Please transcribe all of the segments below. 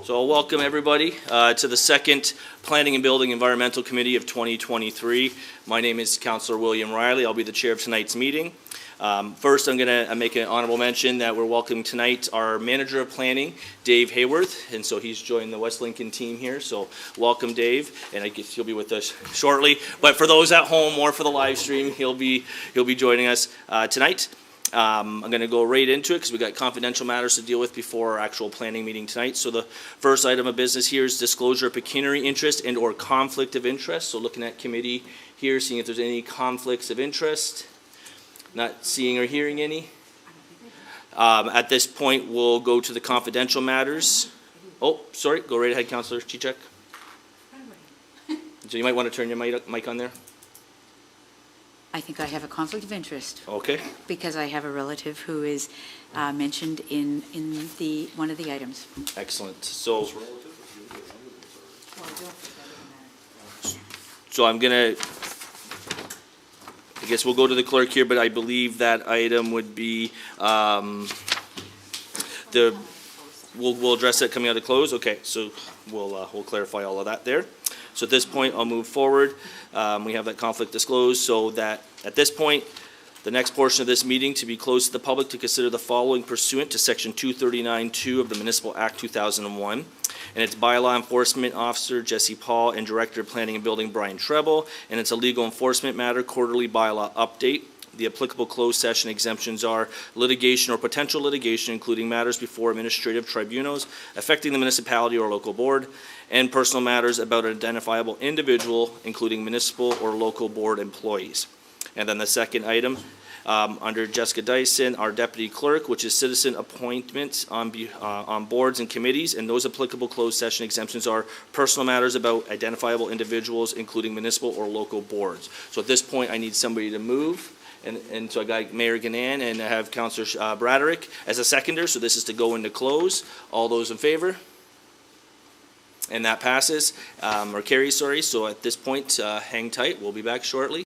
So I'll welcome everybody to the second Planning and Building Environmental Committee of 2023. My name is Councillor William Riley. I'll be the chair of tonight's meeting. First, I'm going to make an honorable mention that we're welcoming tonight our Manager of Planning, Dave Hayworth, and so he's joined the West Lincoln team here. So welcome, Dave, and I guess he'll be with us shortly. But for those at home or for the live stream, he'll be joining us tonight. I'm going to go right into it because we've got confidential matters to deal with before our actual planning meeting tonight. So the first item of business here is disclosure of pecuniary interest and or conflict of interest. So looking at committee here, seeing if there's any conflicts of interest. Not seeing or hearing any. At this point, we'll go to the confidential matters. Oh, sorry. Go right ahead, Councillor Chichek. So you might want to turn your mic on there. I think I have a conflict of interest. Okay. Because I have a relative who is mentioned in the one of the items. Excellent. So I'm gonna. I guess we'll go to the clerk here, but I believe that item would be we'll address that coming out of close. Okay, so we'll clarify all of that there. So at this point, I'll move forward. We have that conflict disclosed, so that at this point, the next portion of this meeting to be closed to the public to consider the following pursuant to Section 239(2) of the Municipal Act 2001. And its bylaw enforcement officer, Jesse Paul, and Director of Planning and Building, Brian Treble. And it's a legal enforcement matter, quarterly bylaw update. The applicable closed session exemptions are litigation or potential litigation, including matters before administrative tribunals affecting the municipality or local board, and personal matters about an identifiable individual, including municipal or local board employees. And then the second item, under Jessica Dyson, our deputy clerk, which is citizen appointments on boards and committees, and those applicable closed session exemptions are personal matters about identifiable individuals, including municipal or local boards. So at this point, I need somebody to move. And so I got Mayor Ganan and I have Councillor Braderick as a seconder. So this is to go into close. All those in favor? And that passes, or carries, sorry. So at this point, hang tight. We'll be back shortly.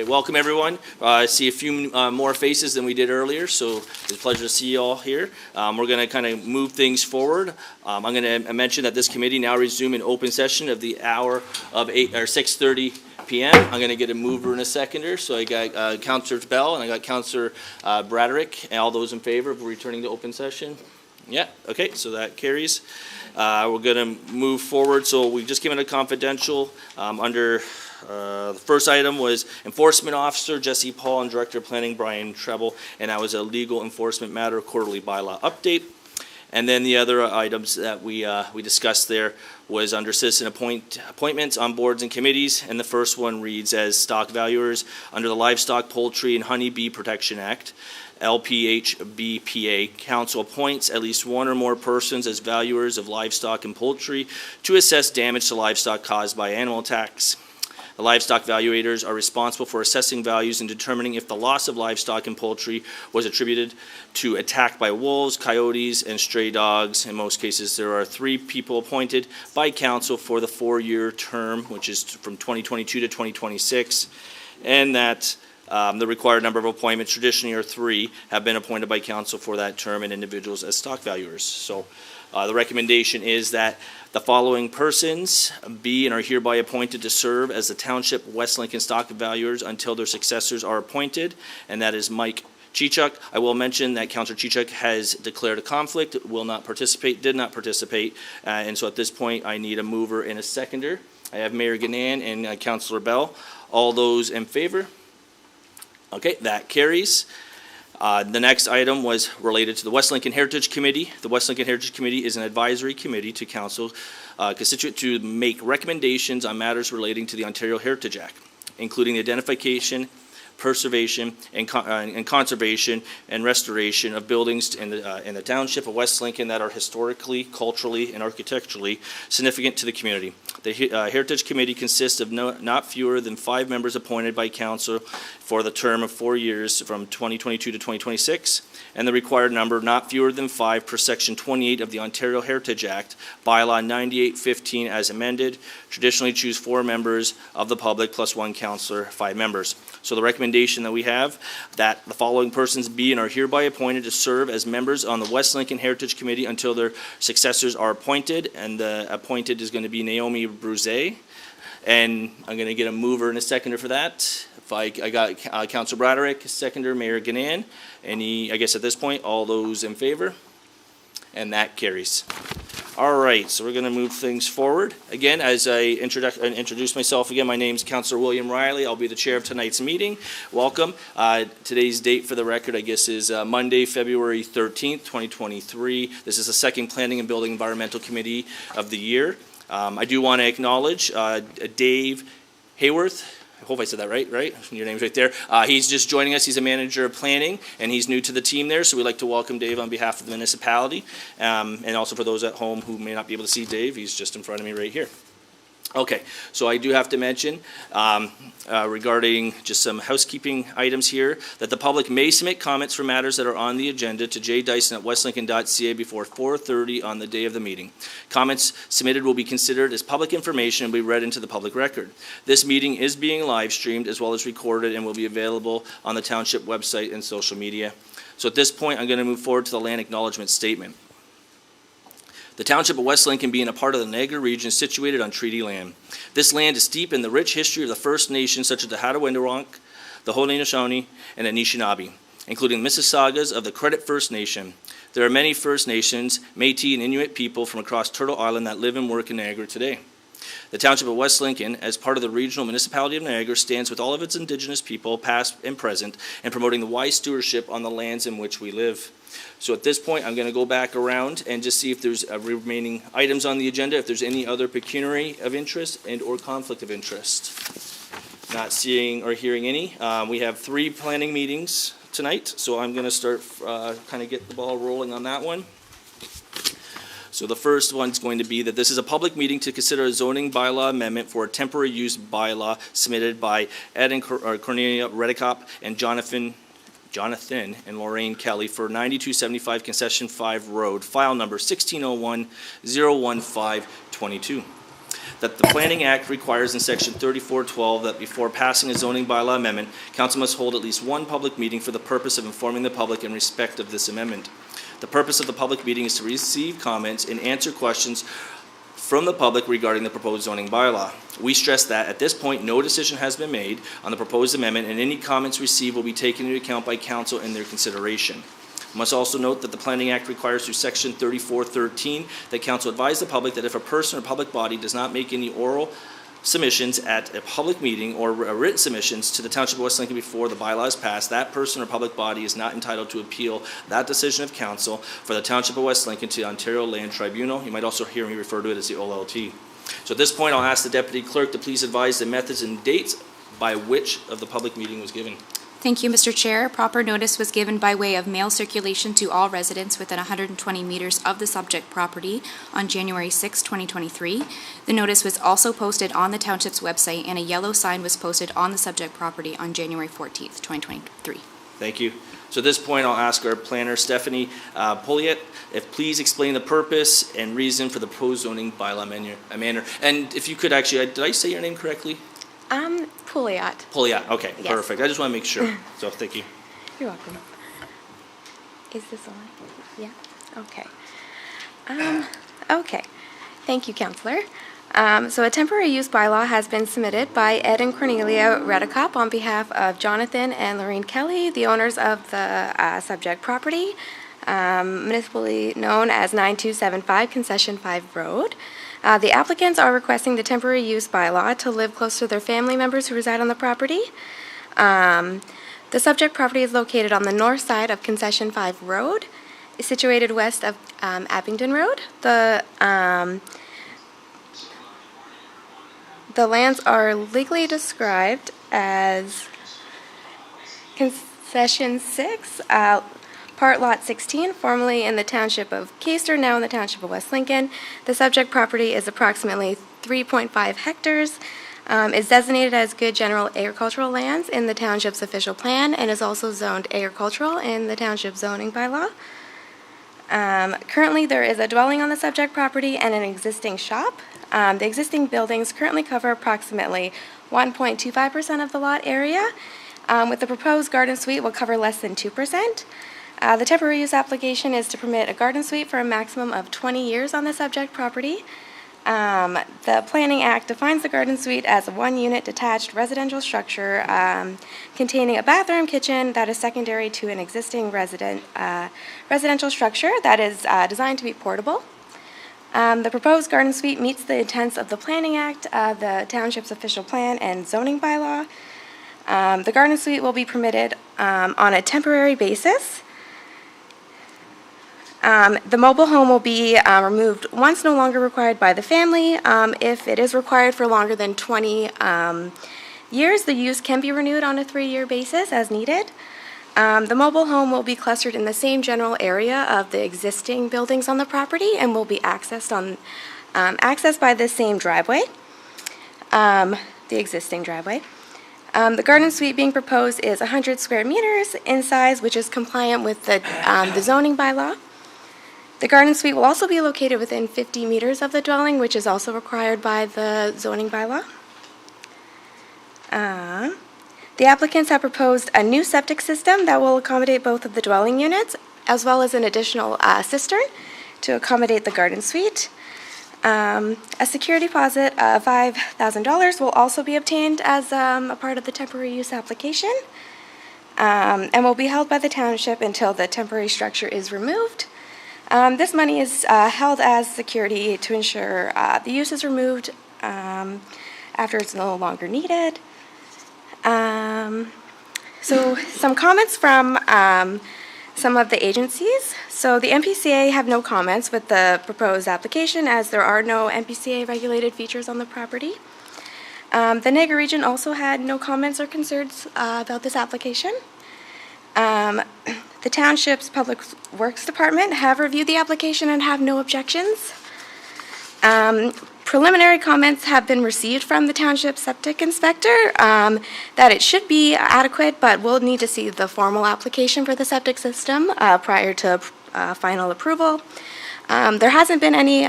Okay, welcome everyone. I see a few more faces than we did earlier, so it's a pleasure to see you all here. We're going to kind of move things forward. I'm going to mention that this committee now resume an open session of the hour of 6:30 p.m. I'm going to get a mover and a seconder. So I got Councillor Bell and I got Councillor Braderick. And all those in favor of returning to open session? Yeah, okay, so that carries. We're going to move forward. So we just came into confidential under the first item was Enforcement Officer Jesse Paul and Director of Planning Brian Treble, and that was a legal enforcement matter quarterly bylaw update. And then the other items that we discussed there was under citizen appointments on boards and committees, and the first one reads as stock valuers under the Livestock, Poultry, and Honey Bee Protection Act. LPHBPA Council appoints at least one or more persons as valuers of livestock and poultry to assess damage to livestock caused by animal attacks. The livestock valuators are responsible for assessing values and determining if the loss of livestock and poultry was attributed to attack by wolves, coyotes, and stray dogs. In most cases, there are 3 people appointed by council for the 4-year term, which is from 2022 to 2026, and that the required number of appointments traditionally are 3, have been appointed by council for that term, and individuals as stock valuers. So the recommendation is that the following persons be and are hereby appointed to serve as the Township West Lincoln stock valuers until their successors are appointed, and that is Mike Chichuk. I will mention that Councillor Chichuk has declared a conflict, will not participate, did not participate, and so at this point I need a mover and a seconder. I have Mayor Ganan and Councillor Bell. All those in favor? Okay, that carries. The next item was related to the West Lincoln Heritage Committee. The West Lincoln Heritage Committee is an advisory committee to council constituent to make recommendations on matters relating to the Ontario Heritage Act, including the identification, preservation, and conservation and restoration of buildings in the township of West Lincoln that are historically, culturally, and architecturally significant to the community. The Heritage Committee consists of not fewer than 5 members appointed by council for the term of 4 years from 2022 to 2026, and the required number not fewer than 5 per Section 28 of the Ontario Heritage Act, Bylaw 9815 as amended. Traditionally choose 4 members of the public plus 1 councillor, 5 members. So the recommendation that we have, that the following persons be and are hereby appointed to serve as members on the West Lincoln Heritage Committee until their successors are appointed, and the appointed is going to be Naomi Bruzet, and I'm going to get a mover and a seconder for that. I got Councillor Braderick, seconder Mayor Ganan. I guess at this point, all those in favor? And that carries. All right, so we're going to move things forward. Again, as I introduce myself again, my name is Councillor William Riley. I'll be the chair of tonight's meeting. Welcome. Today's date for the record, I guess, is Monday, February 13th, 2023. This is the second Planning and Building Environmental Committee of the year. I do want to acknowledge Dave Hayworth. I hope I said that right? Your name's right there. He's just joining us. He's a manager of planning, and he's new to the team there, so we'd like to welcome Dave on behalf of the municipality. And also for those at home who may not be able to see Dave, he's just in front of me right here. Okay, so I do have to mention regarding just some housekeeping items here, that the public may submit comments for matters that are on the agenda to jdyson@westlincoln.ca before 4:30 on the day of the meeting. Comments submitted will be considered as public information and will be read into the public record. This meeting is being live streamed as well as recorded and will be available on the township website and social media. So at this point, I'm going to move forward to the land acknowledgement statement. The Township of West Lincoln, being a part of the Niagara region, is situated on treaty land. This land is steeped in the rich history of the First Nations, such as the Hattaway-Wendawak, the Haudenosaunee, and the Anishinaabe, including Mississaugas of the Credit First Nation. There are many First Nations, Métis, and Inuit people from across Turtle Island that live and work in Niagara today. The Township of West Lincoln, as part of the Regional Municipality of Niagara, stands with all of its Indigenous people, past and present, in promoting the wise stewardship on the lands in which we live. So at this point, I'm going to go back around and just see if there's remaining items on the agenda, if there's any other pecuniary of interest and or conflict of interest. Not seeing or hearing any. We have 3 planning meetings tonight, so I'm going to start kind of get the ball rolling on that one. So the first one's going to be that this is a public meeting to consider a zoning bylaw amendment for a temporary use bylaw submitted by Ed and Cornelia Redicop and Jonathan and Lorraine Kelly for 9275 Concession 5 Road, file number 1601-01522. that the Planning Act requires in Section 3412 that before passing a zoning bylaw amendment, council must hold at least one public meeting for the purpose of informing the public in respect of this amendment. The purpose of the public meeting is to receive comments and answer questions from the public regarding the proposed zoning bylaw. We stress that at this point, no decision has been made on the proposed amendment, and any comments received will be taken into account by council in their consideration. I must also note that the Planning Act requires through Section 3413 that council advise the public that if a person or public body does not make any oral submissions at a public meeting or written submissions to the Township of West Lincoln before the bylaw is passed, that person or public body is not entitled to appeal that decision of council for the Township of West Lincoln to the Ontario Land Tribunal. You might also hear me refer to it as the OLT. So at this point, I'll ask the Deputy Clerk to please advise the methods and dates by which of the public meeting was given. Thank you, Mr. Chair. Proper notice was given by way of mail circulation to all residents within 120 meters of the subject property on January 6, 2023. The notice was also posted on the Township's website, and a yellow sign was posted on the subject property on January 14th, 2023. Thank you. So at this point, I'll ask our planner, Stephanie Pouliot, if please explain the purpose and reason for the proposed zoning bylaw manner. And if you could actually, did I say your name correctly? Pouliot. Pouliot, okay, Yes. perfect. I just want to make sure. So thank you. You're welcome. Is this on? Yeah? Okay. Okay. Thank you, Counselor. So a temporary use bylaw has been submitted by Ed and Cornelia Redicop on behalf of Jonathan and Lorraine Kelly, the owners of the subject property, municipally known as 9275 Concession 5 Road. The applicants are requesting the temporary use bylaw to live close to their family members who reside on the property. The subject property is located on the north side of Concession 5 Road, situated west of Abingdon Road. The lands are legally described as Concession 6, Part Lot 16, formerly in the Township of Caister, now in the Township of West Lincoln. The subject property is approximately 3.5 hectares, is designated as good general agricultural lands in the Township's official plan, and is also zoned agricultural in the Township zoning bylaw. Currently, there is a dwelling on the subject property and an existing shop. The existing buildings currently cover approximately 1.25% of the lot area. With the proposed garden suite, will cover less than 2%. The temporary use application is to permit a garden suite for a maximum of 20 years on the subject property. The Planning Act defines the garden suite as a one-unit detached residential structure containing a bathroom, kitchen that is secondary to an existing residential structure that is designed to be portable. The proposed garden suite meets the intents of the Planning Act, the Township's official plan, and zoning bylaw. The garden suite will be permitted on a temporary basis. The mobile home will be removed once no longer required by the family. If it is required for longer than 20 years, the use can be renewed on a 3-year basis as needed. The mobile home will be clustered in the same general area of the existing buildings on the property and will be accessed by the same driveway, the existing driveway. The garden suite being proposed is 100 square meters in size, which is compliant with the zoning bylaw. The garden suite will also be located within 50 meters of the dwelling, which is also required by the zoning bylaw. The applicants have proposed a new septic system that will accommodate both of the dwelling units, as well as an additional cistern to accommodate the garden suite. A security deposit of $5,000 will also be obtained as a part of the temporary use application, and will be held by the township until the temporary structure is removed. This money is held as security to ensure the use is removed after it's no longer needed. So some comments from some of the agencies. So the MPCA have no comments with the proposed application, as there are no MPCA regulated features on the property. The Niagara region also had no comments or concerns about this application. The Township's Public Works Department have reviewed the application and have no objections. Preliminary comments have been received from the Township Septic Inspector that it should be adequate, but we'll need to see the formal application for the septic system prior to final approval. There hasn't been any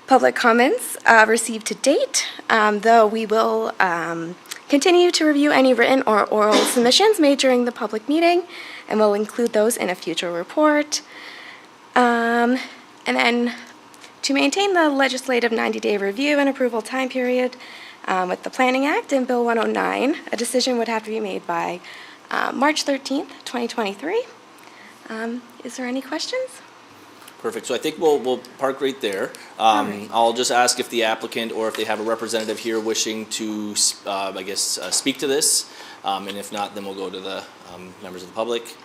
public comments received to date, though we will continue to review any written or oral submissions made during the public meeting, and we'll include those in a future report. And then to maintain the legislative 90-day review and approval time period with the Planning Act and Bill 109, a decision would have to be made by March 13th, 2023. Is there any questions? Perfect. So I think we'll park right there. right. I'll just ask if the applicant or if they have a representative here wishing to, speak to this. And if not, then we'll go to the members of the public.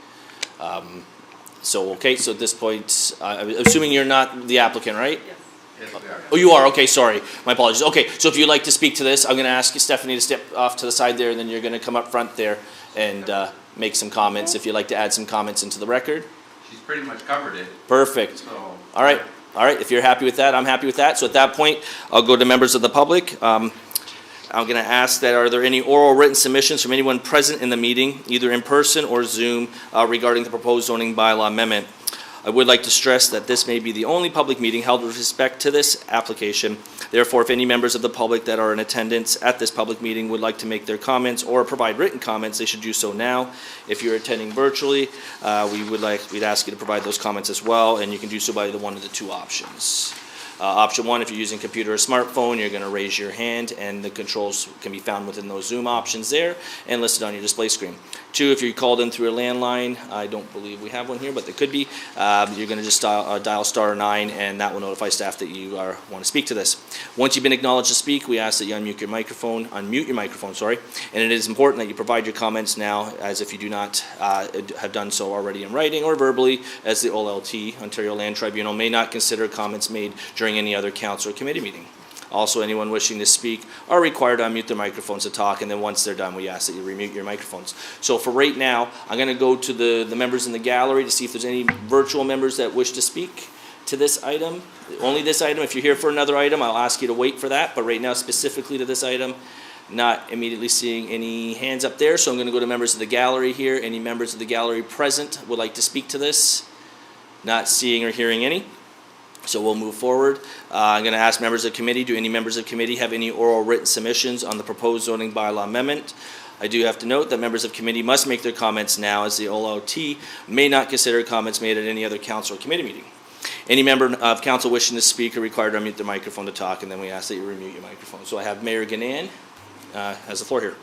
So at this point, I'm assuming you're not the applicant, right? Yes, we are. Oh, you are? Okay, sorry. My apologies. Okay, so if you'd like to speak to this, I'm going to ask Stephanie to step off to the side there, and then you're going to come up front there and make some comments, if you'd like to add some comments into the record. She's pretty much covered it, Perfect. so. All right, if you're happy with that, I'm happy with that. So at that point, I'll go to members of the public. I'm going to ask that, are there any oral written submissions from anyone present in the meeting, either in person or Zoom, regarding the proposed zoning bylaw amendment? I would like to stress that this may be the only public meeting held with respect to this application. Therefore, if any members of the public that are in attendance at this public meeting would like to make their comments or provide written comments, they should do so now. If you're attending virtually, we'd ask you to provide those comments as well, and you can do so by one of the two options. Option one, if you're using a computer or smartphone, you're going to raise your hand, and the controls can be found within those Zoom options there and listed on your display screen. Two, if you're called in through a landline, I don't believe we have one here, but there could be, you're going to just dial *9, and that will notify staff that you want to speak to this. Once you've been acknowledged to speak, we ask that you unmute your microphone, and it is important that you provide your comments now, as if you do not have done so already in writing or verbally, as the OLT, Ontario Land Tribunal, may not consider comments made during any other council or committee meeting. Also, anyone wishing to speak are required to unmute their microphones to talk, and then once they're done, we ask that you remute your microphones. So for right now, I'm going to go to the members in the gallery to see if there's any virtual members that wish to speak to this item. Only this item. If you're here for another item, I'll ask you to wait for that, but right now, specifically to this item, not immediately seeing any hands up there, so I'm going to go to members of the gallery here. Any members of the gallery present would like to speak to this? Not seeing or hearing any. So we'll move forward. I'm going to ask members of the committee, do any members of the committee have any oral written submissions on the proposed zoning bylaw amendment? I do have to note that members of committee must make their comments now, as the OLT may not consider comments made at any other council or committee meeting. Any member of council wishing to speak are required to unmute their microphone to talk, and then we ask that you remute your microphone. So I have Mayor Ganan has the floor here.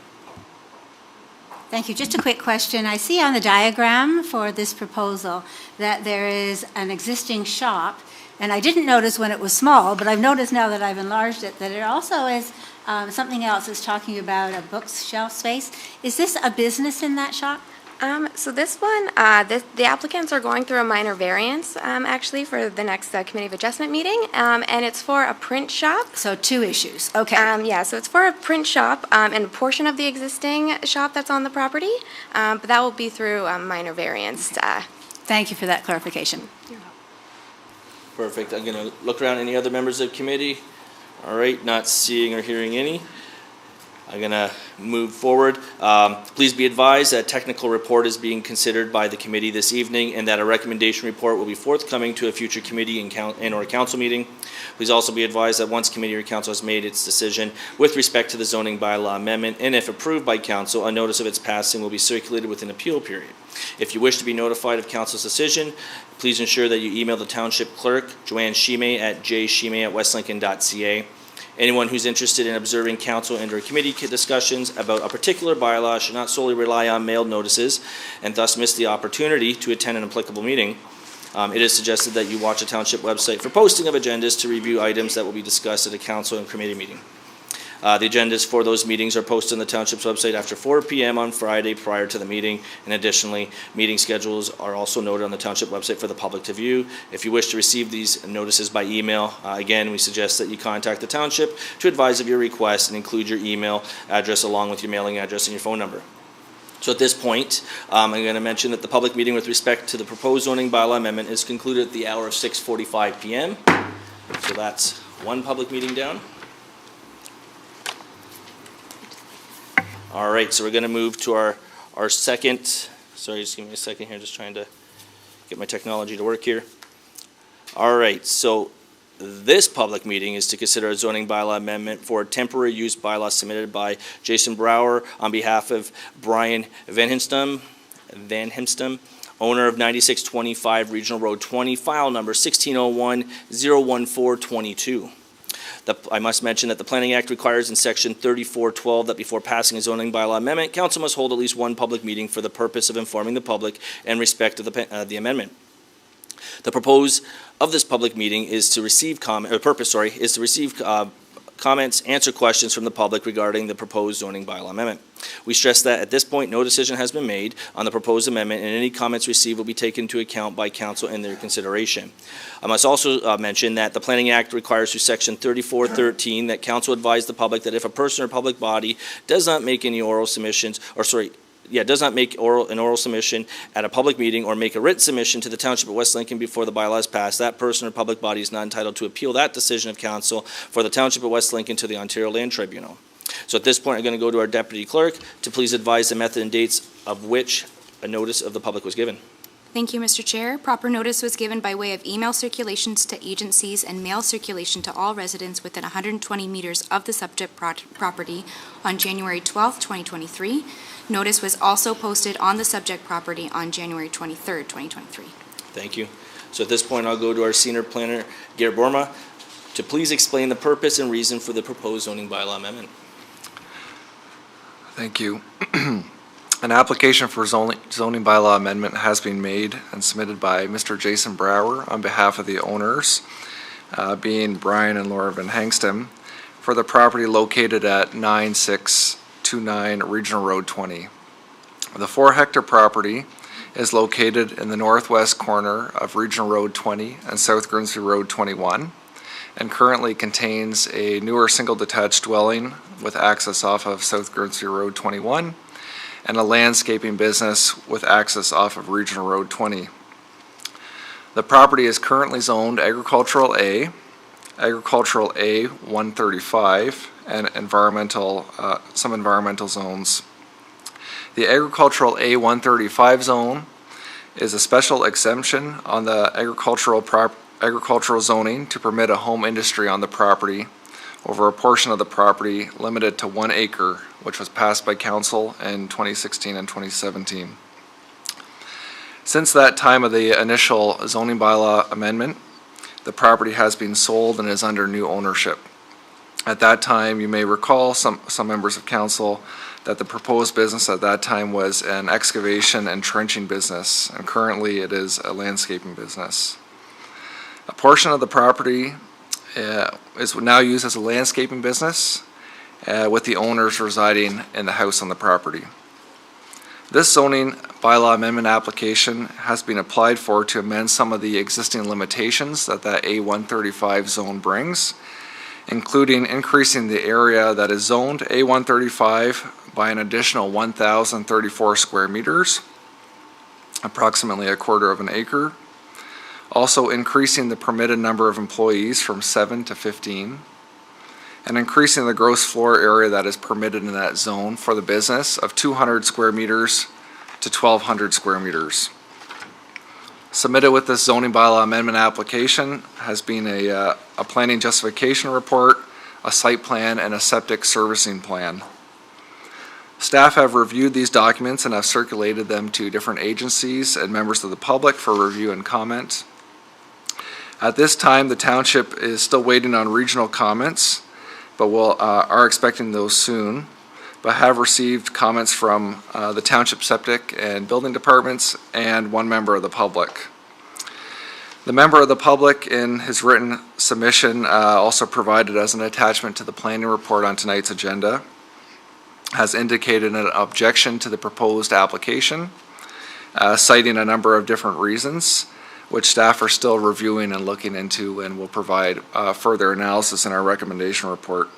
Thank you. Just a quick question. I see on the diagram for this proposal that there is an existing shop, and I didn't notice when it was small, but I've noticed now that I've enlarged it that it also is something else is talking about a bookshelf space. Is this a business in that shop? So this one, the applicants are going through a minor variance, actually, for the next Committee of Adjustment meeting, and it's for a print shop. So two issues. Okay. Yeah, so it's for a print shop and a portion of the existing shop that's on the property, but that will be through a minor variance. Thank you for that clarification. Perfect. I'm going to look around. Any other members of the committee? All right, not seeing or hearing any. I'm going to move forward. Please be advised that a technical report is being considered by the committee this evening, and that a recommendation report will be forthcoming to a future committee and or council meeting. Please also be advised that once committee or council has made its decision with respect to the zoning bylaw amendment, and if approved by council, a notice of its passing will be circulated with an appeal period. If you wish to be notified of council's decision, please ensure that you email the township clerk, Joanne Shime, at jshime@westlincoln.ca. Anyone who's interested in observing council and or committee discussions about a particular bylaw should not solely rely on mailed notices and thus miss the opportunity to attend an applicable meeting. It is suggested that you watch the township website for posting of agendas to review items that will be discussed at a council and committee meeting. The agendas for those meetings are posted on the township's website after 4 p.m. on Friday prior to the meeting, and additionally, meeting schedules are also noted on the township website for the public to view. If you wish to receive these notices by email, again, we suggest that you contact the township to advise of your request and include your email address along with your mailing address and your phone number. So at this point, I'm going to mention that the public meeting with respect to the proposed zoning bylaw amendment is concluded at the hour of 6:45 p.m. So that's one public meeting down. All right, so we're going to move to our second, sorry, just give me a second here, just trying to get my technology to work here. All right, so this public meeting is to consider a zoning bylaw amendment for a temporary use bylaw submitted by Jason Brower on behalf of Brian Van Hinstum, owner of 9625 Regional Road 20, file number 1601-01422. I must mention that the Planning Act requires in section 3412 that before passing a zoning bylaw amendment, council must hold at least one public meeting for the purpose of informing the public in respect of the amendment. The purpose of this public meeting is to receive comments, answer questions from the public regarding the proposed zoning bylaw amendment. We stress that at this point, no decision has been made on the proposed amendment, and any comments received will be taken into account by council in their consideration. I must also mention that the Planning Act requires through section 3413 that council advise the public that if a person or public body does not make any oral submissions, does not make an oral submission at a public meeting or make a written submission to the Township of West Lincoln before the bylaw is passed, that person or public body is not entitled to appeal that decision of council for the Township of West Lincoln to the Ontario Land Tribunal. So at this point, I'm going to go to our Deputy Clerk to please advise the method and dates of which a notice of the public was given. Thank you, Mr. Chair. Proper notice was given by way of email circulations to agencies and mail circulation to all residents within 120 meters of the subject property on January 12th, 2023. Notice was also posted on the subject property on January 23rd, 2023. Thank you. So at this point, I'll go to our Senior Planner, Garrett Borma, to please explain the purpose and reason for the proposed zoning bylaw amendment. Thank you. An application for zoning bylaw amendment has been made and submitted by Mr. Jason Brower on behalf of the owners, being Brian and Laura Van Hangstem, for the property located at 9629 Regional Road 20. The 4-hectare property is located in the northwest corner of Regional Road 20 and South Grimsby Road 21, and currently contains a newer single detached dwelling with access off of South Grimsby Road 21 and a landscaping business with access off of Regional Road 20. The property is currently zoned Agricultural A, Agricultural A 135, and some environmental zones. The Agricultural A 135 zone is a special exemption on the agricultural zoning to permit a home industry on the property over a portion of the property limited to 1 acre, which was passed by council in 2016 and 2017. Since that time of the initial zoning bylaw amendment, the property has been sold and is under new ownership. At that time, you may recall, some members of council, that the proposed business at that time was an excavation and trenching business, and currently it is a landscaping business. A portion of the property is now used as a landscaping business, with the owners residing in the house on the property. This zoning bylaw amendment application has been applied for to amend some of the existing limitations that A135 zone brings, including increasing the area that is zoned A135 by an additional 1,034 square meters, approximately a quarter of an acre. Also increasing the permitted number of employees from 7 to 15, and increasing the gross floor area that is permitted in that zone for the business of 200 square meters to 1,200 square meters. Submitted with this zoning bylaw amendment application has been a planning justification report, a site plan, and a septic servicing plan. Staff have reviewed these documents and have circulated them to different agencies and members of the public for review and comment. At this time, the township is still waiting on regional comments, but are expecting those soon, but have received comments from the township septic and building departments and one member of the public. The member of the public in his written submission also provided as an attachment to the planning report on tonight's agenda has indicated an objection to the proposed application, citing a number of different reasons, which staff are still reviewing and looking into and will provide further analysis in our recommendation report.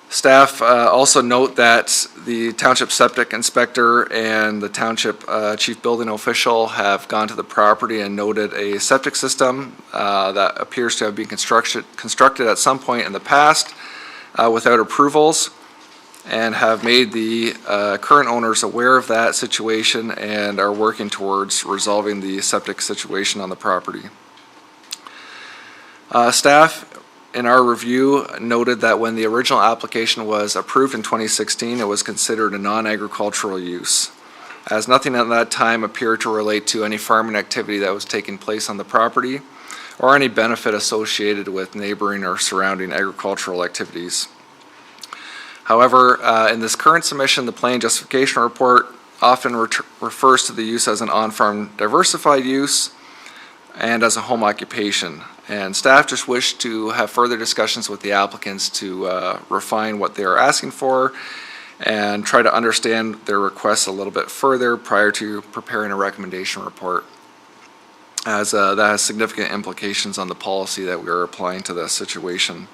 Staff also note that the township septic inspector and the township chief building official have gone to the property and noted a septic system that appears to have been constructed at some point in the past without approvals, and have made the current owners aware of that situation and are working towards resolving the septic situation on the property. Staff, in our review, noted that when the original application was approved in 2016, it was considered a non-agricultural use, as nothing at that time appeared to relate to any farming activity that was taking place on the property or any benefit associated with neighboring or surrounding agricultural activities. However, in this current submission, the plan justification report often refers to the use as an on-farm diversified use and as a home occupation. And staff just wish to have further discussions with the applicants to refine what they are asking for and try to understand their requests a little bit further prior to preparing a recommendation report, as that has significant implications on the policy that we are applying to this situation.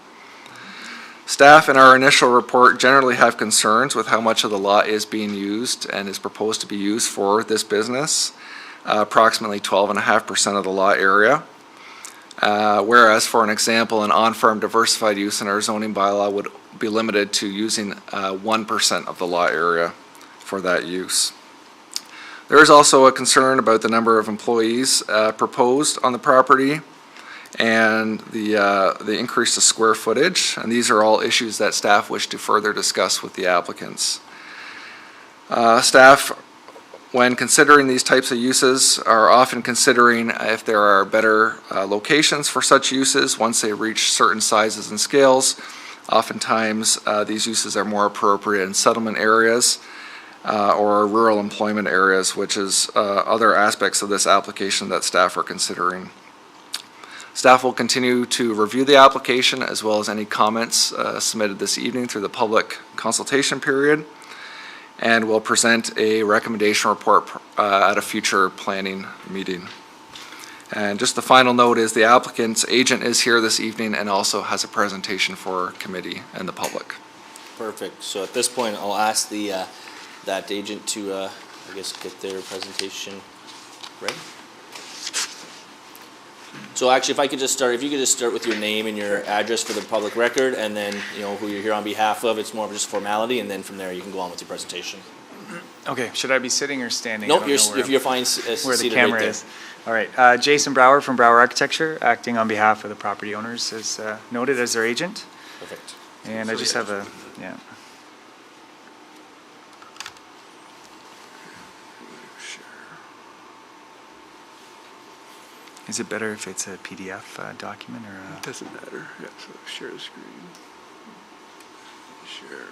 Staff in our initial report generally have concerns with how much of the lot is being used and is proposed to be used for this business, approximately 12.5% of the lot area. Whereas, for an example, an on-farm diversified use in our zoning bylaw would be limited to using 1% of the lot area for that use. There is also a concern about the number of employees proposed on the property and the increase to square footage, and these are all issues that staff wish to further discuss with the applicants. Staff, when considering these types of uses, are often considering if there are better locations for such uses once they reach certain sizes and scales. Oftentimes, these uses are more appropriate in settlement areas or rural employment areas, which is other aspects of this application that staff are considering. Staff will continue to review the application as well as any comments submitted this evening through the public consultation period, and will present a recommendation report at a future planning meeting. And just the final note is the applicant's agent is here this evening and also has a presentation for committee and the public. Perfect. So at this point, I'll ask that agent to, I guess, get their presentation ready. So actually, if you could just start with your name and your address for the public record, and then, who you're here on behalf of. It's more of just formality, and then from there you can go on with your presentation. Okay, should I be sitting or standing? Nope, if you're fine seated where the right camera there. is. All right, Jason Brower from Brower Architecture, acting on behalf of the property owners, as noted as their agent. Perfect. And I just have a, yeah. Is it better if it's a PDF document or a? Doesn't matter. Yeah, so share the screen. Share.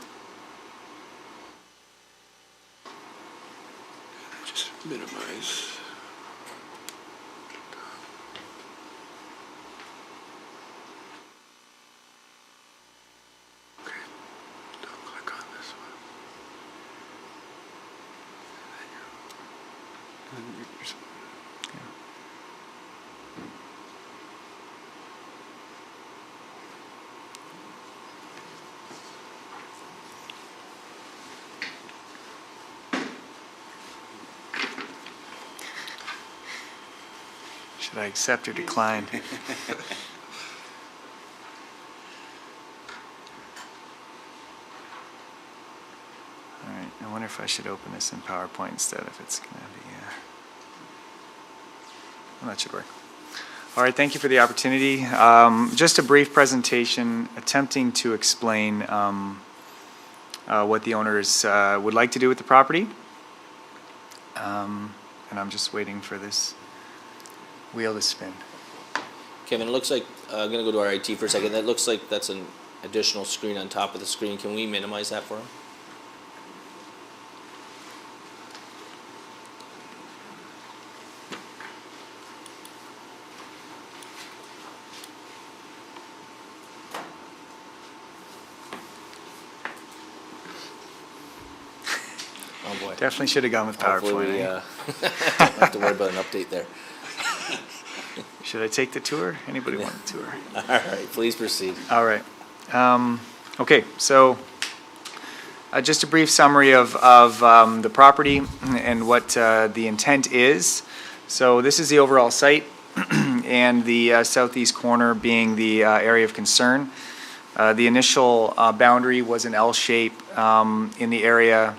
Just minimize. Okay. Don't click on this one. And then you're Should I accept or decline? All right, I wonder if I should open this in PowerPoint instead, if it's going to be, well, that should work. All right, thank you for the opportunity. Just a brief presentation attempting to explain what the owners would like to do with the property. And I'm just waiting for this wheel to spin. Kevin, it looks like, I'm going to go to our IT for a second. That looks like that's an additional screen on top of the screen. Can we minimize that for him? Oh boy. Definitely should have gone with PowerPoint. Hopefully we eh? don't have to worry about an update there. Should I take the tour? Anybody want the tour? All right, please proceed. All right. Okay, so just a brief summary of the property and what the intent is. So this is the overall site, and the southeast corner being the area of concern. The initial boundary was an L shape in the area.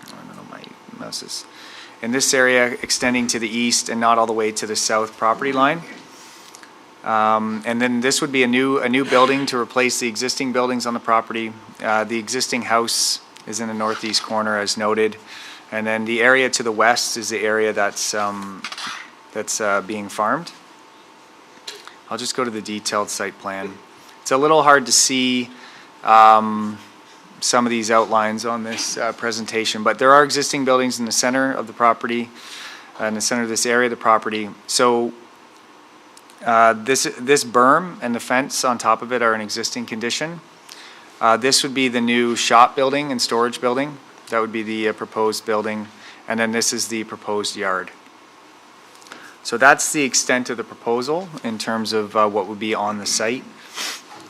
I don't know, my mouse is in this area extending to the east and not all the way to the south property line. And then this would be a new building to replace the existing buildings on the property. The existing house is in the northeast corner as noted. And then the area to the west is the area that's being farmed. I'll just go to the detailed site plan. It's a little hard to see some of these outlines on this presentation, but there are existing buildings in the center of the property, in the center of this area of the property. So this berm and the fence on top of it are in existing condition. This would be the new shop building and storage building. That would be the proposed building. And then this is the proposed yard. So that's the extent of the proposal in terms of what would be on the site.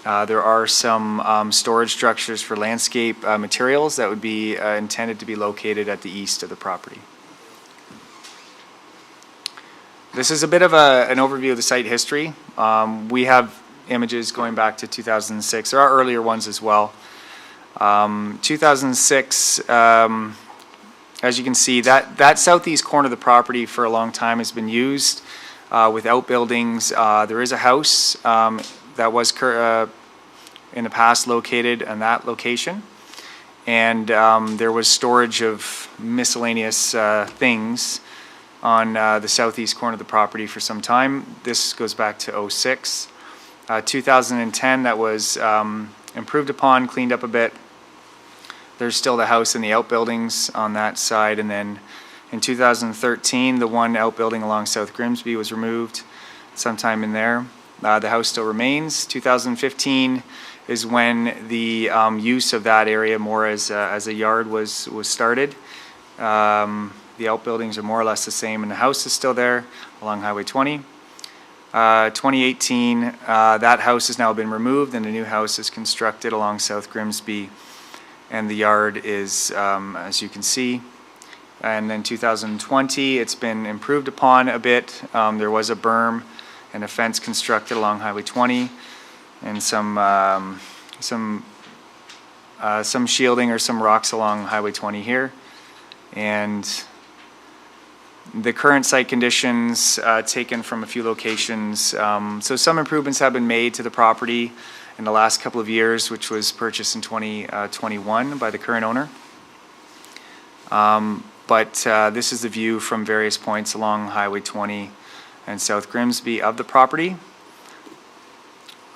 There are some storage structures for landscape materials that would be intended to be located at the east of the property. This is a bit of an overview of the site history. We have images going back to 2006. There are earlier ones as well. 2006, as you can see, that southeast corner of the property for a long time has been used with outbuildings. There is a house that was in the past located in that location. And there was storage of miscellaneous things on the southeast corner of the property for some time. This goes back to 2006. 2010, that was improved upon, cleaned up a bit. There's still the house and the outbuildings on that side. And then in 2013, the one outbuilding along South Grimsby was removed sometime in there. The house still remains. 2015 is when the use of that area more as a yard was started. The outbuildings are more or less the same, and the house is still there along Highway 20. 2018, that house has now been removed, and a new house is constructed along South Grimsby, and the yard is, as you can see. And then 2020, it's been improved upon a bit. There was a berm and a fence constructed along Highway 20, and some shielding or some rocks along Highway 20 here. And the current site conditions taken from a few locations. So some improvements have been made to the property in the last couple of years, which was purchased in 2021 by the current owner. But this is the view from various points along Highway 20 and South Grimsby of the property.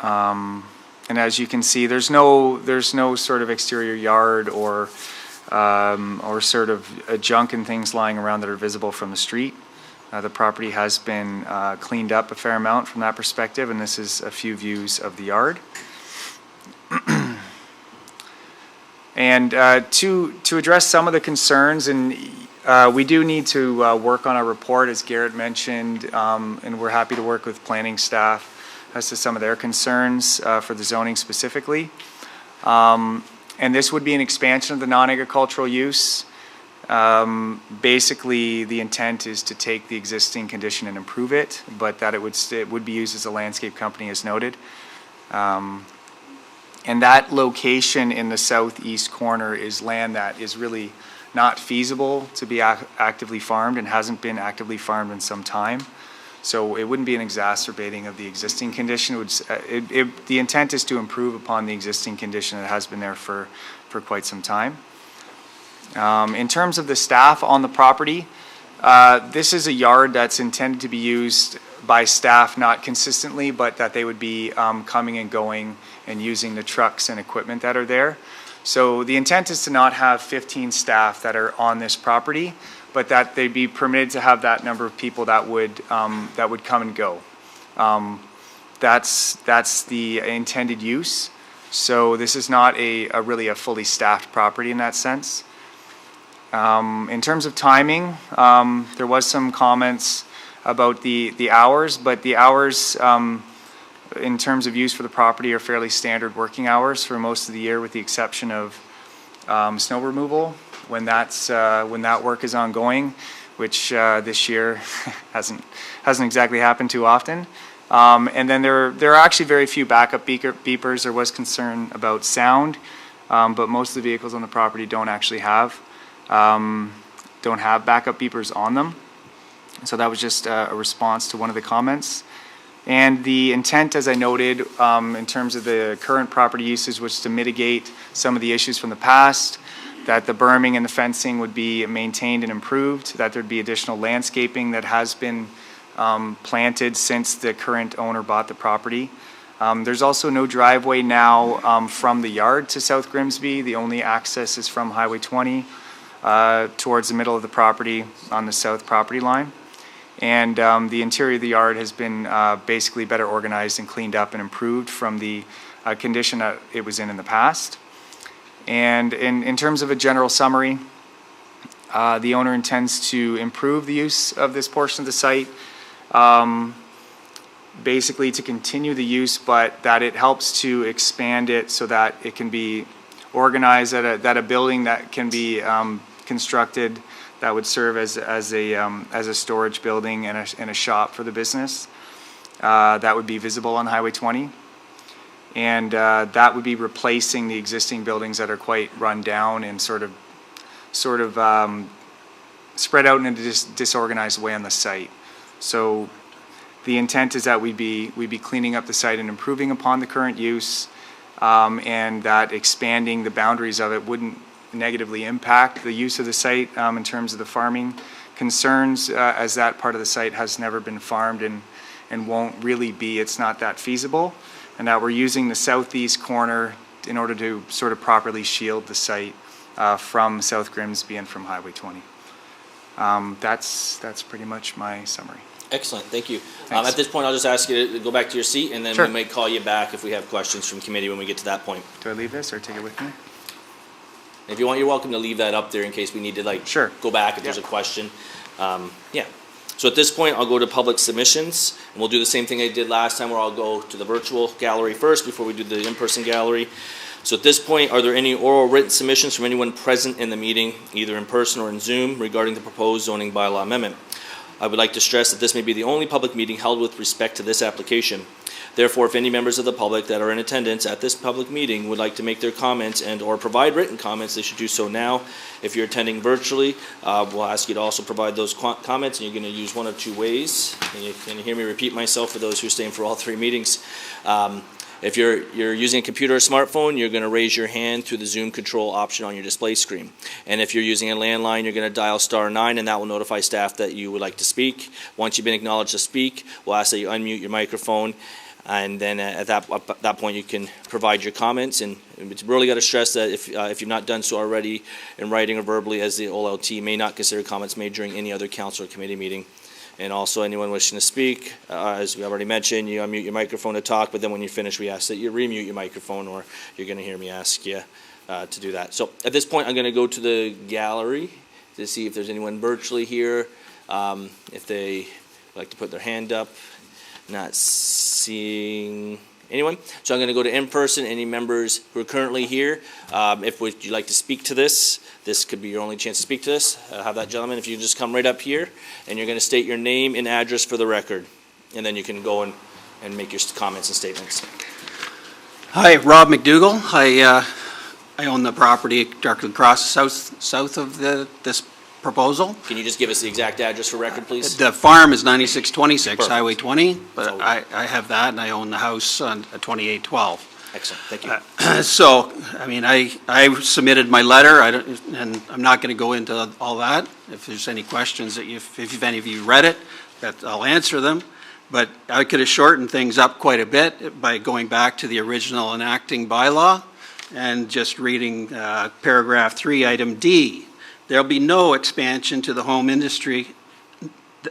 And as you can see, there's no sort of exterior yard or sort of junk and things lying around that are visible from the street. The property has been cleaned up a fair amount from that perspective, and this is a few views of the yard. And to address some of the concerns, and we do need to work on our report, as Garrett mentioned, and we're happy to work with planning staff as to some of their concerns for the zoning specifically. And this would be an expansion of the non-agricultural use. Basically, the intent is to take the existing condition and improve it, but that it would be used as a landscape company as noted. And that location in the southeast corner is land that is really not feasible to be actively farmed and hasn't been actively farmed in some time. So it wouldn't be an exacerbating of the existing condition. The intent is to improve upon the existing condition that has been there for quite some time. In terms of the staff on the property, this is a yard that's intended to be used by staff not consistently, but that they would be coming and going and using the trucks and equipment that are there. So the intent is to not have 15 staff that are on this property, but that they'd be permitted to have that number of people that would come and go. That's the intended use. So this is not really a fully staffed property in that sense. In terms of timing, there was some comments about the hours, but the hours in terms of use for the property are fairly standard working hours for most of the year, with the exception of snow removal when that work is ongoing, which this year hasn't exactly happened too often. And then there are actually very few backup beepers. There was concern about sound, but most of the vehicles on the property don't actually have backup beepers on them. So that was just a response to one of the comments. And the intent, as I noted, in terms of the current property uses, was to mitigate some of the issues from the past, that the berming and the fencing would be maintained and improved, that there'd be additional landscaping that has been planted since the current owner bought the property. There's also no driveway now from the yard to South Grimsby. The only access is from Highway 20 towards the middle of the property on the south property line. And the interior of the yard has been basically better organized and cleaned up and improved from the condition that it was in the past. And in terms of a general summary, the owner intends to improve the use of this portion of the site, basically to continue the use, but that it helps to expand it so that it can be organized, that a building that can be constructed that would serve as a storage building and a shop for the business that would be visible on Highway 20. And that would be replacing the existing buildings that are quite run down and sort of spread out in a disorganized way on the site. So the intent is that we'd be cleaning up the site and improving upon the current use, and that expanding the boundaries of it wouldn't negatively impact the use of the site in terms of the farming concerns, as that part of the site has never been farmed and won't really be. It's not that feasible, and that we're using the southeast corner in order to sort of properly shield the site from South Grimsby and from Highway 20. That's pretty much my summary. Excellent, thank you. Thanks. At this point, I'll just ask you to go back to your seat, and then Sure. we may call you back if we have questions from committee when we get to that point. Do I leave this or take it with me? If you want, you're welcome to leave that up there in case we need to Sure. go back if there's a question. Yeah. So at this point, I'll go to public submissions, and we'll do the same thing I did last time, where I'll go to the virtual gallery first before we do the in-person gallery. So at this point, are there any oral written submissions from anyone present in the meeting, either in person or in Zoom, regarding the proposed zoning bylaw amendment? I would like to stress that this may be the only public meeting held with respect to this application. Therefore, if any members of the public that are in attendance at this public meeting would like to make their comments and/or provide written comments, they should do so now. If you're attending virtually, we'll ask you to also provide those comments, and you're going to use one of two ways. And you can hear me repeat myself for those who are staying for all three meetings. If you're using a computer or smartphone, you're going to raise your hand through the Zoom control option on your display screen. And if you're using a landline, you're going to dial *9, and that will notify staff that you would like to speak. Once you've been acknowledged to speak, we'll ask that you unmute your microphone, and then at that point you can provide your comments. And it's really got to stress that if you've not done so already in writing or verbally, as the OLT may not consider comments made during any other council or committee meeting. And also, anyone wishing to speak, as we already mentioned, you unmute your microphone to talk, but then when you finish, we ask that you remute your microphone, or you're going to hear me ask you to do that. So at this point, I'm going to go to the gallery to see if there's anyone virtually here, if they would like to put their hand up. Not seeing anyone. So I'm going to go to in-person. Any members who are currently here, would you like to speak to this? This could be your only chance to speak to this. Have that gentleman, if you just come right up here, and you're going to state your name and address for the record, and then you can go and make your comments and statements. Hi, Rob McDougall. I own the property directly across south of this proposal. Can you just give us the exact address for record, please? The farm is 9626 Perfect. Highway 20, but So- I have that, and I own the house on 2812. Excellent, thank you. So, I mean, I submitted my letter, and I'm not going to go into all that. If there's any questions that if any of you read it, I'll answer them. But I could have shortened things up quite a bit by going back to the original enacting bylaw and just reading paragraph 3, item D. There'll be no expansion to the home industry,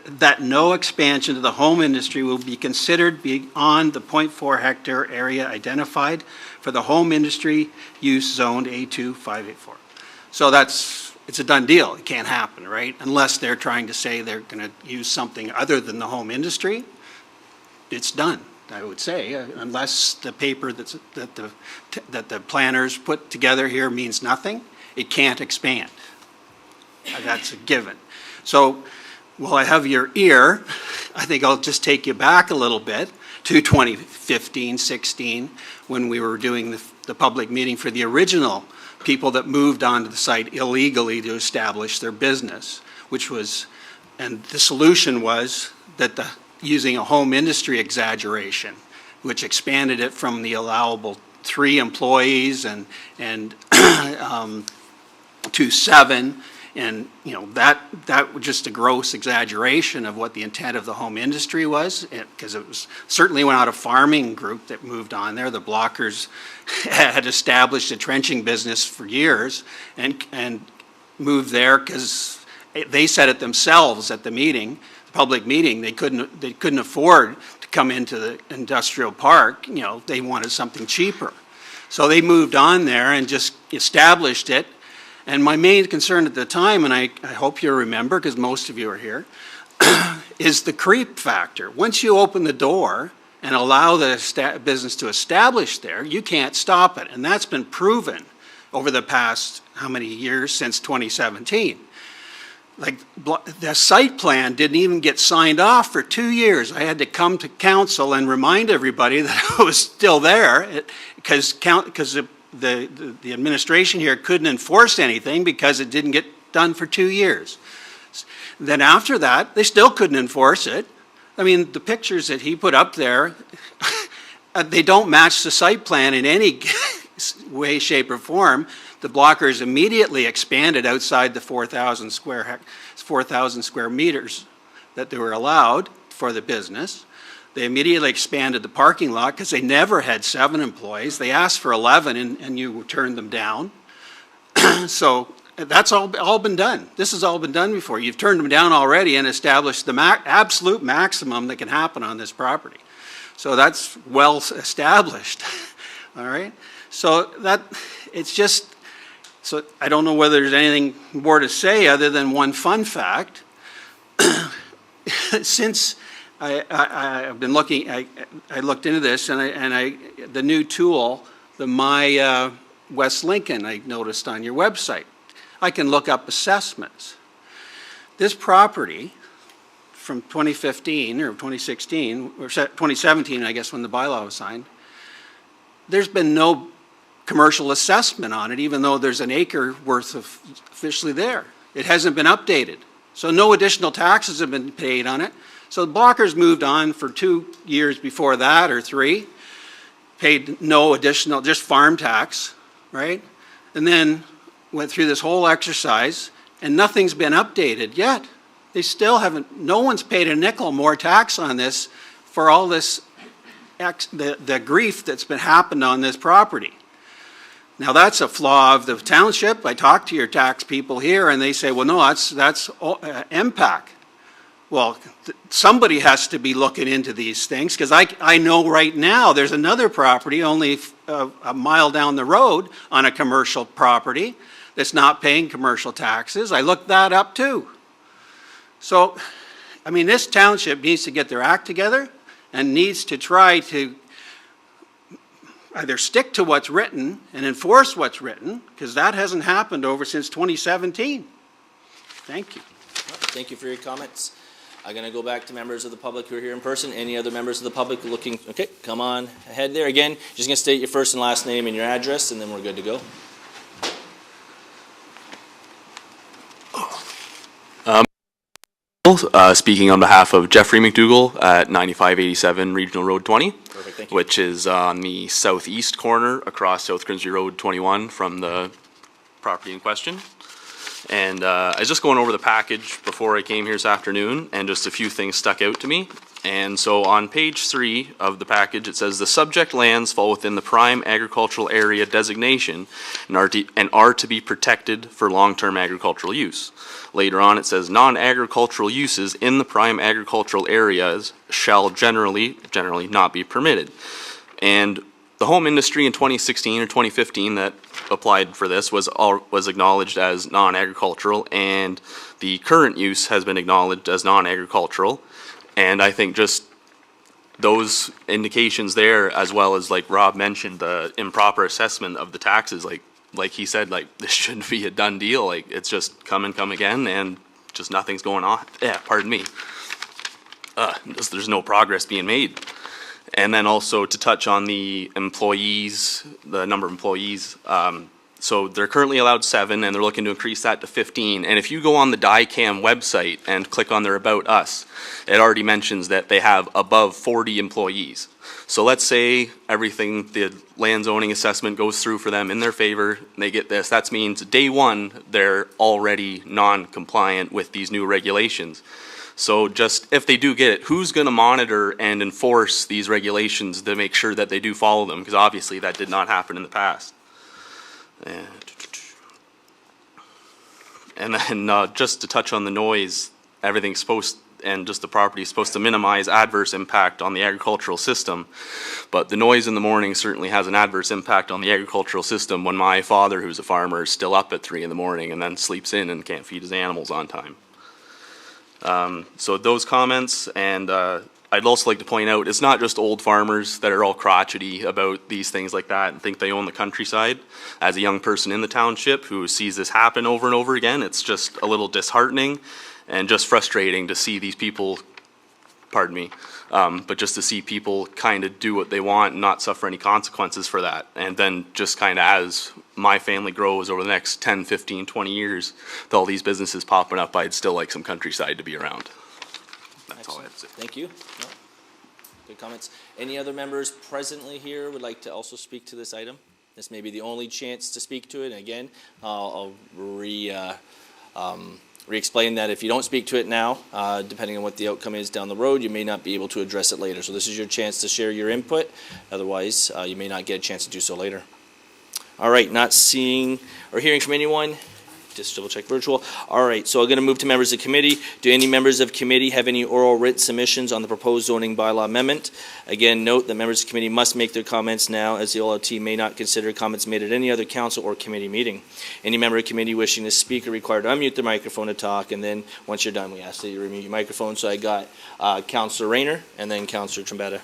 that no expansion to the home industry will be considered beyond the 0.4 hectare area identified for the home industry use zoned A2 584. So it's a done deal. It can't happen, right? Unless they're trying to say they're going to use something other than the home industry, it's done, I would say, unless the paper that the planners put together here means nothing, it can't expand. That's a given. So while I have your ear, I think I'll just take you back a little bit to 2015-16, when we were doing the public meeting for the original people that moved onto the site illegally to establish their business, and the solution was that using a home industry exaggeration, which expanded it from the allowable 3 employees and to 7. And, you know, that was just a gross exaggeration of what the intent of the home industry was, because it was certainly not a farming group that moved on there. The Blockers had established a trenching business for years and moved there because they said it themselves at the meeting, the public meeting, they couldn't afford to come into the industrial park. You know, they wanted something cheaper. So they moved on there and just established it. And my main concern at the time, and I hope you remember, because most of you are here, is the creep factor. Once you open the door and allow the business to establish there, you can't stop it. And that's been proven over the past, how many years, since 2017. Like, the site plan didn't even get signed off for 2 years. I had to come to council and remind everybody that it was still there, because the administration here couldn't enforce anything because it didn't get done for 2 years. Then after that, they still couldn't enforce it. I mean, the pictures that he put up there, they don't match the site plan in any way, shape, or form. The Blockers immediately expanded outside the 4,000 square meters that they were allowed for the business. They immediately expanded the parking lot because they never had 7 employees. They asked for 11 and you turned them down. So that's all been done. This has all been done before. You've turned them down already and established the absolute maximum that can happen on this property. So that's well established, all right? So it's just, so I don't know whether there's anything more to say other than one fun fact. Since I've been looking, I looked into this, and the new tool, the My West Lincoln, I noticed on your website. I can look up assessments. This property from 2015 or 2016 or 2017, I guess, when the bylaw was signed, there's been no commercial assessment on it, even though there's an acre worth of officially there. It hasn't been updated. So no additional taxes have been paid on it. So the Blockers moved on for 2 years before that, or 3, paid no additional, just farm tax, right? And then went through this whole exercise, and nothing's been updated yet. They still haven't, no one's paid a nickel more tax on this for all this, the grief that's been happened on this property. Now, that's a flaw of the township. I talked to your tax people here, and they say, well, no, that's MPAC. Well, somebody has to be looking into these things, because I know right now there's another property only a mile down the road on a commercial property that's not paying commercial taxes. I looked that up too. So, I mean, this township needs to get their act together and needs to try to either stick to what's written and enforce what's written, because that hasn't happened since 2017. Thank you. Thank you for your comments. I'm going to go back to members of the public who are here in person. Any other members of the public looking? Okay, come on ahead there. Again, just going to state your first and last name and your address, and then we're good to go. Speaking on behalf of Jeffrey McDougall at 9587 Regional Road 20, Perfect, thank you. which is on the southeast corner across South Grimsby Road 21 from the property in question. And I was just going over the package before I came here this afternoon, and just a few things stuck out to me. And so on page 3 of the package, it says the subject lands fall within the prime agricultural area designation and are to be protected for long-term agricultural use. Later on, it says non-agricultural uses in the prime agricultural areas shall generally not be permitted. And the home industry in 2016 or 2015 that applied for this was acknowledged as non-agricultural, and the current use has been acknowledged as non-agricultural. And I think just those indications there, as well as like Rob mentioned, the improper assessment of the taxes, like he said, like this shouldn't be a done deal. Like it's just come and come again, and just nothing's going on. Yeah, pardon me. There's no progress being made. And then also to touch on the employees, the number of employees, So they're currently allowed 7, and they're looking to increase that to 15. And if you go on the DICAM website and click on their About Us, it already mentions that they have above 40 employees. So let's say everything, the land zoning assessment goes through for them in their favor, and they get this. That means day one, they're already non-compliant with these new regulations. So just, if they do get it, who's going to monitor and enforce these regulations to make sure that they do follow them? Because obviously that did not happen in the past. And then just to touch on the noise, everything's supposed, and just the property is supposed to minimize adverse impact on the agricultural system. But the noise in the morning certainly has an adverse impact on the agricultural system when my father, who's a farmer, is still up at 3 in the morning and then sleeps in and can't feed his animals on time. So those comments, and I'd also like to point out, it's not just old farmers that are all crotchety about these things like that and think they own the countryside. As a young person in the township who sees this happen over and over again, it's just a little disheartening and just frustrating to see these people, pardon me, but just to see people kind of do what they want and not suffer any consequences for that. And then just kind of as my family grows over the next 10, 15, 20 years, with all these businesses popping up, I'd still like some countryside to be around. That's all I have to say. Thank you. No. Good comments. Any other members presently here would like to also speak to this item? This may be the only chance to speak to it. And again, I'll re-explain that if you don't speak to it now, depending on what the outcome is down the road, you may not be able to address it later. So this is your chance to share your input. Otherwise, you may not get a chance to do so later. All right, not seeing or hearing from anyone. Just double check virtual. All right, so I'm going to move to members of committee. Do any members of committee have any oral written submissions on the proposed zoning bylaw amendment? Again, note that members of committee must make their comments now, as the OLT may not consider comments made at any other council or committee meeting. Any member of committee wishing to speak are required to unmute their microphone to talk, and then once you're done, we ask that you remute your microphone. So I got Councillor Rayner and then Councillor Trombetta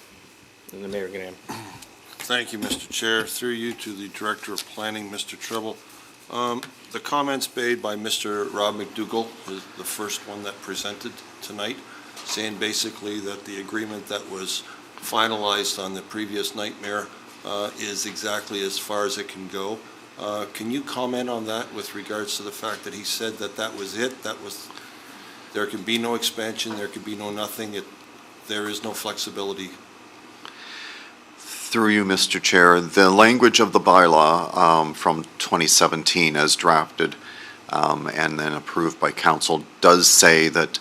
and the Mayor Graham. Thank you, Mr. Chair. Through you to the Director of Planning, Mr. Tribble. The comments made by Mr. Rob McDougall is the first one that presented tonight, saying basically that the agreement that was finalized on the previous nightmare is exactly as far as it can go. Can you comment on that with regards to the fact that he said that that was it? There can be no expansion, there can be no nothing, there is no flexibility. Through you, Mr. Chair, the language of the bylaw from 2017 as drafted and then approved by council does say that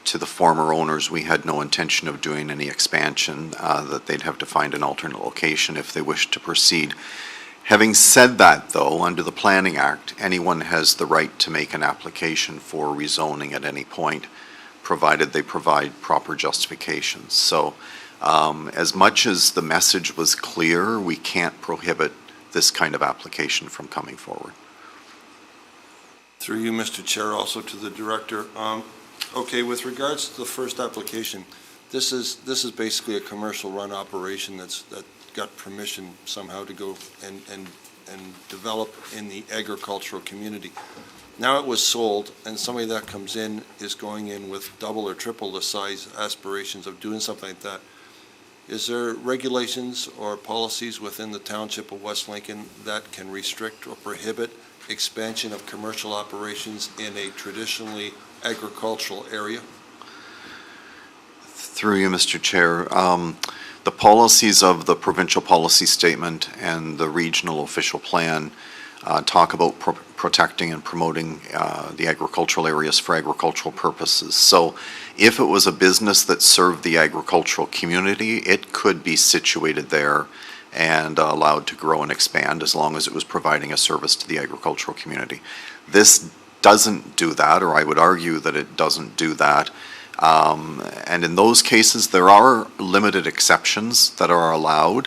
to the former owners, we had no intention of doing any expansion, that they'd have to find an alternate location if they wished to proceed. Having said that, though, under the Planning Act, anyone has the right to make an application for rezoning at any point, provided they provide proper justifications. So as much as the message was clear, we can't prohibit this kind of application from coming forward. Through you, Mr. Chair, also to the Director. Okay, with regards to the first application, this is basically a commercial run operation that got permission somehow to go and develop in the agricultural community. Now it was sold, and somebody that comes in is going in with double or triple the size aspirations of doing something like that. Is there regulations or policies within the Township of West Lincoln that can restrict or prohibit expansion of commercial operations in a traditionally agricultural area? Through you, Mr. Chair, the policies of the provincial policy statement and the regional official plan talk about protecting and promoting the agricultural areas for agricultural purposes. So if it was a business that served the agricultural community, it could be situated there and allowed to grow and expand as long as it was providing a service to the agricultural community. This doesn't do that, or I would argue that it doesn't do that. And in those cases, there are limited exceptions that are allowed,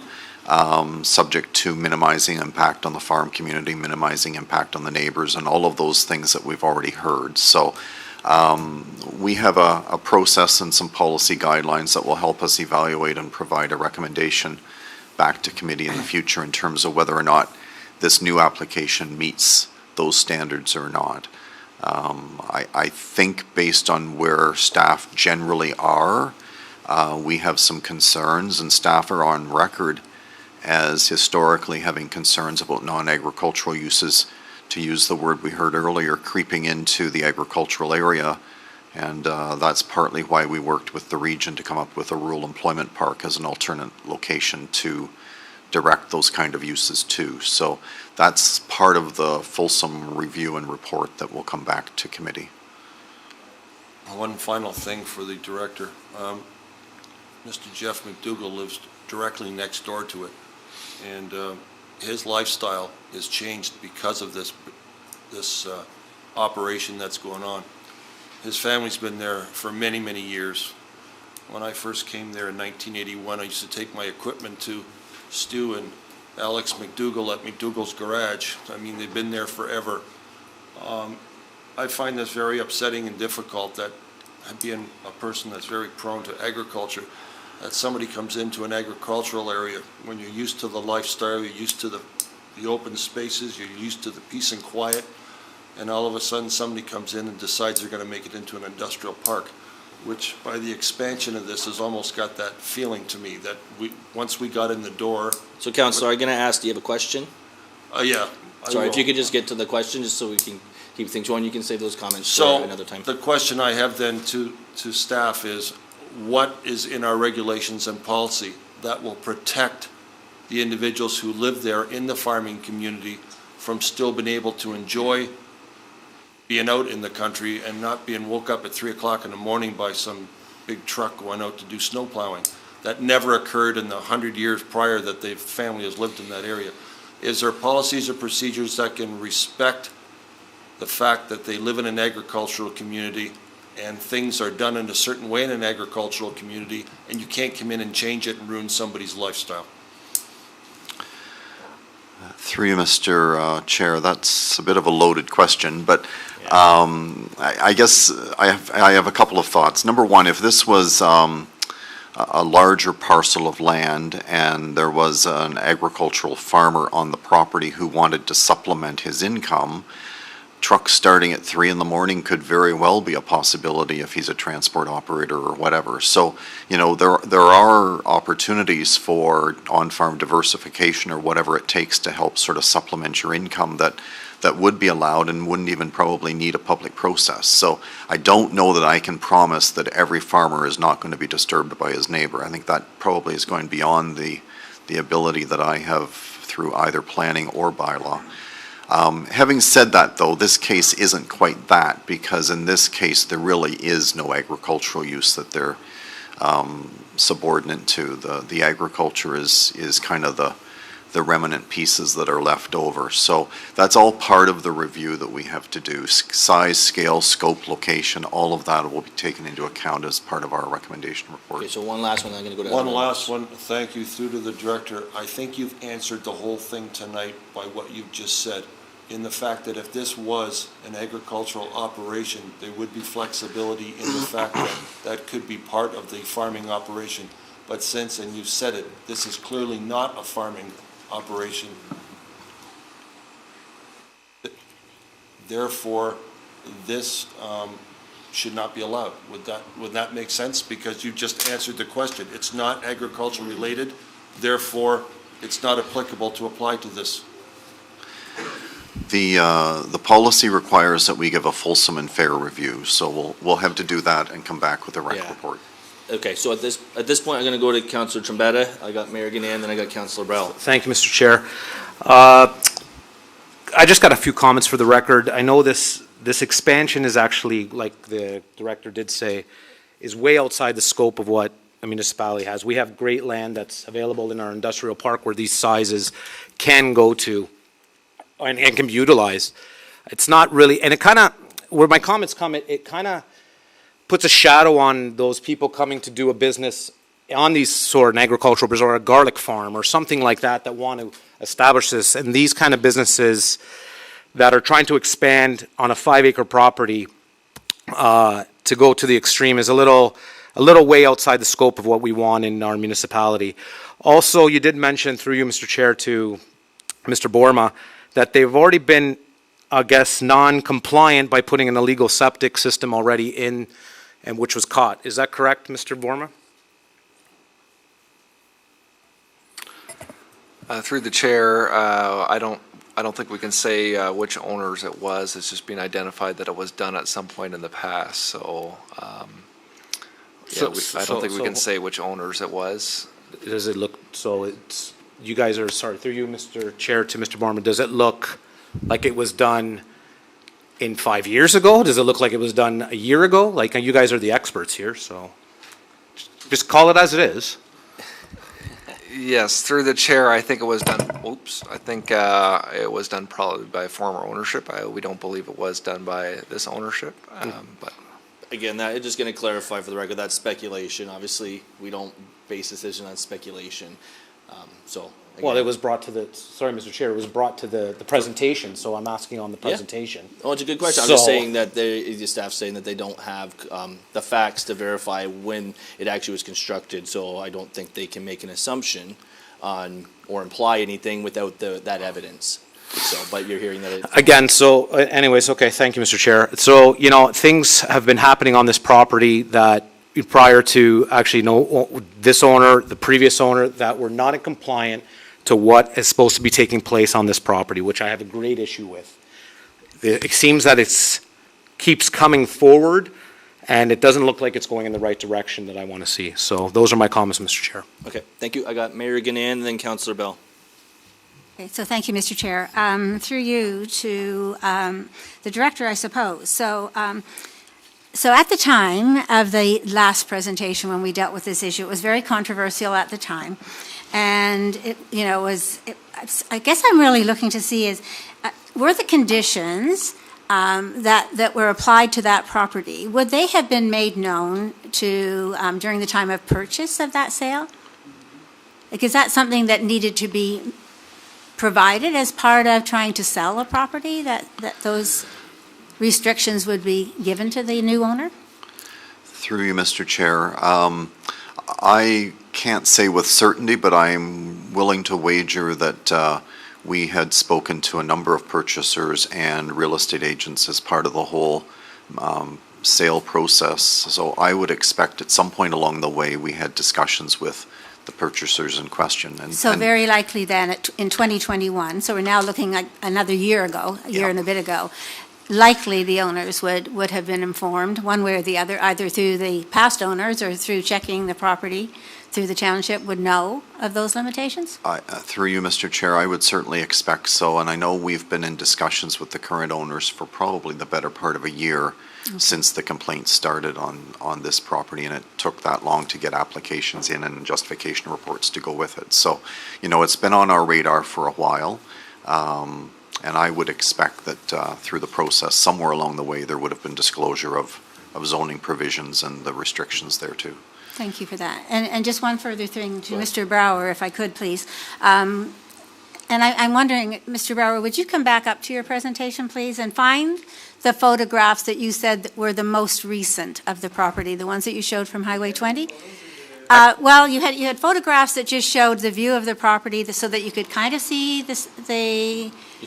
subject to minimizing impact on the farm community, minimizing impact on the neighbors, and all of those things that we've already heard. So we have a process and some policy guidelines that will help us evaluate and provide a recommendation back to committee in the future in terms of whether or not this new application meets those standards or not. I think based on where staff generally are, we have some concerns, and staff are on record as historically having concerns about non-agricultural uses, to use the word we heard earlier, creeping into the agricultural area. And that's partly why we worked with the region to come up with a rural employment park as an alternate location to direct those kind of uses to. So that's part of the fulsome review and report that will come back to committee. One final thing for the director. Mr. Jeff McDougall lives directly next door to it, and his lifestyle is changed because of this operation that's going on. His family's been there for many, many years. When I first came there in 1981, I used to take my equipment to Stu and Alex McDougall at McDougall's Garage. I mean, they've been there forever. I find this very upsetting and difficult that, being a person that's very prone to agriculture, that somebody comes into an agricultural area when you're used to the lifestyle, you're used to the open spaces, you're used to the peace and quiet, and all of a sudden somebody comes in and decides they're going to make it into an industrial park, which by the expansion of this has almost got that feeling to me that once we got in the door. So Councillor, I'm going to ask, do you have a question? Yeah. Sorry, if you could just get to the question, just so we can keep things going. You can save those comments So for another time. the question I have then to staff is, what is in our regulations and policy that will protect the individuals who live there in the farming community from still being able to enjoy being out in the country and not being woke up at 3 o'clock in the morning by some big truck going out to do snow plowing? That never occurred in the 100 years prior that the family has lived in that area. Is there policies or procedures that can respect the fact that they live in an agricultural community and things are done in a certain way in an agricultural community, and you can't come in and change it and ruin somebody's lifestyle? Through you, Mr. Chair, that's a bit of a loaded question, but I guess I have a couple of thoughts. Number one, if this was a larger parcel of land and there was an agricultural farmer on the property who wanted to supplement his income, trucks starting at 3 in the morning could very well be a possibility if he's a transport operator or whatever. So, you know, there are opportunities for on-farm diversification or whatever it takes to help sort of supplement your income that would be allowed and wouldn't even probably need a public process. So I don't know that I can promise that every farmer is not going to be disturbed by his neighbor. I think that probably is going beyond the ability that I have through either planning or bylaw. Having said that, though, this case isn't quite that, because in this case there really is no agricultural use that they're subordinate to. The agriculture is kind of the remnant pieces that are left over. So that's all part of the review that we have to do. Size, scale, scope, location, all of that will be taken into account as part of our recommendation report. Okay, so one last one, I'm going to go to. One last one, thank you, through to the director. I think you've answered the whole thing tonight by what you've just said, in the fact that if this was an agricultural operation, there would be flexibility in the fact that that could be part of the farming operation. But since, and you've said it, this is clearly not a farming operation, therefore, this should not be allowed. Would that make sense? Because you just answered the question. It's not agriculture related, therefore, it's not applicable to apply to this. The policy requires that we give a fulsome and fair review, so we'll have to do that and come back with a rec report. Okay, so at this point, I'm going to go to Councillor Trombetta. I got Mayor Gannan, then I got Councillor Browell. Thank you, Mr. Chair. I just got a few comments for the record. I know this expansion is actually, like the director did say, is way outside the scope of what a municipality has. We have great land that's available in our industrial park where these sizes can go to and can be utilized. It's not really, and it kind of, where my comments come, it kind of puts a shadow on those people coming to do a business on these sort of agricultural business or a garlic farm or something like that want to establish this. And these kind of businesses that are trying to expand on a 5-acre property to go to the extreme is a little way outside the scope of what we want in our municipality. Also, you did mention, through you, Mr. Chair, to Mr. Borma, that they've already been, I guess, non-compliant by putting an illegal septic system already in, and which was caught. Is that correct, Mr. Borma? Through the chair, I don't think we can say which owners it was. It's just been identified that it was done at some point in the past, so, I don't think we can say which owners it was. Does it look, so it's, you guys are, sorry, through you, Mr. Chair, to Mr. Borman, does it look like it was done in 5 years ago? Does it look like it was done a year ago? Like, you guys are the experts here, so just call it as it is. Yes, through the chair, I think it was done, I think it was done probably by former ownership. We don't believe it was done by this ownership, but. Again, that, just going to clarify for the record, that's speculation. Obviously, we don't base decision on speculation. So. Well, again- it was brought to the, sorry, Mr. Chair, it was brought to the presentation, so I'm asking on the presentation. Oh, it's a good question. I'm just So- saying that the staff's saying that they don't have the facts to verify when it actually was constructed, so I don't think they can make an assumption on, or imply anything without that evidence. So, but you're hearing that it. Again, so anyways, okay, thank you, Mr. Chair. So, things have been happening on this property that prior to actually this owner, the previous owner, that were not in compliant to what is supposed to be taking place on this property, which I have a great issue with. It seems that keeps coming forward, and it doesn't look like it's going in the right direction that I want to see. So those are my comments, Mr. Chair. Okay, thank you. I got Mayor Ganan and then Councillor Bell. Okay, so thank you, Mr. Chair. Through you to the director, I suppose. So at the time of the last presentation, when we dealt with this issue, it was very controversial at the time. And I guess I'm really looking to see were the conditions that were applied to that property, would they have been made known to during the time of purchase of that sale? Like, is that something that needed to be provided as part of trying to sell a property, that those restrictions would be given to the new owner? Through you, Mr. Chair, I can't say with certainty, but I'm willing to wager that we had spoken to a number of purchasers and real estate agents as part of the whole sale process. So I would expect at some point along the way, we had discussions with the purchasers in question. So very likely then in 2021, so we're now looking at another year ago, a year and a bit ago, likely the owners would have been informed one way or the other, either through the past owners or through checking the property through the township, would know of those limitations? Through you, Mr. Chair, I would certainly expect so, and I know we've been in discussions with the current owners for probably the better part of a year since the complaint started on this property, and it took that long to get applications in and justification reports to go with it. So, it's been on our radar for a while, and I would expect that through the process, somewhere along the way, there would have been disclosure of zoning provisions and the restrictions there too. Thank you for that. And just one further thing to Mr. Brower, if I could, please. And I'm wondering, Mr. Brower, would you come back up to your presentation, please, and find the photographs that you said that were the most recent of the property, the ones that you showed from Highway 20? Well, you had photographs that just showed the view of the property so that you could kind of see You're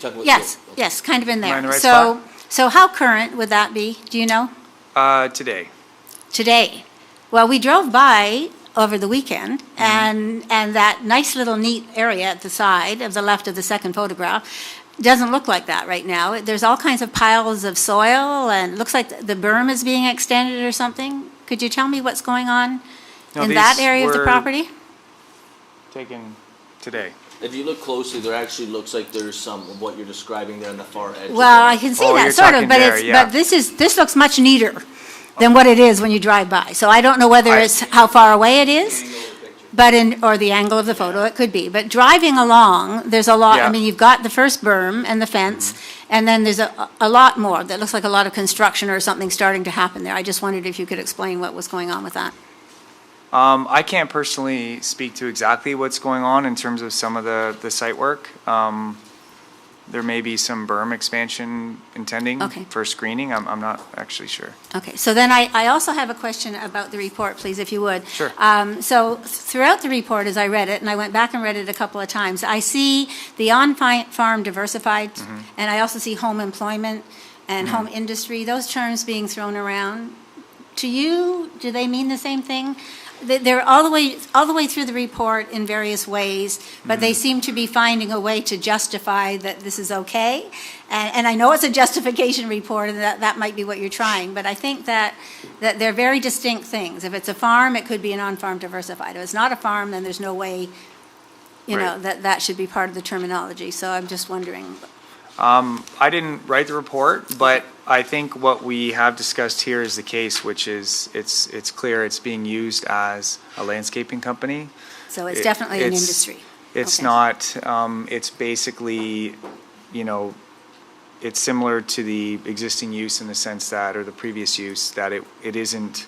talking about yes, kind of in Am I there. in the right spot? So how current would that be? Do you know? Today. Today. Well, we drove by over the weekend, and that nice little neat area at the side of the left of the second photograph doesn't look like that right now. There's all kinds of piles of soil, and it looks like the berm is being extended or something. Could you tell me what's going on in that these area of the were property? Taken today. If you look closely, there actually looks like there's some of what you're describing there on the far edge. Well, I can see Oh, that you're sort of, talking but there, yeah. but this looks much neater than what it is when you drive by. So I don't know whether it's how far away it is, but or the angle of the photo, it could be. But driving along, there's a lot, Yeah. I mean, you've got the first berm and the fence, and then there's a lot more that looks like a lot of construction or something starting to happen there. I just wondered if you could explain what was going on with that. I can't personally speak to exactly what's going on in terms of some of the site work. There may be some berm expansion intending Okay. for screening. I'm not actually sure. Okay, so then I also have a question about the report, please, if you would. Sure. So throughout the report, as I read it, and I went back and read it a couple of times, I see the on-farm diversified, and I also see home employment and home industry, those terms being thrown around. To you, do they mean the same thing? they're all the way through the report in various ways, but they seem to be finding a way to justify that this is okay. And I know it's a justification report, and that might be what you're trying, but I think that they're very distinct things. If it's a farm, it could be an on-farm diversified. If it's not a farm, then there's no way, Right. that should be part of the terminology. So I'm just wondering. I didn't write the report, but I think what we have discussed here is the case, which is, it's clear it's being used as a landscaping company. So it's definitely an It's- industry. It's Okay. not, it's basically, it's similar to the existing use in the sense that, or the previous use, that it isn't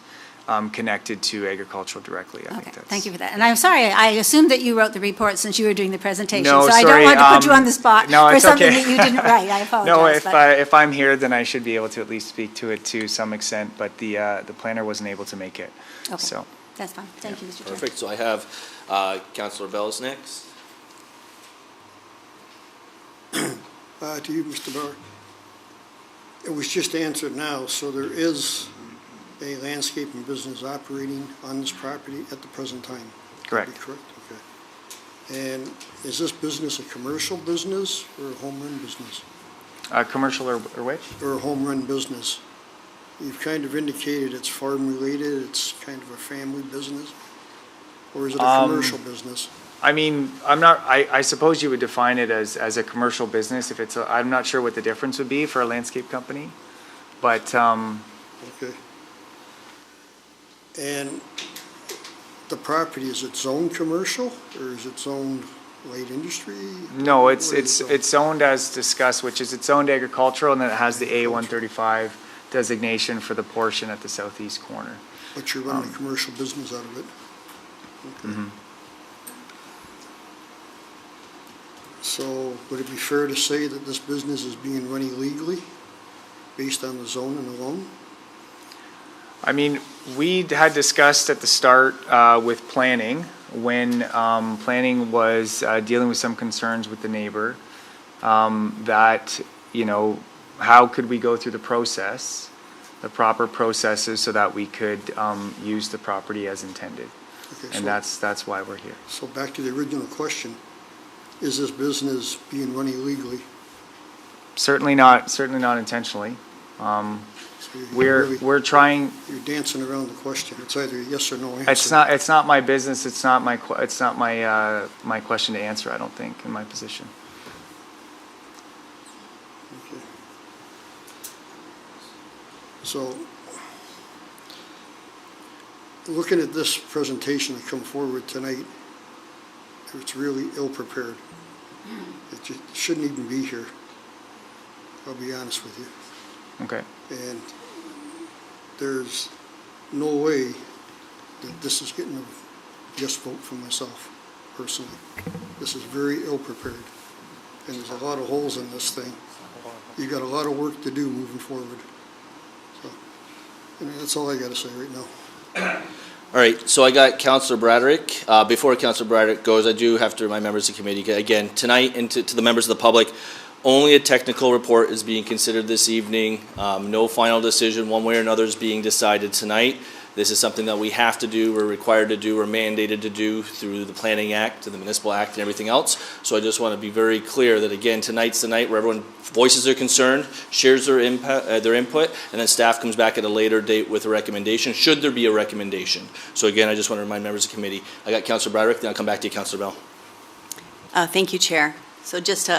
connected to agricultural directly. I think Okay, that's. thank you for that. And I'm sorry, I assumed that you wrote the report since you were doing the presentation. No, So I don't sorry, want to put you on the spot no, for it's something okay. that you didn't write. I apologize. No, if I'm here, then I should be able to at least speak to it to some extent, but the planner wasn't able to make it. Okay. So, That's fine. Thank you, Mr. Chair. Perfect, so I have Councillor Bellis next. To you, Mr. Bauer. It was just answered now, so there is a landscaping business operating on this property at the present time? correct. Would that be correct? Okay. And is this business a commercial business or a home run business? Commercial or which? Or a home run business? You've kind of indicated it's farm related, it's kind of a family business? Or is it a commercial business? I mean, I suppose you would define it as a commercial business if it's, I'm not sure what the difference would be for a landscape company, but, Okay. And the property, is it zoned commercial or is it zoned light industry? no, What is it zoned? it's zoned as discussed, which is it's zoned agricultural, and then it has the A135 designation for the portion at the southeast corner. But you're running a commercial business out of it? Okay. So would it be fair to say that this business is being run illegally based on the zoning alone? I mean, we had discussed at the start with planning, when planning was dealing with some concerns with the neighbor, that, how could we go through the process, the proper processes, so that we could use the property as intended. Okay, And that's why we're here. So back to the original question, is this business being run illegally? Certainly not intentionally. So you're really- We're trying, You're dancing around the question. It's either a yes or no answer. it's not my business, it's not my my question to answer, I don't think, in my position. Okay. So, looking at this presentation that come forward tonight, it's really ill-prepared. It just shouldn't even be here. I'll be honest with you. Okay. And there's no way that this is getting a yes vote from myself, personally. This is very ill-prepared, and there's a lot of holes in this thing. You've got a lot of work to do moving forward. So, that's all I gotta say right now. All right, so I got Councillor Braderick. Before Councillor Braderick goes, I do have to remind members of the committee, again, tonight, and to the members of the public, only a technical report is being considered this evening. No final decision, one way or another, is being decided tonight. This is something that we have to do, we're required to do, we're mandated to do through the Planning Act, the Municipal Act, and everything else. So I just want to be very clear that, again, tonight's the night where everyone voices their concern, shares their input, and then staff comes back at a later date with a recommendation, should there be a recommendation. So again, I just want to remind members of the committee. I got Councillor Braderick, then I'll come back to you, Councillor Bell. Thank you, Chair. So just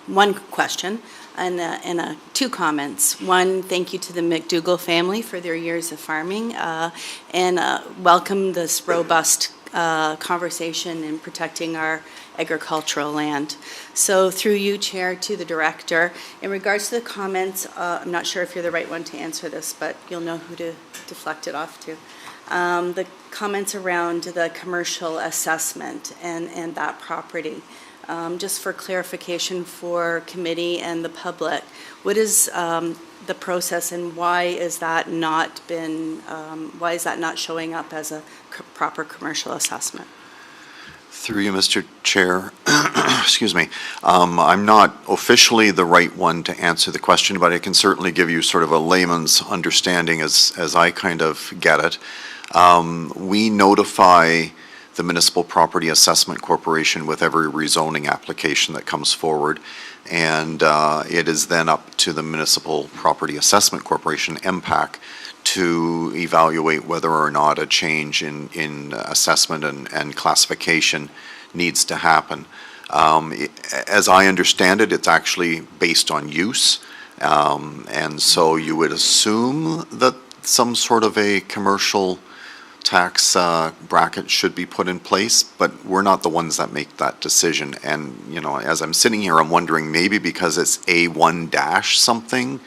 one question and two comments. One, thank you to the McDougall family for their years of farming, and welcome this robust conversation in protecting our agricultural land. So through you, Chair, to the Director, in regards to the comments, I'm not sure if you're the right one to answer this, but you'll know who to deflect it off to. The comments around the commercial assessment and that property. Just for clarification for committee and the public, what is the process and why is that not showing up as a proper commercial assessment? Through you, Mr. Chair, excuse me, I'm not officially the right one to answer the question, but I can certainly give you sort of a layman's understanding as I kind of get it. We notify the Municipal Property Assessment Corporation with every rezoning application that comes forward. And it is then up to the Municipal Property Assessment Corporation, MPAC, to evaluate whether or not a change in assessment and classification needs to happen. As I understand it, it's actually based on use. And so you would assume that some sort of a commercial tax bracket should be put in place, but we're not the ones that make that decision. And, you know, as I'm sitting here, I'm wondering maybe because it's A1 dash something,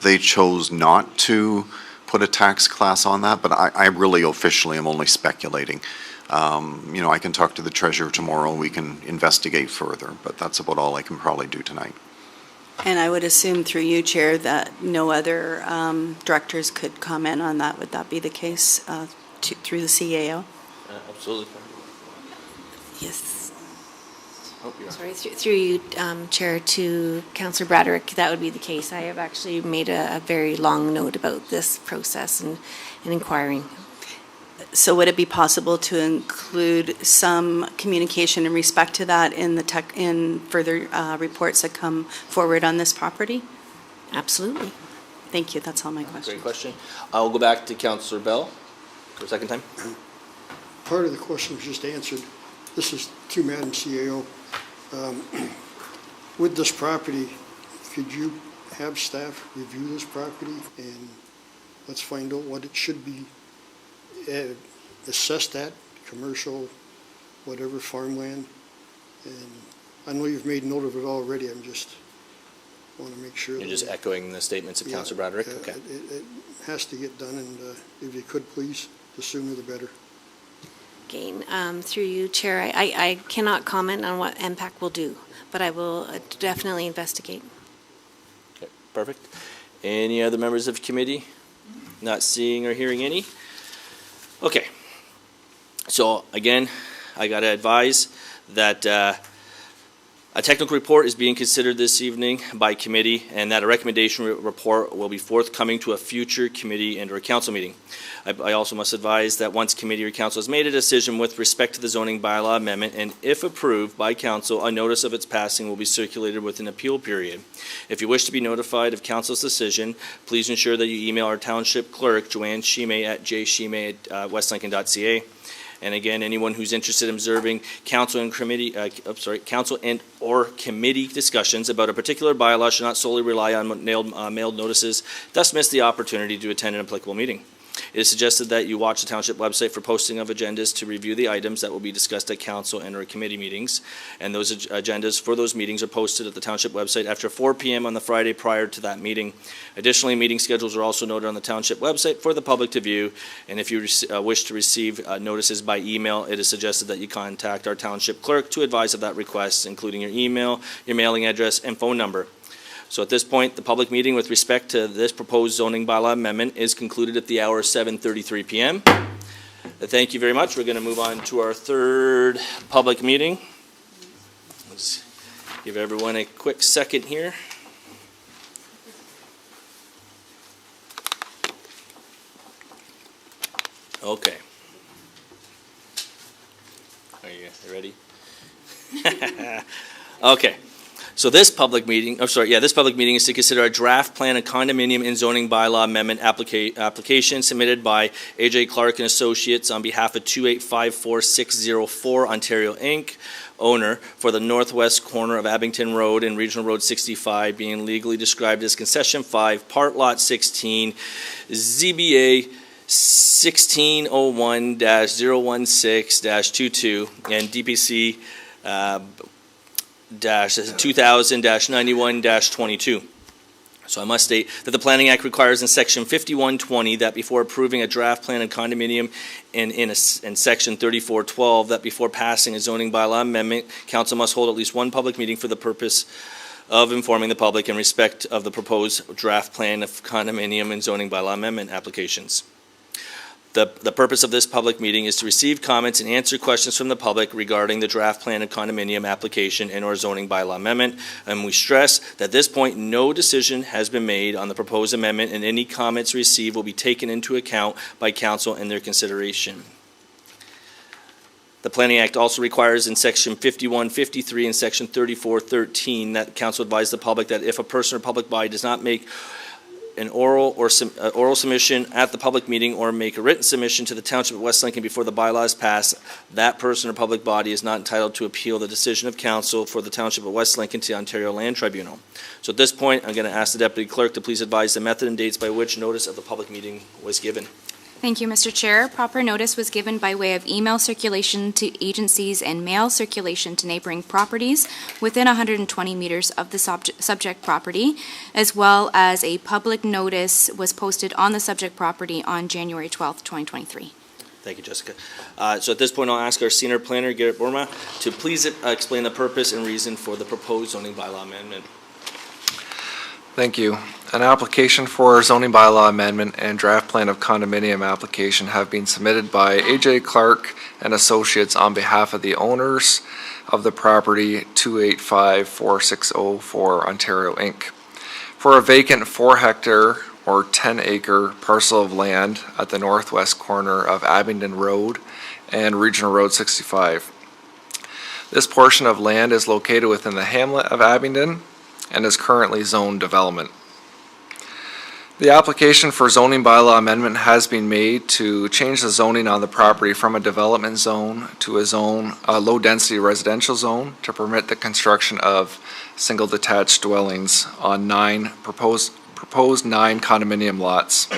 they chose not to put a tax class on that, but I really officially am only speculating. You know, I can talk to the treasurer tomorrow, we can investigate further, but that's about all I can probably do tonight. And I would assume through you, Chair, that no other directors could comment on that. Would that be the case through the CAO? Absolutely. Yes. Oh, yeah. Sorry, through you, Chair, to Councillor Braderick, that would be the case. I have actually made a very long note about this process and inquiring. So would it be possible to include some communication in respect to that in further reports that come forward on this property? Absolutely. Thank you. That's all my questions. Great question. I'll go back to Councillor Bell for a second time. Part of the question was just answered. This is to Madam CAO. With this property, could you have staff review this property and let's find out what it should be assessed at, commercial, whatever, farmland? And I know you've made note of it already. I'm just want to make sure. You're just echoing the statements of Councillor Braderick? Okay. It has to get done, and if you could, please, the sooner the better. Again, through you, Chair, I cannot comment on what MPAC will do, but I will definitely investigate. Okay, perfect. Any other members of committee? Not seeing or hearing any? Okay. So again, I got to advise that a technical report is being considered this evening by committee, and that a recommendation report will be forthcoming to a future committee and or council meeting. I also must advise that once committee or council has made a decision with respect to the zoning bylaw amendment, and if approved by council, a notice of its passing will be circulated with an appeal period. If you wish to be notified of council's decision, please ensure that you email our township clerk, Joanne Shime, at jshime@westlincoln.ca. And again, anyone who's interested in observing council and committee, council and or committee discussions about a particular bylaw should not solely rely on mailed notices, thus miss the opportunity to attend an applicable meeting. It is suggested that you watch the township website for posting of agendas to review the items that will be discussed at council and or committee meetings. And those agendas for those meetings are posted at the township website after 4 p.m. on the Friday prior to that meeting. Additionally, meeting schedules are also noted on the township website for the public to view. And if you wish to receive notices by email, it is suggested that you contact our township clerk to advise of that request, including your email, your mailing address, and phone number. So at this point, the public meeting with respect to this proposed zoning bylaw amendment is concluded at the hour 7:33 p.m. Thank you very much. We're going to move on to our third public meeting. Let's give everyone a quick second here. Okay. Are you ready? Okay. So this public meeting, this public meeting is to consider a draft plan and condominium and zoning bylaw amendment application submitted by A.J. Clark and Associates on behalf of 2854604 Ontario Inc., owner for the northwest corner of Abington Road and Regional Road 65, being legally described as Concession 5, Part Lot 16, ZBA 1601-016-22, and DPC 2000-91-22. So I must state that the Planning Act requires in Section 5120 that before approving a draft plan and condominium, and in Section 3412 that before passing a zoning bylaw amendment, council must hold at least one public meeting for the purpose of informing the public in respect of the proposed draft plan of condominium and zoning bylaw amendment applications. The purpose of this public meeting is to receive comments and answer questions from the public regarding the draft plan and condominium application and/or zoning bylaw amendment. And we stress that at this point, no decision has been made on the proposed amendment, and any comments received will be taken into account by council in their consideration. The Planning Act also requires in Section 5153 and Section 3413 that council advise the public that if a person or public body does not make an oral submission at the public meeting or make a written submission to the Township of West Lincoln before the bylaws pass, that person or public body is not entitled to appeal the decision of council for the Township of West Lincoln to the Ontario Land Tribunal. So at this point, I'm going to ask the Deputy Clerk to please advise the method and dates by which notice of the public meeting was given. Thank you, Mr. Chair. Proper notice was given by way of email circulation to agencies and mail circulation to neighboring properties within 120 meters of the subject property, as well as a public notice was posted on the subject property on January 12th, 2023. Thank you, Jessica. So at this point, I'll ask our senior planner, Garrett Borma, to please explain the purpose and reason for the proposed zoning bylaw amendment. Thank you. An application for zoning bylaw amendment and draft plan of condominium application have been submitted by A.J. Clark and Associates on behalf of the owners of the property 285460 Ontario Inc. for a vacant 4-hectare or 10-acre parcel of land at the northwest corner of Abingdon Road and Regional Road 65. This portion of land is located within the hamlet of Abingdon and is currently zoned development. The application for zoning bylaw amendment has been made to change the zoning on the property from a development zone to a low-density residential zone to permit the construction of single detached dwellings on proposed 9 condominium lots.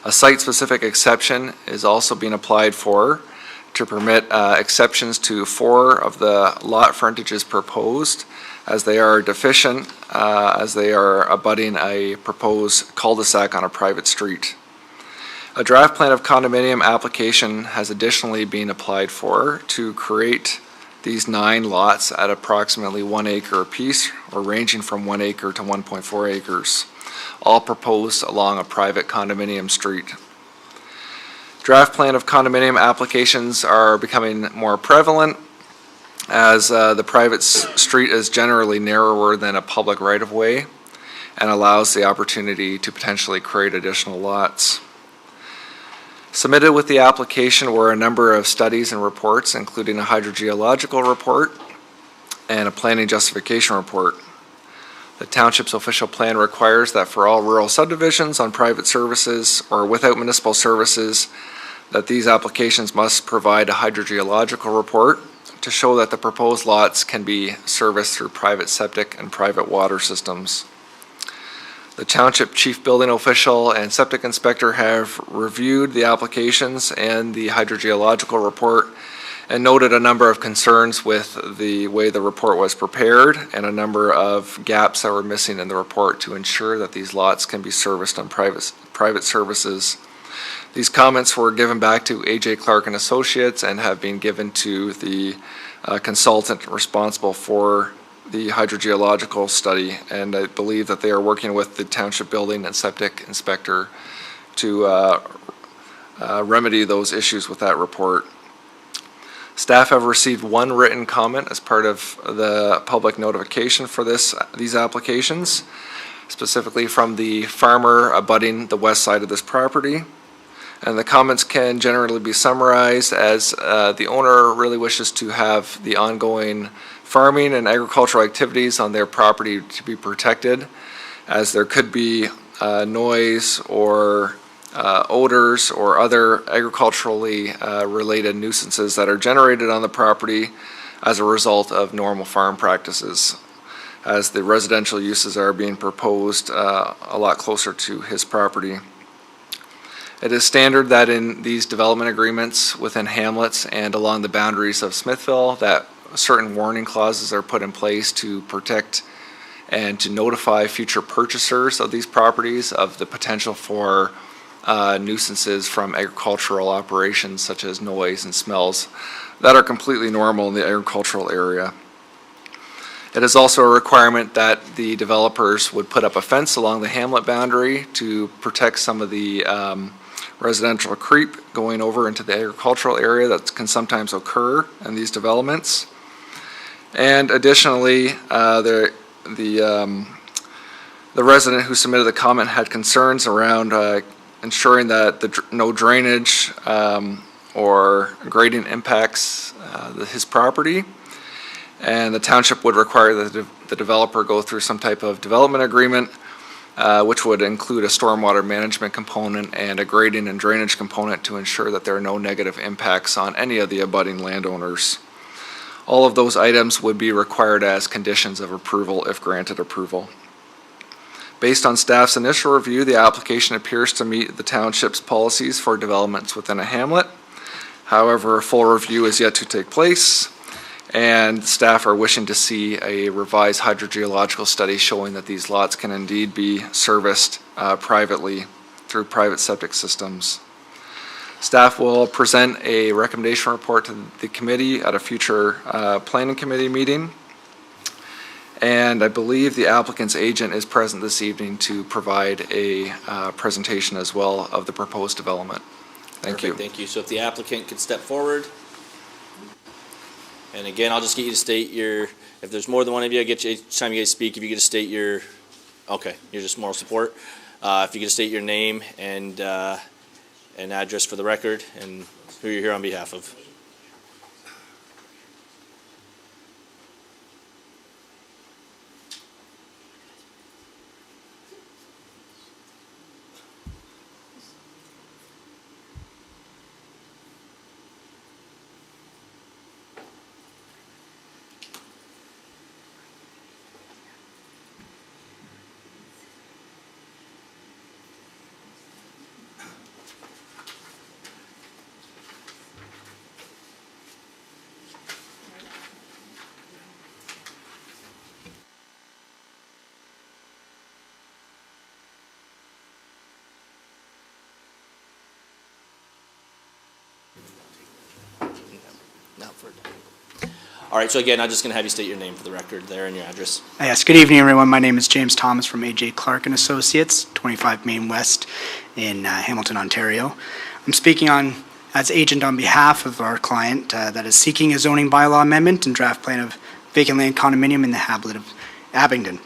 A site-specific exception is also being applied for to permit exceptions to 4 of the lot frontages proposed, as they are deficient, as they are abutting a proposed cul-de-sac on a private street. A draft plan of condominium application has additionally been applied for to create these 9 lots at approximately 1 acre apiece, or ranging from 1 acre to 1.4 acres, all proposed along a private condominium street. Draft plan of condominium applications are becoming more prevalent as the private street is generally narrower than a public right-of-way and allows the opportunity to potentially create additional lots. Submitted with the application were a number of studies and reports, including a hydrogeological report and a planning justification report. The township's official plan requires that for all rural subdivisions on private services or without municipal services, that these applications must provide a hydrogeological report to show that the proposed lots can be serviced through private septic and private water systems. The township chief building official and septic inspector have reviewed the applications and the hydrogeological report and noted a number of concerns with the way the report was prepared and a number of gaps that were missing in the report to ensure that these lots can be serviced on private services. These comments were given back to A.J. Clark and Associates and have been given to the consultant responsible for the hydrogeological study, and I believe that they are working with the township building and septic inspector to remedy those issues with that report. Staff have received 1 written comment as part of the public notification for these applications, specifically from the farmer abutting the west side of this property. And the comments can generally be summarized as the owner really wishes to have the ongoing farming and agricultural activities on their property to be protected, as there could be noise or odors or other agriculturally related nuisances that are generated on the property as a result of normal farm practices, as the residential uses are being proposed a lot closer to his property. It is standard that in these development agreements within hamlets and along the boundaries of Smithville that certain warning clauses are put in place to protect and to notify future purchasers of these properties of the potential for nuisances from agricultural operations such as noise and smells that are completely normal in the agricultural area. It is also a requirement that the developers would put up a fence along the hamlet boundary to protect some of the residential creep going over into the agricultural area that can sometimes occur in these developments. And additionally, the resident who submitted the comment had concerns around ensuring that no drainage or grading impacts his property. And the township would require that the developer go through some type of development agreement, which would include a stormwater management component and a grading and drainage component to ensure that there are no negative impacts on any of the abutting landowners. All of those items would be required as conditions of approval if granted approval. Based on staff's initial review, the application appears to meet the township's policies for developments within a hamlet. However, a full review is yet to take place, and staff are wishing to see a revised hydrogeological study showing that these lots can indeed be serviced privately through private septic systems. Staff will present a recommendation report to the committee at a future planning committee meeting. And I believe the applicant's agent is present this evening to provide a presentation as well of the proposed development. Thank you. Perfect, thank you. So if the applicant could step forward. And again, I'll just get you to state your, if there's more than one of you, I get you, each time you guys speak, if you could just state your, okay, you're just moral support. If you could just state your name and an address for the record and who you're here on behalf of. All right, so again, I'm just going to have you state your name for the record there and your address. Yes, good evening, everyone. My name is James Thomas from AJ Clark & Associates, 25 Main West in Hamilton, Ontario. I'm speaking as agent on behalf of our client that is seeking a zoning bylaw amendment and draft plan of vacant land condominium in the hamlet of Abingdon.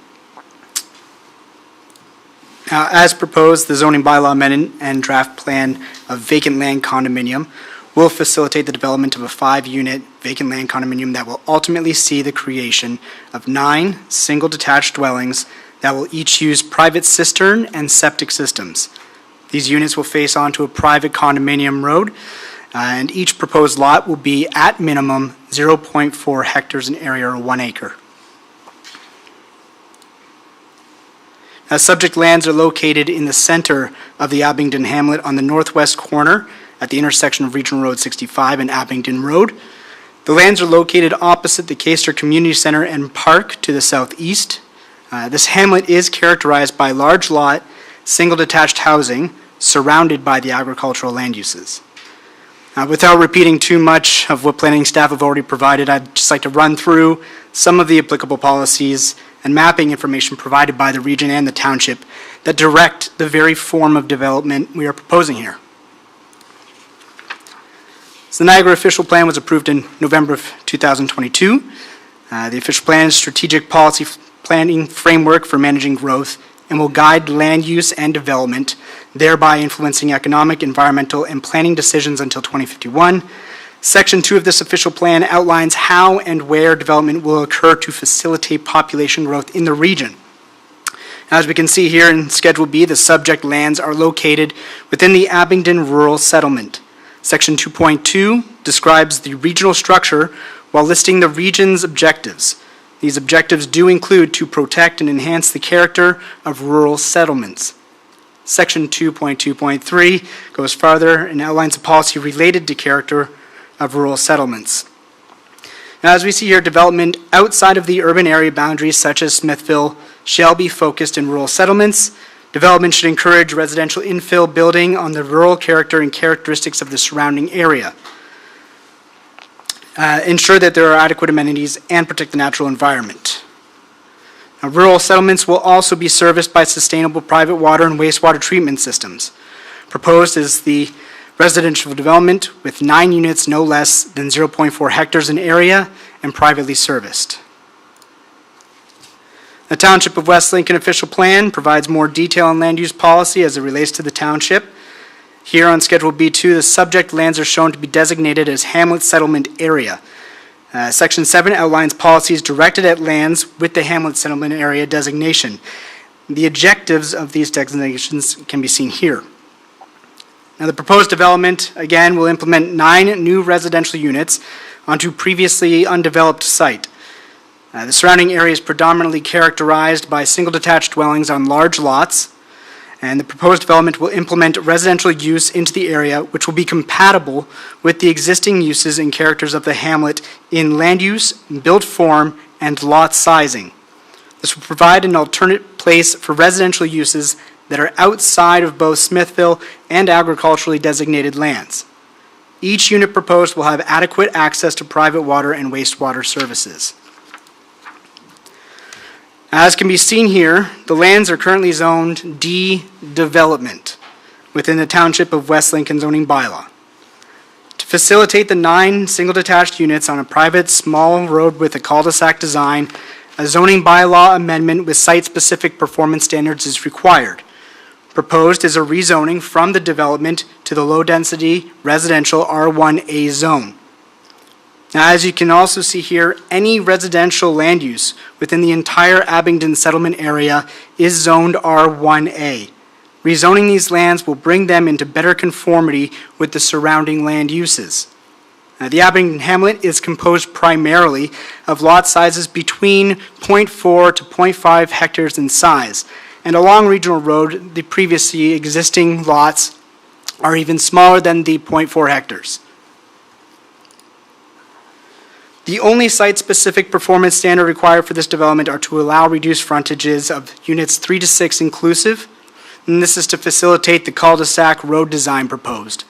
As proposed, the zoning bylaw amendment and draft plan of vacant land condominium will facilitate the development of a 5-unit vacant land condominium that will ultimately see the creation of 9 single detached dwellings that will each use private cistern and septic systems. These units will face onto a private condominium road, and each proposed lot will be at minimum 0.4 hectares in area or 1 acre. Subject lands are located in the center of the Abingdon hamlet on the northwest corner at the intersection of Regional Road 65 and Abingdon Road. The lands are located opposite the Caister Community Center and Park to the southeast. This hamlet is characterized by large lot, single detached housing surrounded by the agricultural land uses. Without repeating too much of what planning staff have already provided, I'd just like to run through some of the applicable policies and mapping information provided by the region and the township that direct the very form of development we are proposing here. So the Niagara Official Plan was approved in November of 2022. The official plan is strategic policy planning framework for managing growth and will guide land use and development, thereby influencing economic, environmental, and planning decisions until 2051. Section 2 of this official plan outlines how and where development will occur to facilitate population growth in the region. As we can see here in Schedule B, the subject lands are located within the Abingdon Rural Settlement. Section 2.2 describes the regional structure while listing the region's objectives. These objectives do include to protect and enhance the character of rural settlements. Section 2.2.3 goes farther and outlines a policy related to character of rural settlements. Now, as we see here, development outside of the urban area boundaries, such as Smithville, shall be focused in rural settlements. Development should encourage residential infill building on the rural character and characteristics of the surrounding area. Ensure that there are adequate amenities and protect the natural environment. Now, rural settlements will also be serviced by sustainable private water and wastewater treatment systems. Proposed is the residential development with 9 units no less than 0.4 hectares in area and privately serviced. The Township of West Lincoln official plan provides more detail on land use policy as it relates to the township. Here on Schedule B2, the subject lands are shown to be designated as Hamlet Settlement Area. Section 7 outlines policies directed at lands with the Hamlet Settlement Area designation. The objectives of these designations can be seen here. Now, the proposed development, again, will implement 9 new residential units onto previously undeveloped site. The surrounding area is predominantly characterized by single detached dwellings on large lots, and the proposed development will implement residential use into the area, which will be compatible with the existing uses and characters of the hamlet in land use, built form, and lot sizing. This will provide an alternate place for residential uses that are outside of both Smithville and agriculturally designated lands. Each unit proposed will have adequate access to private water and wastewater services. As can be seen here, the lands are currently zoned D development within the Township of West Lincoln zoning bylaw. To facilitate the 9 single detached units on a private small road with a cul-de-sac design, a zoning bylaw amendment with site-specific performance standards is required. Proposed is a rezoning from the development to the low-density residential R1A zone. Now, as you can also see here, any residential land use within the entire Abingdon settlement area is zoned R1A. Rezoning these lands will bring them into better conformity with the surrounding land uses. Now, the Abingdon hamlet is composed primarily of lot sizes between 0.4 to 0.5 hectares in size, and along Regional Road, the previously existing lots are even smaller than the 0.4 hectares. The only site-specific performance standard required for this development are to allow reduced frontages of units 3 to 6 inclusive, and this is to facilitate the cul-de-sac road design proposed.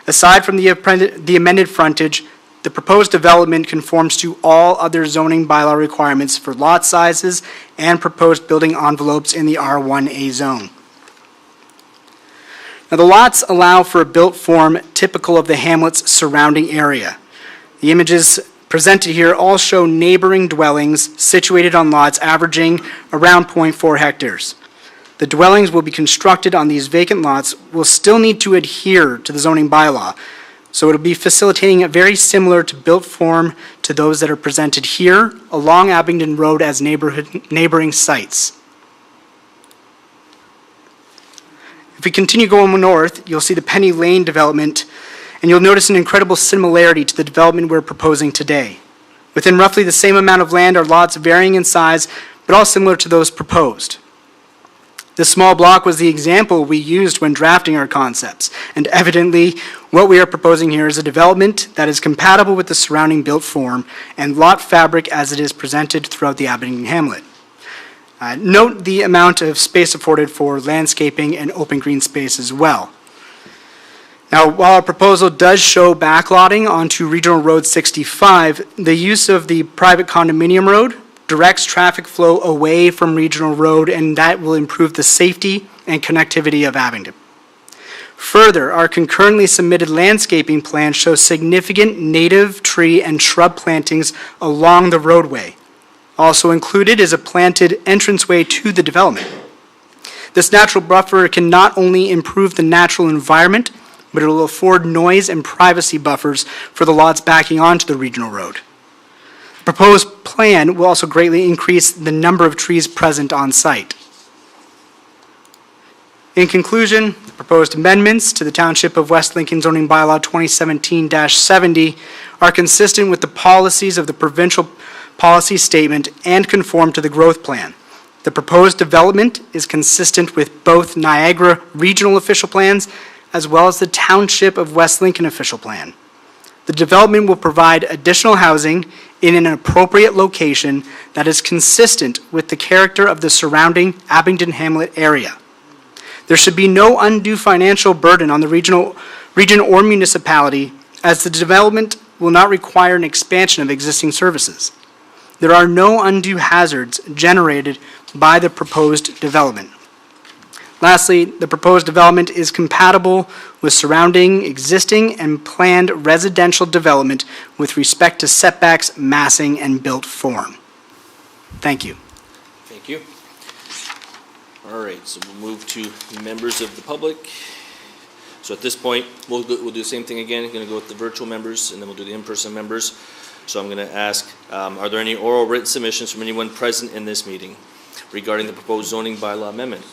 Aside from the amended frontage, the proposed development conforms to all other zoning bylaw requirements for lot sizes and proposed building envelopes in the R1A zone. Now, the lots allow for a built form typical of the hamlet's surrounding area. The images presented here all show neighboring dwellings situated on lots averaging around 0.4 hectares. The dwellings will be constructed on these vacant lots will still need to adhere to the zoning bylaw, so it'll be facilitating a very similar to built form to those that are presented here along Abingdon Road as neighboring sites. If we continue going north, you'll see the Penny Lane development, and you'll notice an incredible similarity to the development we're proposing today. Within roughly the same amount of land are lots varying in size, but all similar to those proposed. This small block was the example we used when drafting our concepts, and evidently, what we are proposing here is a development that is compatible with the surrounding built form and lot fabric as it is presented throughout the Abingdon hamlet. Note the amount of space afforded for landscaping and open green space as well. Now, while our proposal does show backlotting onto Regional Road 65, the use of the private condominium road directs traffic flow away from Regional Road, and that will improve the safety and connectivity of Abingdon. Further, our concurrently submitted landscaping plan shows significant native tree and shrub plantings along the roadway. Also included is a planted entranceway to the development. This natural buffer can not only improve the natural environment, but it will afford noise and privacy buffers for the lots backing onto the Regional Road. The proposed plan will also greatly increase the number of trees present on site. In conclusion, the proposed amendments to the Township of West Lincoln Zoning Bylaw 2017-70 are consistent with the policies of the provincial policy statement and conform to the growth plan. The proposed development is consistent with both Niagara regional official plans as well as the Township of West Lincoln official plan. The development will provide additional housing in an appropriate location that is consistent with the character of the surrounding Abingdon hamlet area. There should be no undue financial burden on the region or municipality, as the development will not require an expansion of existing services. There are no undue hazards generated by the proposed development. Lastly, the proposed development is compatible with surrounding existing and planned residential development with respect to setbacks, massing, and built form. Thank you. Thank you. All right, so we'll move to members of the public. So at this point, we'll do the same thing again. We're going to go with the virtual members, and then we'll do the in-person members. So I'm going to ask, are there any oral written submissions from anyone present in this meeting regarding the proposed zoning bylaw amendment?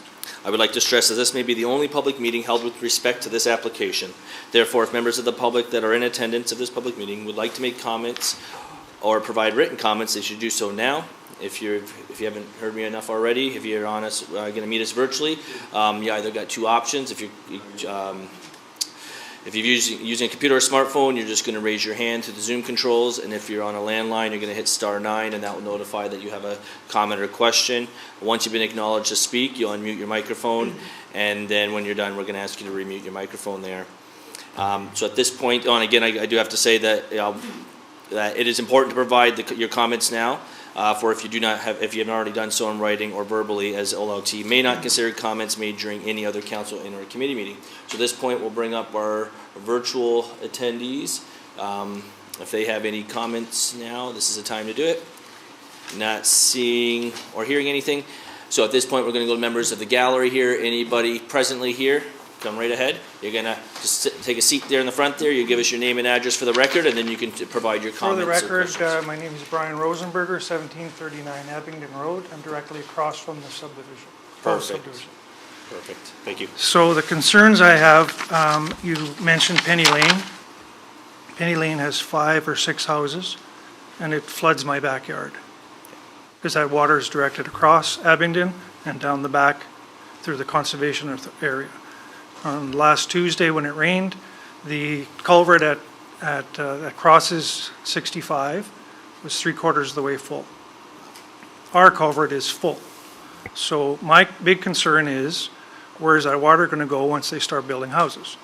I would like to stress that this may be the only public meeting held with respect to this application. Therefore, if members of the public that are in attendance of this public meeting would like to make comments or provide written comments, they should do so now. If you haven't heard me enough already, if you're on us, going to meet us virtually, you either got two options. If you're using a computer or smartphone, you're just going to raise your hand to the Zoom controls, and if you're on a landline, you're going to hit *9, and that will notify that you have a comment or question. Once you've been acknowledged to speak, you'll unmute your microphone, and then when you're done, we're going to ask you to remute your microphone there. So at this point, and again, I do have to say that that it is important to provide your comments now. For if you haven't already done so in writing or verbally, as OLT may not consider comments made during any other council and or committee meeting. So at this point, we'll bring up our virtual attendees. If they have any comments now, this is the time to do it. Not seeing or hearing anything. So at this point, we're going to go to members of the gallery here. Anybody presently here? Come right ahead. You're going to just take a seat there in the front there. You give us your name and address for the record, and then you can provide your comments. For the record, my name is Brian Rosenberger, 1739 Abingdon Road. I'm directly across from the subdivision. Perfect. Perfect. Thank you. So the concerns I have, you mentioned Penny Lane. Penny Lane has 5 or 6 houses, and it floods my backyard because that water is directed across Abingdon and down the back through the conservation area. On last Tuesday when it rained, the culvert that crosses 65 was 3/4 of the way full. Our culvert is full. So my big concern is, where is that water going to go once they start building houses?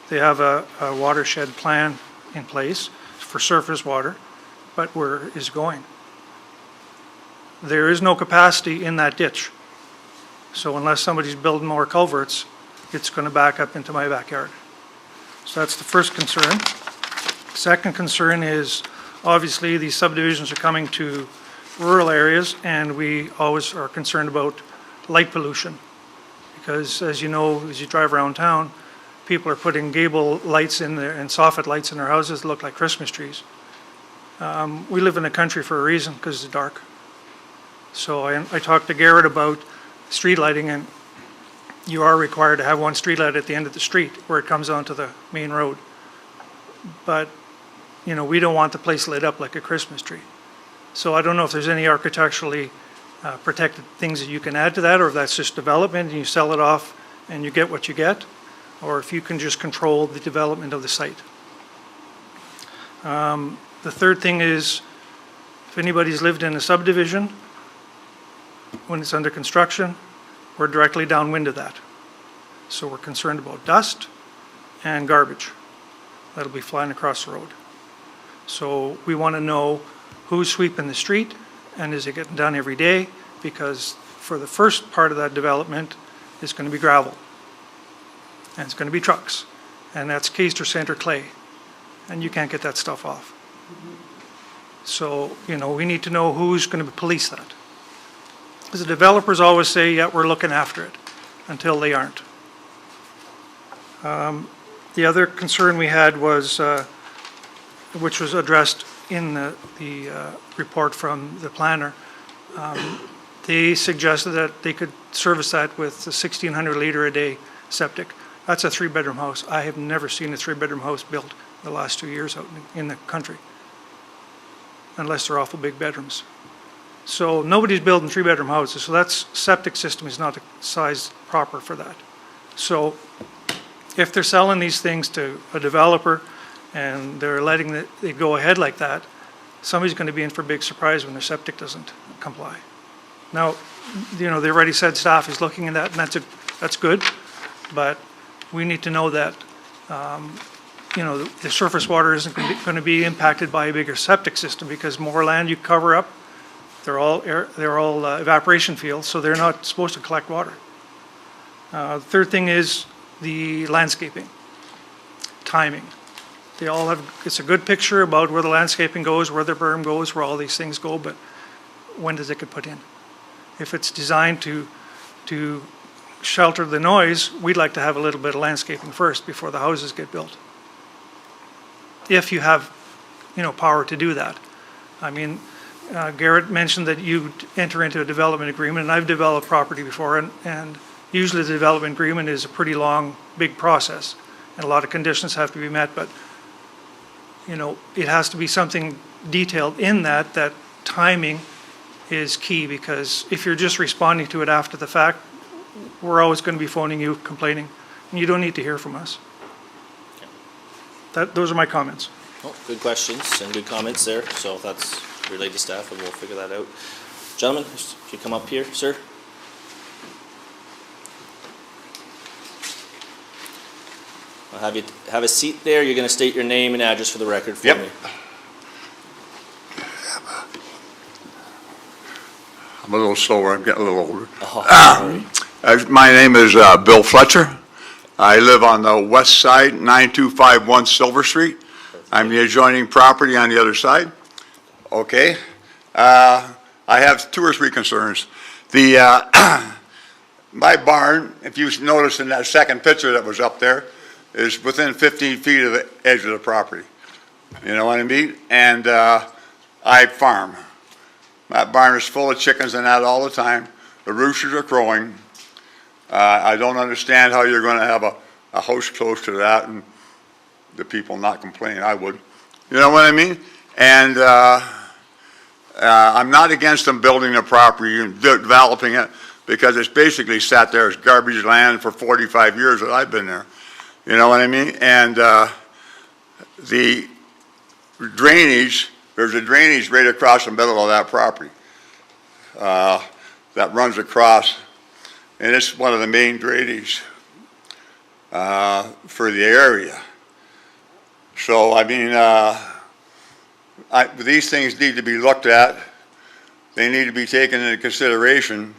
They have a watershed plan in place for surface water, but where is it going? There is no capacity in that ditch. So unless somebody's building more culverts, it's going to back up into my backyard. So that's the first concern. Second concern is, obviously, these subdivisions are coming to rural areas, and we always are concerned about light pollution. Because, as you know, as you drive around town, people are putting gable lights in there and soffit lights in their houses that look like Christmas trees. We live in the country for a reason, because it's dark. So I talked to Garrett about street lighting, and you are required to have one street light at the end of the street where it comes onto the main road. But, we don't want the place lit up like a Christmas tree. So I don't know if there's any architecturally protected things that you can add to that, or if that's just development and you sell it off and you get what you get, or if you can just control the development of the site. The third thing is, if anybody's lived in a subdivision, when it's under construction, we're directly downwind of that. So we're concerned about dust and garbage that'll be flying across the road. So we want to know who's sweeping the street, and is it getting done every day? Because for the first part of that development, it's going to be gravel. And it's going to be trucks. And that's Caister Center clay. And you can't get that stuff off. So, we need to know who's going to police that. Because the developers always say, yeah, we're looking after it, until they aren't. The other concern we had was, which was addressed in the report from the planner, they suggested that they could service that with a 1,600 liter a day septic. That's a 3-bedroom house. I have never seen a 3-bedroom house built the last 2 years out in the country, unless they're awful big bedrooms. So nobody's building 3-bedroom houses, so that septic system is not the size proper for that. So if they're selling these things to a developer and they're letting it go ahead like that, somebody's going to be in for a big surprise when their septic doesn't comply. Now, they already said staff is looking at that, and that's good, but we need to know that the surface water isn't going to be impacted by a bigger septic system, because more land you cover up, they're all evaporation fields, so they're not supposed to collect water. The third thing is the landscaping, timing. They all have, it's a good picture about where the landscaping goes, where the berm goes, where all these things go, but when does it get put in? If it's designed to shelter the noise, we'd like to have a little bit of landscaping first before the houses get built. If you have, power to do that. I mean, Garrett mentioned that you enter into a development agreement, and I've developed property before, and usually the development agreement is a pretty long, big process, and a lot of conditions have to be met, but, it has to be something detailed in that timing is key, because if you're just responding to it after the fact, we're always going to be phoning you, complaining, and you don't need to hear from us. Those are my comments. Oh, good questions and good comments there, so that's relayed to staff and we'll figure that out. Gentlemen, if you come up here, sir. I'll have you have a seat there. You're going to state your name and address for the record for me. I'm a little slower, I'm getting a little older. Oh, My name is Bill Fletcher. I live on the west side, 9251 Silver Street. I'm the adjoining property on the other side. Okay. I have 2 or 3 concerns. My barn, if you notice in that second picture that was up there, is within 15 feet of the edge of the property. You know what I mean? And I farm. That barn is full of chickens and that all the time. The roosters are crowing. I don't understand how you're going to have a house close to that and the people not complaining. I would. You know what I mean? And I'm not against them building the property and developing it, because it's basically sat there as garbage land for 45 years that I've been there. You know what I mean? And the drainage, there's a drainage right across the middle of that property that runs across, and it's one of the main drainage for the area. So, I mean, these things need to be looked at. They need to be taken into consideration.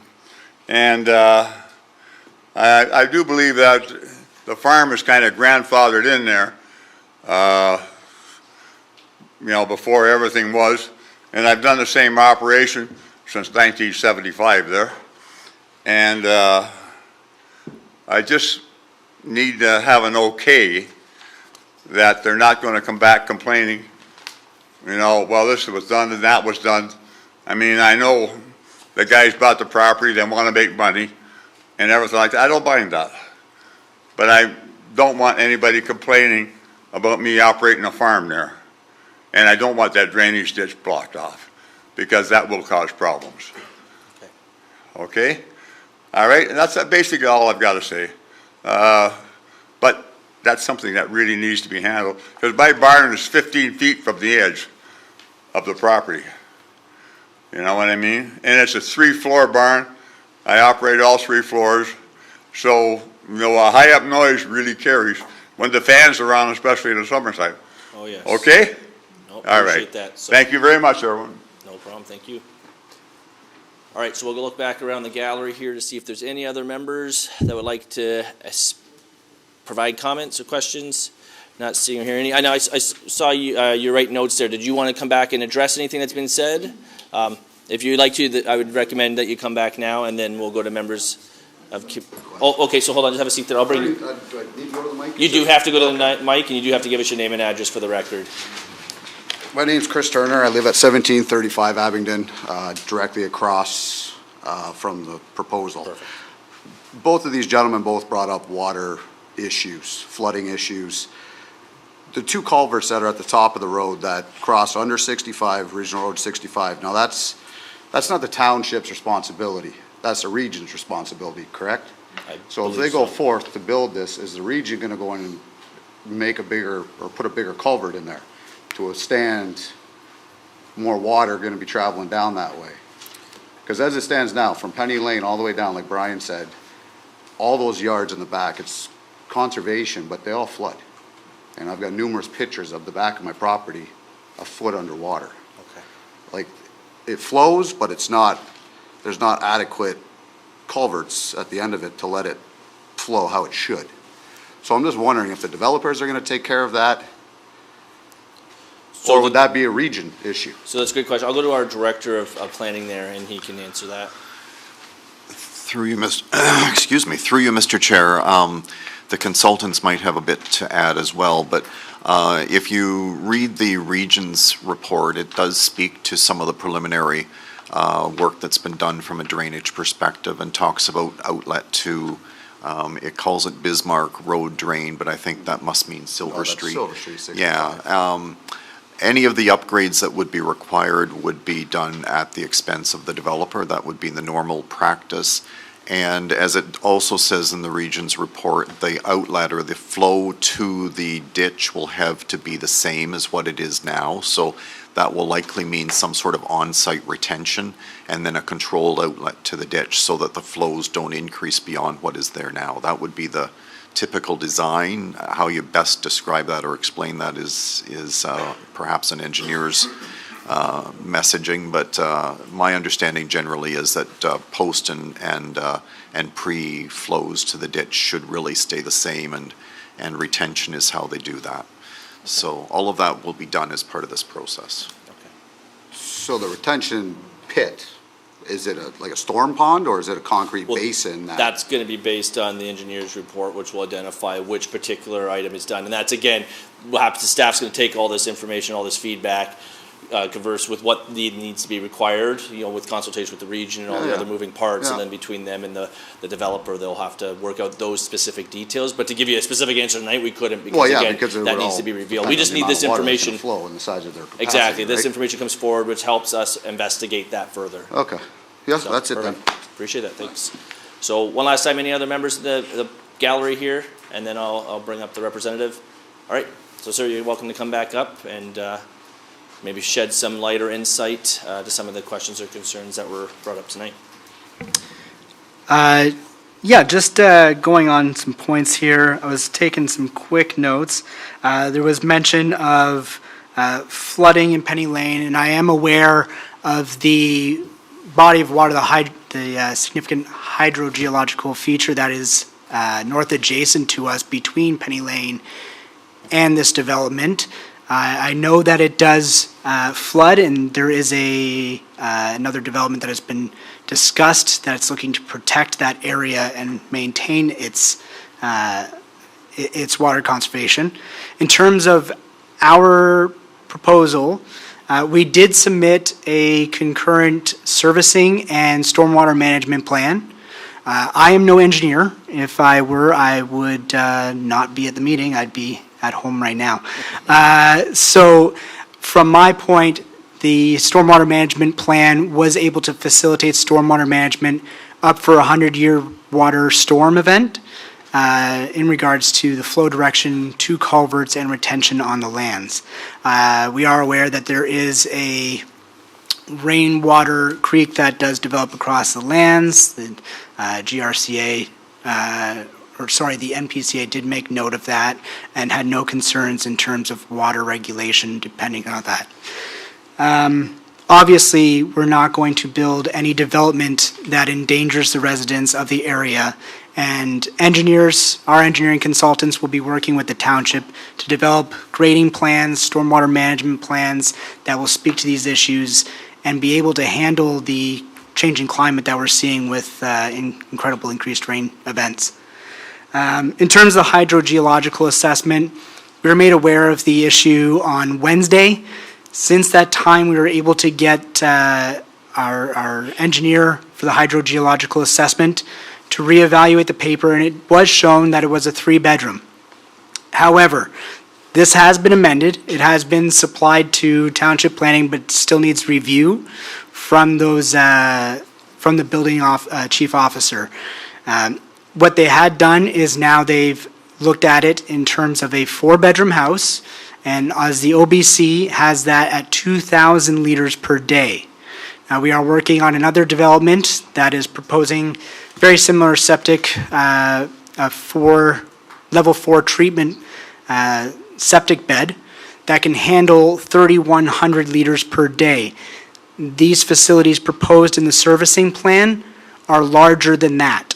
And I do believe that the farm is kind of grandfathered in there, before everything was. And I've done the same operation since 1975 there. And I just need to have an okay that they're not going to come back complaining, well, this was done and that was done. I mean, I know the guys bought the property, they want to make money and everything like that. I don't mind that. But I don't want anybody complaining about me operating a farm there. And I don't want that drainage ditch blocked off, because that will cause problems. Okay? All right? And that's basically all I've got to say. But that's something that really needs to be handled, because my barn is 15 feet from the edge of the property. You know what I mean? And it's a 3-floor barn. I operate all 3 floors. So, a high up noise really carries when the fans are on, especially in the summertime. Oh, yes. Okay? No, all right. appreciate that. So, thank you very much, everyone. No problem. Thank you. All right, so we'll go look back around the gallery here to see if there's any other members that would like to provide comments or questions. Not seeing or hearing any. I know I saw you write notes there. Did you want to come back and address anything that's been said? If you'd like to, I would recommend that you come back now, and then we'll go to members of. Oh, okay. So hold on. Just have a seat there. I'll bring you. Do I need to go to the mic? You do have to go to the mic, and you do have to give us your name and address for the record. My name's Chris Turner. I live at 1735 Abingdon, directly across from the proposal. Perfect. Both of these gentlemen brought up water issues, flooding issues. The 2 culverts that are at the top of the road that cross under 65, Regional Road 65, now that's not the township's responsibility. That's the region's responsibility, correct? So if they go forth to build this, is the region going to go in and make a bigger, or put a bigger culvert in there to withstand more water going to be traveling down that way? Because as it stands now, from Penny Lane all the way down, like Brian said, all those yards in the back, it's conservation, but they all flood. And I've got numerous pictures of the back of my property a foot underwater. Okay. Like, it flows, but there's not adequate culverts at the end of it to let it flow how it should. So I'm just wondering if the developers are gonna take care of that, or would that be a region issue? So that's a good question. I'll go to our director of planning there, and he can answer that. Through you, excuse me, through you, Mr. Chair, the consultants might have a bit to add as well, but if you read the region's report, it does speak to some of the preliminary work that's been done from a drainage perspective and talks about outlet to, it calls it Bismarck Road Drain, but I think that must mean Silver Street. Silver Street, 65. Yeah. Any of the upgrades that would be required would be done at the expense of the developer. That would be the normal practice. And as it also says in the region's report, the outlet or the flow to the ditch will have to be the same as what it is now. So that will likely mean some sort of on-site retention and then a controlled outlet to the ditch so that the flows don't increase beyond what is there now. That would be the typical design. How you best describe that or explain that is perhaps an engineer's messaging, but my understanding generally is that post and pre-flows to the ditch should really stay the same, and retention is how they do that. So all of that will be done as part of this process. So the retention pit, is it like a storm pond, or is it a concrete basin? That's going to be based on the engineer's report, which will identify which particular item is done. And that's, again, what happens, the staff's going to take all this information, all this feedback, converse with what needs to be required, with consultation with the region and all the other moving parts, and then between them and the developer, they'll have to work out those specific details. But to give you a specific answer tonight, we couldn't, because again, that needs to be revealed. We just need this information. Flow in the size of their capacity, exactly. This right? information comes forward, which helps us investigate that further. Okay. Yeah, So, that's it then. perfect. Appreciate that, thanks. So one last time, any other members of the gallery here, and then I'll bring up the representative. All right, so sir, you're welcome to come back up and maybe shed some light or insight to some of the questions or concerns that were brought up tonight. Yeah, just going on some points here. I was taking some quick notes. There was mention of flooding in Penny Lane, and I am aware of the body of water, the significant hydrogeological feature that is north adjacent to us between Penny Lane and this development. I know that it does flood, and there is another development that has been discussed that it's looking to protect that area and maintain its water conservation. In terms of our proposal, we did submit a concurrent servicing and stormwater management plan. I am no engineer. If I were, I would not be at the meeting. I'd be at home right now. So from my point, the stormwater management plan was able to facilitate stormwater management up for a 100-year water storm event in regards to the flow direction to culverts and retention on the lands. We are aware that there is a rainwater creek that does develop across the lands. The GRCA, the NPCA did make note of that and had no concerns in terms of water regulation depending on that. Obviously, we're not going to build any development that endangers the residents of the area, and our engineering consultants will be working with the township to develop grading plans, stormwater management plans that will speak to these issues and be able to handle the changing climate that we're seeing with incredible increased rain events. In terms of the hydrogeological assessment, we were made aware of the issue on Wednesday. Since that time, we were able to get our engineer for the hydrogeological assessment to reevaluate the paper, and it was shown that it was a 3-bedroom. However, this has been amended. It has been supplied to township planning, but still needs review from the building chief officer. What they had done is now they've looked at it in terms of a 4-bedroom house, and as the OBC has that at 2,000 liters per day. Now, we are working on another development that is proposing very similar septic, level 4 treatment septic bed that can handle 3,100 liters per day. These facilities proposed in the servicing plan are larger than that.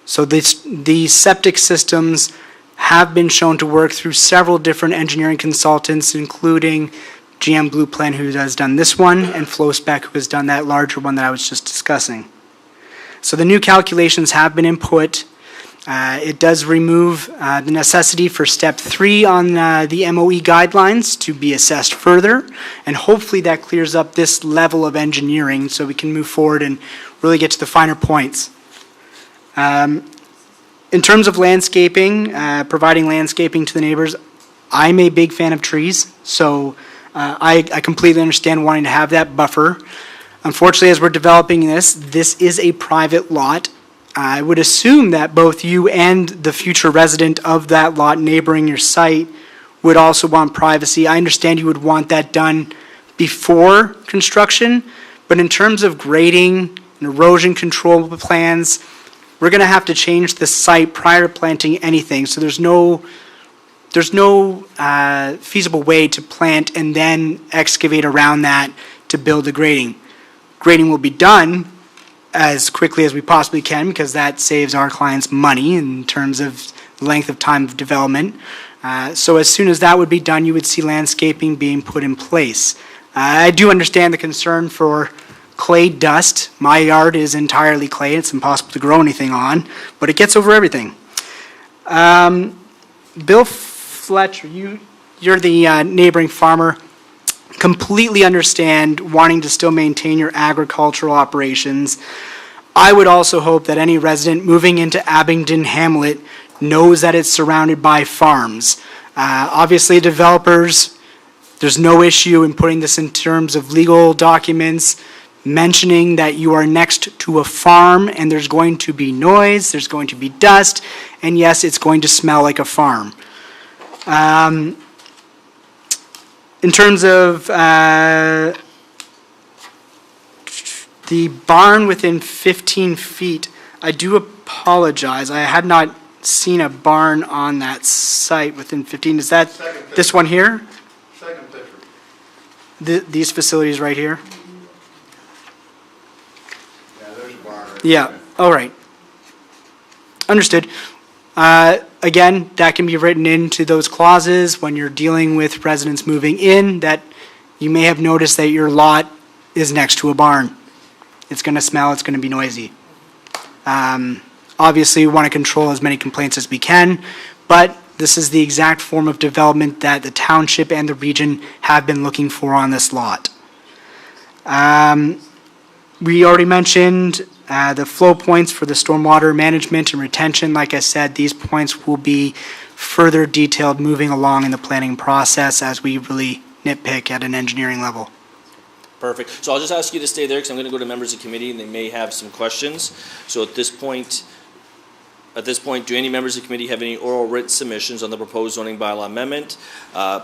So these septic systems have been shown to work through several different engineering consultants, including GM Blue Plan, who has done this one, and Flowspec, who has done that larger one that I was just discussing. So the new calculations have been input. It does remove the necessity for step 3 on the MOE guidelines to be assessed further, and hopefully that clears up this level of engineering so we can move forward and really get to the finer points. In terms of landscaping, providing landscaping to the neighbors, I'm a big fan of trees, so I completely understand wanting to have that buffer. Unfortunately, as we're developing this is a private lot. I would assume that both you and the future resident of that lot neighboring your site would also want privacy. I understand you would want that done before construction, but in terms of grading and erosion control plans, we're going to have to change the site prior to planting anything. So there's no feasible way to plant and then excavate around that to build the grading. Grading will be done as quickly as we possibly can because that saves our clients money in terms of length of time of development. So as soon as that would be done, you would see landscaping being put in place. I do understand the concern for clay dust. My yard is entirely clay. It's impossible to grow anything on, but it gets over everything. Bill Fletcher, you're the neighboring farmer. Completely understand wanting to still maintain your agricultural operations. I would also hope that any resident moving into Abingdon Hamlet knows that it's surrounded by farms. Obviously, developers, there's no issue in putting this in terms of legal documents, mentioning that you are next to a farm and there's going to be noise, there's going to be dust, and yes, it's going to smell like a farm. In terms of the barn within 15 feet, I do apologize. I had not seen a barn on that site within 15. Is that this one here? Second picture. These facilities right here? Yeah, there's a barn right Yeah, all right. Understood. Again, that can be written into those clauses when you're dealing with residents moving in, that you may have noticed that your lot is next to a barn. It's going to smell, it's going to be noisy. Obviously, we want to control as many complaints as we can, but this is the exact form of development that the township and the region have been looking for on this lot. We already mentioned the flow points for the stormwater management and retention. Like I said, these points will be further detailed moving along in the planning process as we really nitpick at an engineering level. Perfect. So I'll just ask you to stay there because I'm going to go to members of committee and they may have some questions. So at this point, do any members of the committee have any oral written submissions on the proposed zoning bylaw amendment?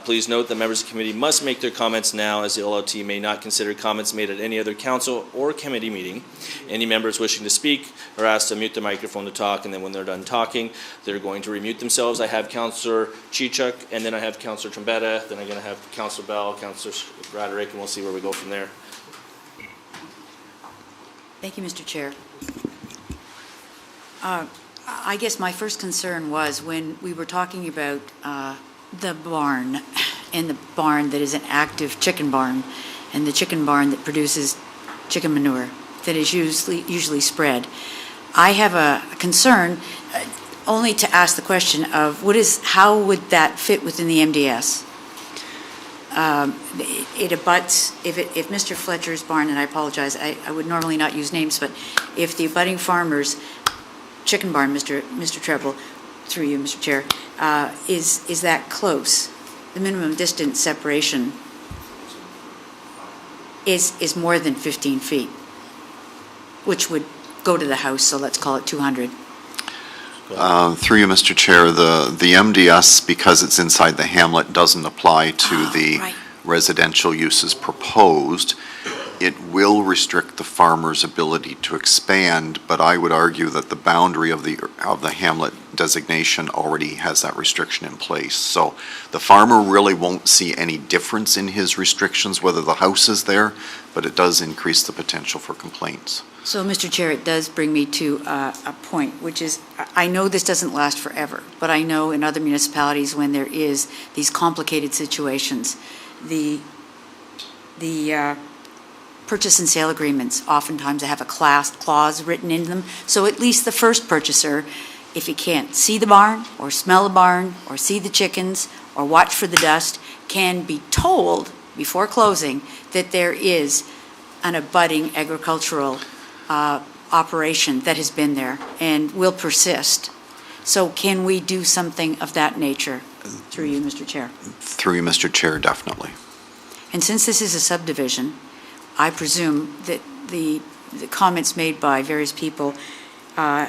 Please note that members of the committee must make their comments now, as the OLT may not consider comments made at any other council or committee meeting. Any members wishing to speak are asked to mute the microphone to talk, and then when they're done talking, they're going to remute themselves. I have Councillor Chichuk, and then I have Councillor Trombetta, then I'm going to have Councillor Bell, Councillor Braderick, and we'll see where we go from there. Thank you, Mr. Chair. I guess my first concern was when we were talking about the barn, and the barn that is an active chicken barn, and the chicken barn that produces chicken manure that is usually spread. I have a concern only to ask the question of how would that fit within the MDS? It abuts, if Mr. Fletcher's barn, and I apologize, I would normally not use names, but if the abutting farmer's chicken barn, Mr. Treble, through you, Mr. Chair, is that close, the minimum distance separation is more than 15 feet, which would go to the house, so let's call it 200. Through you, Mr. Chair, the MDS, because it's inside the hamlet, doesn't apply to the residential uses proposed. It will restrict the farmer's ability to expand, but I would argue that the boundary of the hamlet designation already has that restriction in place. So the farmer really won't see any difference in his restrictions, whether the house is there, but it does increase the potential for complaints. So, Mr. Chair, it does bring me to a point, which is, I know this doesn't last forever, but I know in other municipalities when there is these complicated situations, the purchase and sale agreements oftentimes have a clause written in them, so at least the first purchaser, if he can't see the barn, or smell the barn, or see the chickens, or watch for the dust, can be told before closing that there is an abutting agricultural operation that has been there and will persist. So can we do something of that nature? Through you, Mr. Chair. Through you, Mr. Chair, definitely. And since this is a subdivision, I presume that the comments made by various people, a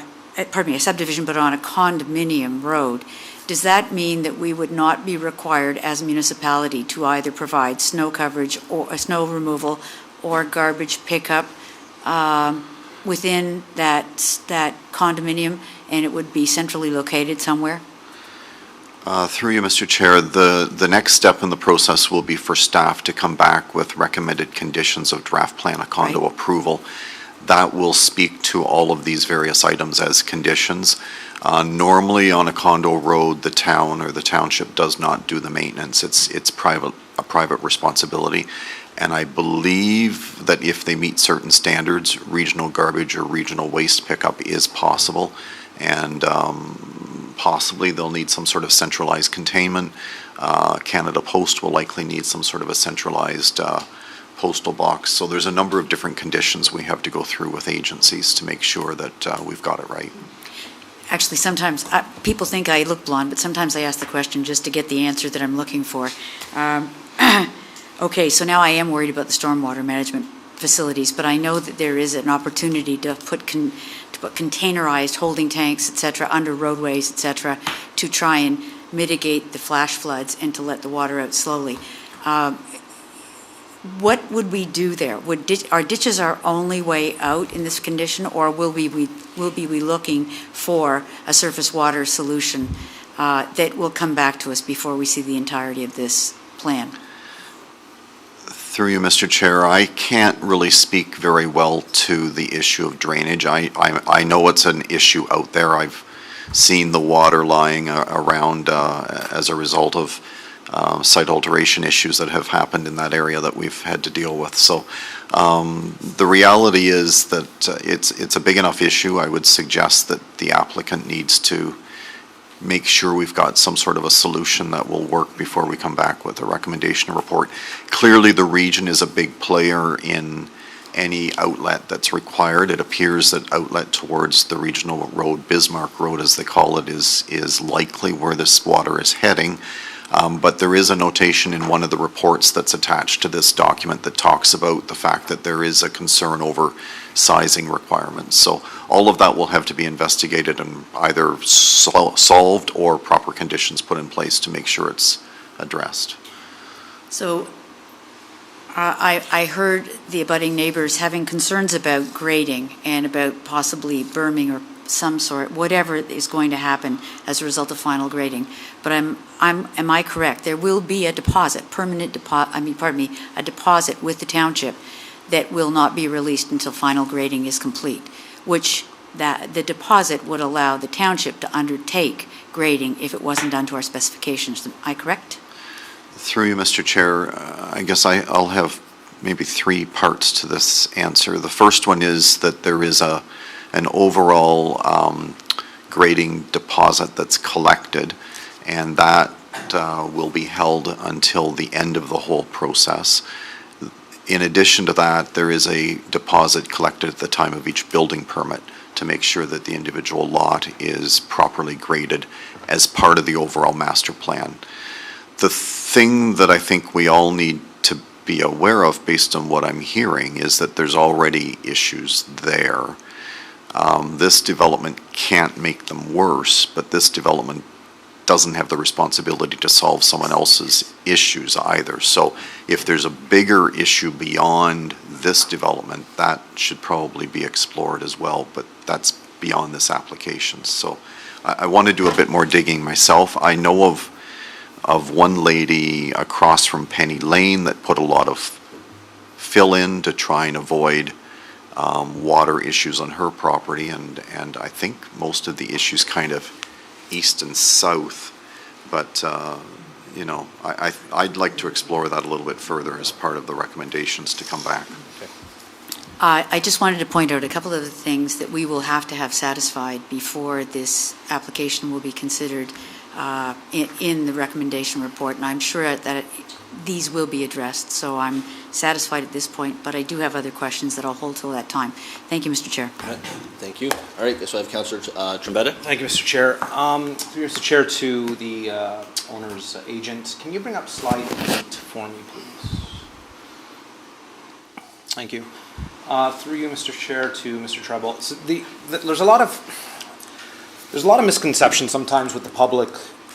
subdivision, but on a condominium road, does that mean that we would not be required as a municipality to either provide snow coverage or snow removal or garbage pickup within that condominium, and it would be centrally located somewhere? Through you, Mr. Chair, the next step in the process will be for staff to come back with recommended conditions of draft plan of condo approval. That will speak to all of these various items as conditions. Normally on a condo road, the town or the township does not do the maintenance. It's a private responsibility. And I believe that if they meet certain standards, regional garbage or regional waste pickup is possible. And possibly they'll need some sort of centralized containment. Canada Post will likely need some sort of a centralized postal box. So there's a number of different conditions we have to go through with agencies to make sure that we've got it right. Actually, sometimes people think I look blonde, but sometimes I ask the question just to get the answer that I'm looking for. Okay, so now I am worried about the stormwater management facilities, but I know that there is an opportunity to put containerized holding tanks, et cetera, under roadways, et cetera, to try and mitigate the flash floods and to let the water out slowly. What would we do there? Are ditches our only way out in this condition, or will we be looking for a surface water solution that will come back to us before we see the entirety of this plan? Through you, Mr. Chair, I can't really speak very well to the issue of drainage. I know it's an issue out there. I've seen the water lying around as a result of site alteration issues that have happened in that area that we've had to deal with. So the reality is that it's a big enough issue. I would suggest that the applicant needs to make sure we've got some sort of a solution that will work before we come back with a recommendation report. Clearly, the region is a big player in any outlet that's required. It appears that outlet towards the regional road, Bismarck Road as they call it, is likely where this water is heading. But there is a notation in one of the reports that's attached to this document that talks about the fact that there is a concern over sizing requirements. So all of that will have to be investigated and either solved or proper conditions put in place to make sure it's addressed. So I heard the abutting neighbors having concerns about grading and about possibly berming or some sort, whatever is going to happen as a result of final grading. But am I correct? There will be a deposit, a deposit with the township that will not be released until final grading is complete, which the deposit would allow the township to undertake grading if it wasn't done to our specifications. Am I correct? Through you, Mr. Chair, I guess I'll have maybe three parts to this answer. The first one is that there is an overall grading deposit that's collected, and that will be held until the end of the whole process. In addition to that, there is a deposit collected at the time of each building permit to make sure that the individual lot is properly graded as part of the overall master plan. The thing that I think we all need to be aware of based on what I'm hearing is that there's already issues there. This development can't make them worse, but this development doesn't have the responsibility to solve someone else's issues either. So if there's a bigger issue beyond this development, that should probably be explored as well, but that's beyond this application. So I want to do a bit more digging myself. I know of one lady across from Penny Lane that put a lot of fill in to try and avoid water issues on her property, and I think most of the issues kind of east and south. But, you know, I'd like to explore that a little bit further as part of the recommendations to come back. I just wanted to point out a couple of the things that we will have to have satisfied before this application will be considered in the recommendation report, and I'm sure that these will be addressed, so I'm satisfied at this point, but I do have other questions that I'll hold till that time. Thank you, Mr. Chair. All right, thank you. All right, so I have Councillor Trombetta. Thank you, Mr. Chair. Through Mr. Chair to the owner's agent, can you bring up slide 8 for me, please? Thank you. Through you, Mr. Chair, to Mr. Treble. So there's a lot of misconception sometimes with the public,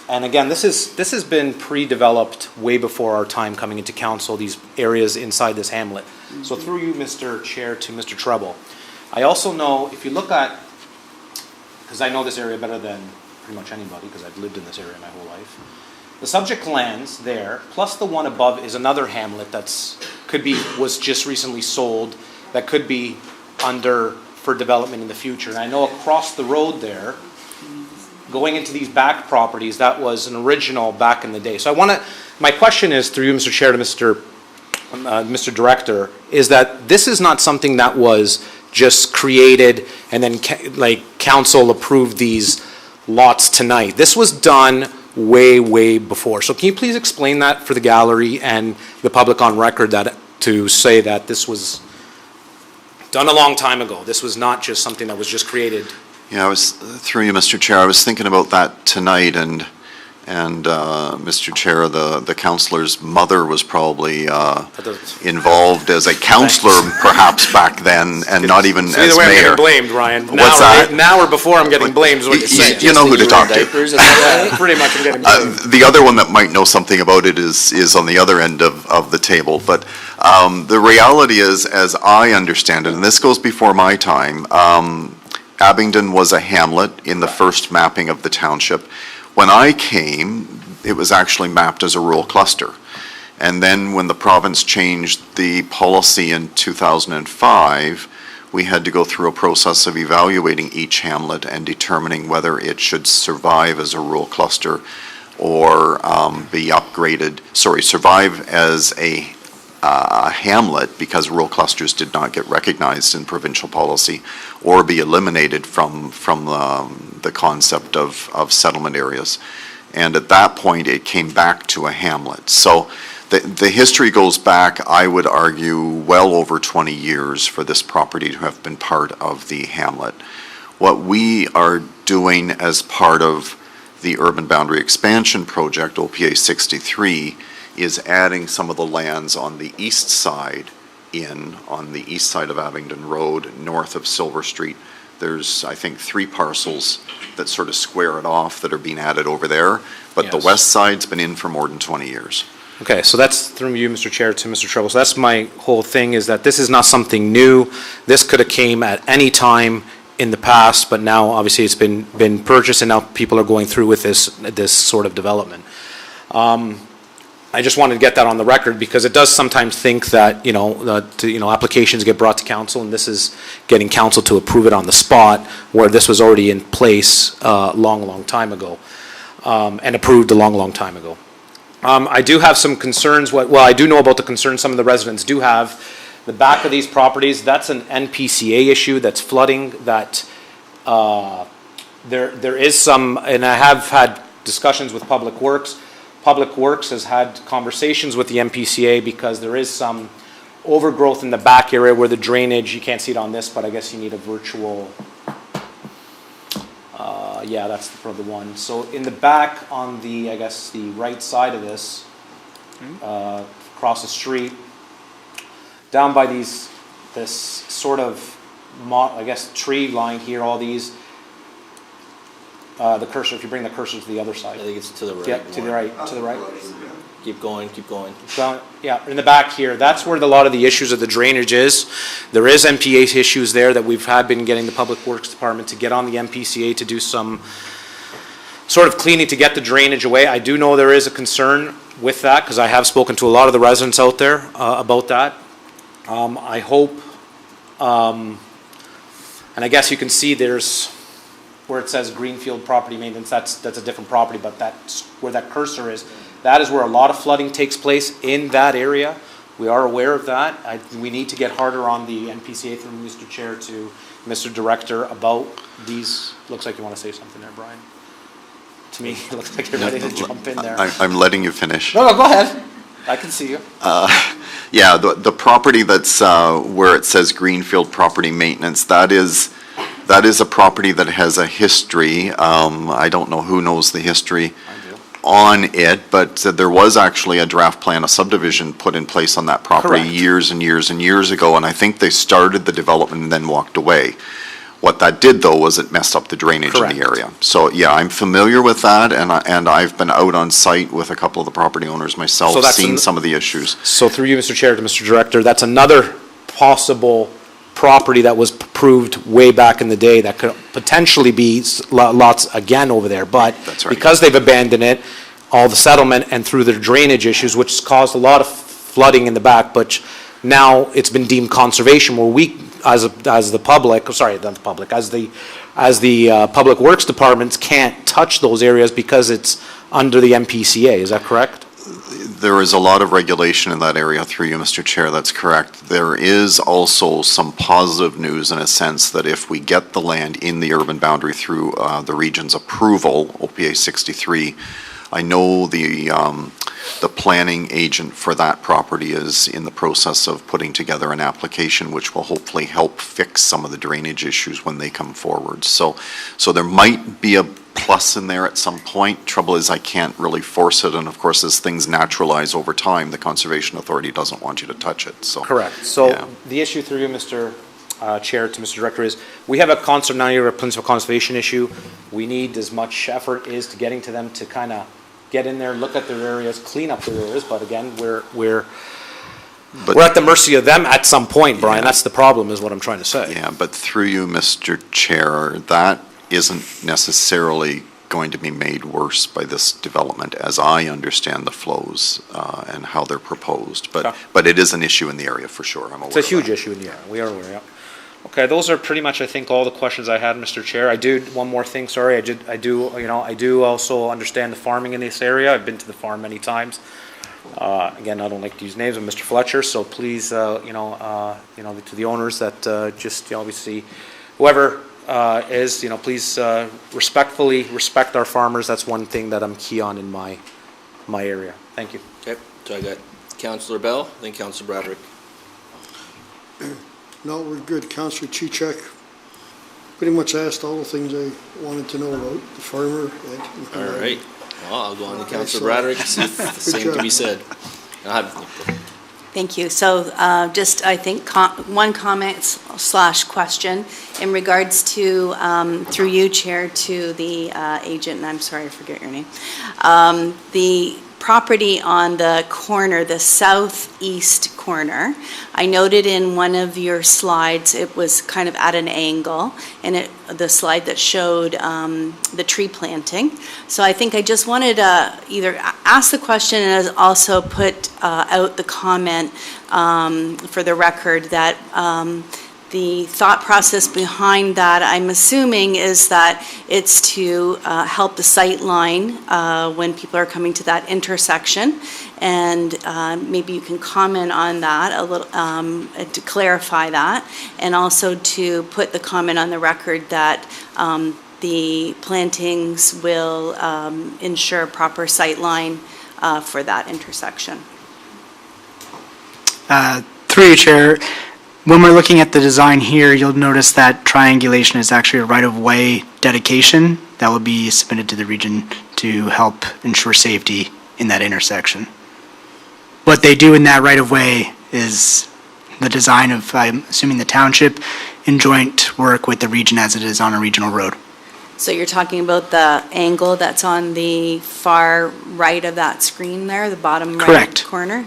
and again, this has been pre-developed way before our time coming into council. These areas inside this hamlet. So through you, Mr. Chair, to Mr. Treble. I also know if you look at, because I know this area better than pretty much anybody, because I've lived in this area my whole life. The subject lands there, plus the one above, is another hamlet was just recently sold. That could be for development in the future. And I know across the road there, going into these back properties, that was an original back in the day. So my question is, through you, Mr. Chair, to Mr. Director, is that this is not something that was just created and then council approved these lots tonight. This was done way, way before. So can you please explain that for the gallery and the public on record, to say that this was done a long time ago? This was not just something that was just created. Yeah, through you, Mr. Chair, I was thinking about that tonight, and Mr. Chair, the councillor's mother was probably involved as a councillor perhaps back then, and not even so as either way, mayor. I'm getting blamed, Ryan. What's that? Now or before I'm getting blamed is what you're saying. You know who to talk to. Pretty much I'm getting blamed. The other one that might know something about it is on the other end of the table. But the reality is, as I understand it, and this goes before my time, Abingdon was a hamlet in the first mapping of the township. When I came, it was actually mapped as a rural cluster. And then when the province changed the policy in 2005, we had to go through a process of evaluating each hamlet and determining whether it should survive as a rural cluster or survive as a hamlet because rural clusters did not get recognized in provincial policy, or be eliminated from the concept of settlement areas. And at that point, it came back to a hamlet. So the history goes back, I would argue, well over 20 years for this property to have been part of the hamlet. What we are doing as part of the Urban Boundary Expansion Project, OPA 63, is adding some of the lands on the east side on the east side of Abingdon Road, north of Silver Street. There's, I think, 3 parcels that sort of square it off that are being added over there, but the west side's been in for more than 20 years. Okay, so that's through you, Mr. Chair, to Mr. Treble. So that's my whole thing, is that this is not something new. This could have came at any time in the past, but now obviously it's been purchased, and now people are going through with this sort of development. I just wanted to get that on the record, because it does sometimes think that, applications get brought to council, and this is getting council to approve it on the spot, where this was already in place long time ago, and approved a long time ago. I do have some concerns. I do know about the concerns some of the residents do have. The back of these properties, that's an NPCA issue, that's flooding, that there is some, and I have had discussions with Public Works. Public Works has had conversations with the MPCA because there is some overgrowth in the back area where the drainage, you can't see it on this, but I guess you need a virtual, that's the one. So in the back on the, I guess, the right side of this, across the street, down by this sort of, tree line here, all these, the cursor, if you bring the cursor to the other side. I think it's to the right. Yeah, to the right. Keep going. So, yeah, in the back here, that's where a lot of the issues of the drainage is. There is MPA issues there that we've been getting the Public Works Department to get on the MPCA to do some sort of cleaning to get the drainage away. I do know there is a concern with that, because I have spoken to a lot of the residents out there about that. I hope, and I guess you can see there's, where it says Greenfield Property Maintenance, that's a different property, but that's where that cursor is. That is where a lot of flooding takes place in that area. We are aware of that. We need to get harder on the NPCA through Mr. Chair to Mr. Director about these. Looks like you want to say something there, Brian. To me, it looks like you're ready to jump in there. I'm letting you finish. No, go ahead. I can see you. Yeah, the property that's where it says Greenfield Property Maintenance, that is a property that has a history. I don't know who knows the history on it, but there was actually a draft plan, a subdivision put in place on that property Correct. years and years and years ago, and I think they started the development and then walked away. What that did, though, was it messed up the drainage in the area. So, yeah, I'm familiar with that, and I've been out on site with a couple of the property owners myself, So that's seen some of the issues. So through you, Mr. Chair, to Mr. Director, that's another possible property that was approved way back in the day that could potentially be lots again over there. But That's right. because they've abandoned it, all the settlement and through the drainage issues, which caused a lot of flooding in the back, but now it's been deemed conservation, where we, as the public, sorry, not the public, as the Public Works Departments can't touch those areas because it's under the MPCA. Is that correct? There is a lot of regulation in that area through you, Mr. Chair, that's correct. There is also some positive news in a sense that if we get the land in the urban boundary through the region's approval, OPA 63, I know the planning agent for that property is in the process of putting together an application which will hopefully help fix some of the drainage issues when they come forward. So there might be a plus in there at some point. Trouble is I can't really force it, and of course as things naturalize over time, the Conservation Authority doesn't want you to touch it, so. Correct. So yeah. the issue through you, Mr. Chair, to Mr. Director, is we have a principal conservation issue. We need as much effort is to getting to them to kind of get in there, look at their areas, clean up their areas, but again, we're at the mercy of them at some point, Brian. That's the problem, is what I'm trying to say. Yeah, but through you, Mr. Chair, that isn't necessarily going to be made worse by this development, as I understand the flows and how they're proposed. But it is an issue in the area for sure. I'm aware. It's a huge issue in the area. We are aware, yeah. Okay, those are pretty much, I think, all the questions I had, Mr. Chair. I do, one more thing, sorry, I do also understand the farming in this area. I've been to the farm many times. Again, I don't like to use names of Mr. Fletcher, so please, to the owners that just obviously, whoever is, please respectfully respect our farmers. That's one thing that I'm key on in my area. Thank you. Okay, so I got Councillor Bell, then Councillor Broderick. No, we're good. Councillor Chichek pretty much asked all the things I wanted to know about the farmer. All right. Well, I'll go on to Councillor Broderick and see if the same can be said. Thank you. So just, I think, one comment / question in regards to, through you, Chair, to the agent, and I'm sorry, I forget your name. The property on the corner, the southeast corner, I noted in one of your slides, it was kind of at an angle, and the slide that showed the tree planting. So I think I just wanted to either ask the question and also put out the comment for the record that the thought process behind that, I'm assuming, is that it's to help the sight line when people are coming to that intersection. And maybe you can comment on that a little, to clarify that, and also to put the comment on the record that the plantings will ensure proper sight line for that intersection. Through you, Chair, when we're looking at the design here, you'll notice that triangulation is actually a right-of-way dedication that will be submitted to the region to help ensure safety in that intersection. What they do in that right-of-way is the design of, I'm assuming, the township in joint work with the region as it is on a regional road. So you're talking about the angle that's on the far right of that screen there, the bottom right corner?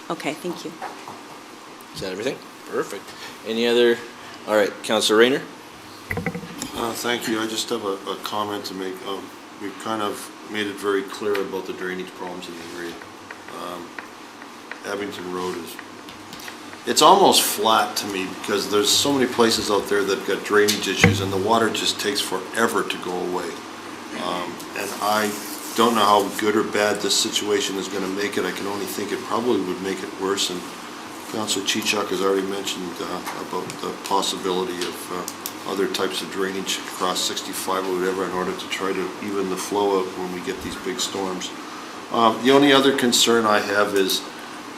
Okay, thank you. Is that everything? Perfect. Any other? All right, Councillor Rayner. Thank you. I just have a comment to make. we've kind of made it very clear about the drainage problems in the area. Abington Road it's almost flat to me because there's so many places out there that got drainage issues and the water just takes forever to go away. And I don't know how good or bad this situation is going to make it. I can only think it probably would make it worse. And Councilor Chichuk has already mentioned about the possibility of other types of drainage across 65 or whatever in order to try to even the flow out when we get these big storms. The only other concern I have is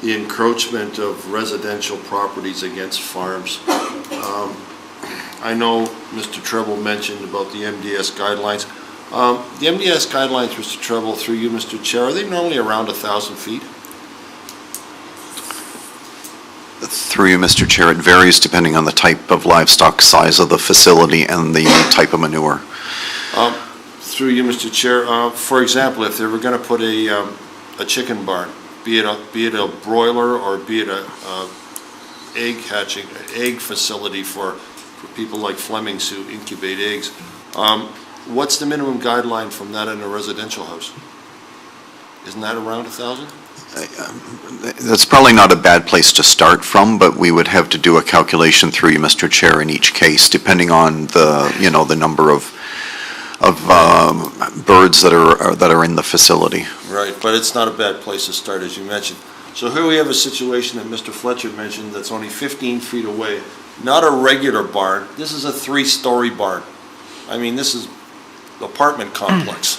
the encroachment of residential properties against farms. I know Mr. Treble mentioned about the MDS guidelines. The MDS guidelines, Mr. Treble, through you, Mr. Chair, are they normally around 1,000 feet? Through you, Mr. Chair, it varies depending on the type of livestock, size of the facility, and the type of manure. Through you, Mr. Chair, for example, if they were going to put a chicken barn, be it a broiler or be it a egg facility for people like Flemings who incubate eggs, what's the minimum guideline from that in a residential house? Isn't that around 1,000? That's probably not a bad place to start from, but we would have to do a calculation through you, Mr. Chair, in each case, depending on the number of birds that are in the facility. Right, but it's not a bad place to start, as you mentioned. So here we have a situation that Mr. Fletcher mentioned that's only 15 feet away. Not a regular barn. This is a 3-story barn. I mean, this is apartment complex.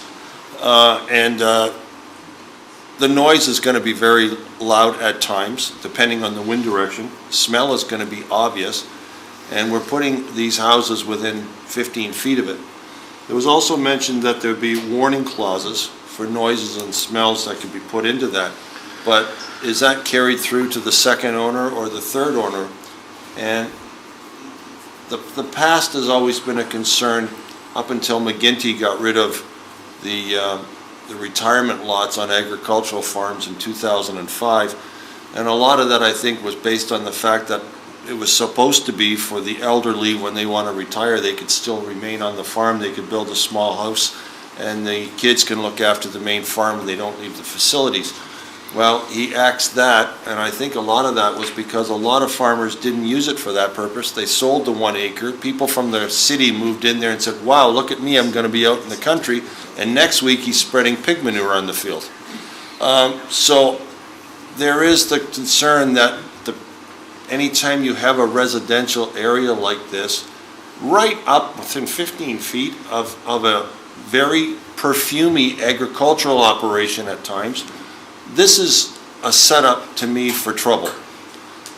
The noise is going to be very loud at times, depending on the wind direction. Smell is going to be obvious. And we're putting these houses within 15 feet of it. It was also mentioned that there'd be warning clauses for noises and smells that could be put into that. But is that carried through to the second owner or the third owner? And the past has always been a concern up until McGinty got rid of the retirement lots on agricultural farms in 2005. And a lot of that, I think, was based on the fact that it was supposed to be for the elderly when they want to retire, they could still remain on the farm, they could build a small house, and the kids can look after the main farm and they don't leave the facilities. Well, he axed that, and I think a lot of that was because a lot of farmers didn't use it for that purpose. They sold the 1 acre. People from the city moved in there and said, wow, look at me, I'm going to be out in the country. And next week he's spreading pig manure on the field. So there is the concern that anytime you have a residential area like this, right up within 15 feet of a very perfumey agricultural operation at times, this is a setup to me for trouble.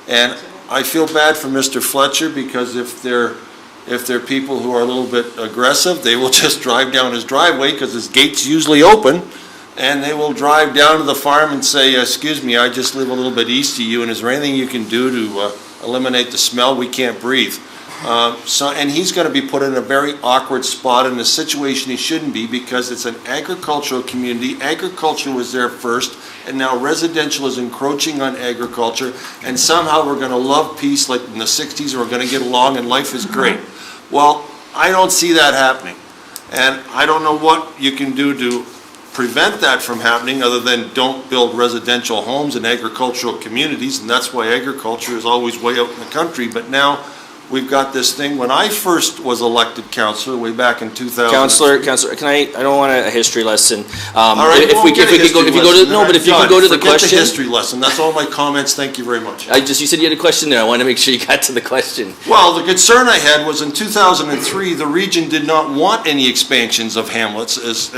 And I feel bad for Mr. Fletcher because if they're people who are a little bit aggressive, they will just drive down his driveway because his gate's usually open, and they will drive down to the farm and say, excuse me, I just live a little bit east of you, and is there anything you can do to eliminate the smell? We can't breathe. And he's going to be put in a very awkward spot in a situation he shouldn't be because it's an agricultural community. Agriculture was there first, and now residential is encroaching on agriculture, and somehow we're going to love peace like in the 60s, and we're going to get along and life is great. Well, I don't see that happening. And I don't know what you can do to prevent that from happening other than don't build residential homes in agricultural communities, and that's why agriculture is always way out in the country. But now we've got this thing. When I first was elected councillor way back in 2000. Councillor, can I don't want a history lesson. All right, if you can go to the question. Forget the history lesson. That's all my comments. Thank you very much. You said you had a question there. I want to make sure you got to the question. Well, the concern I had was in 2003, the region did not want any expansions of hamlets as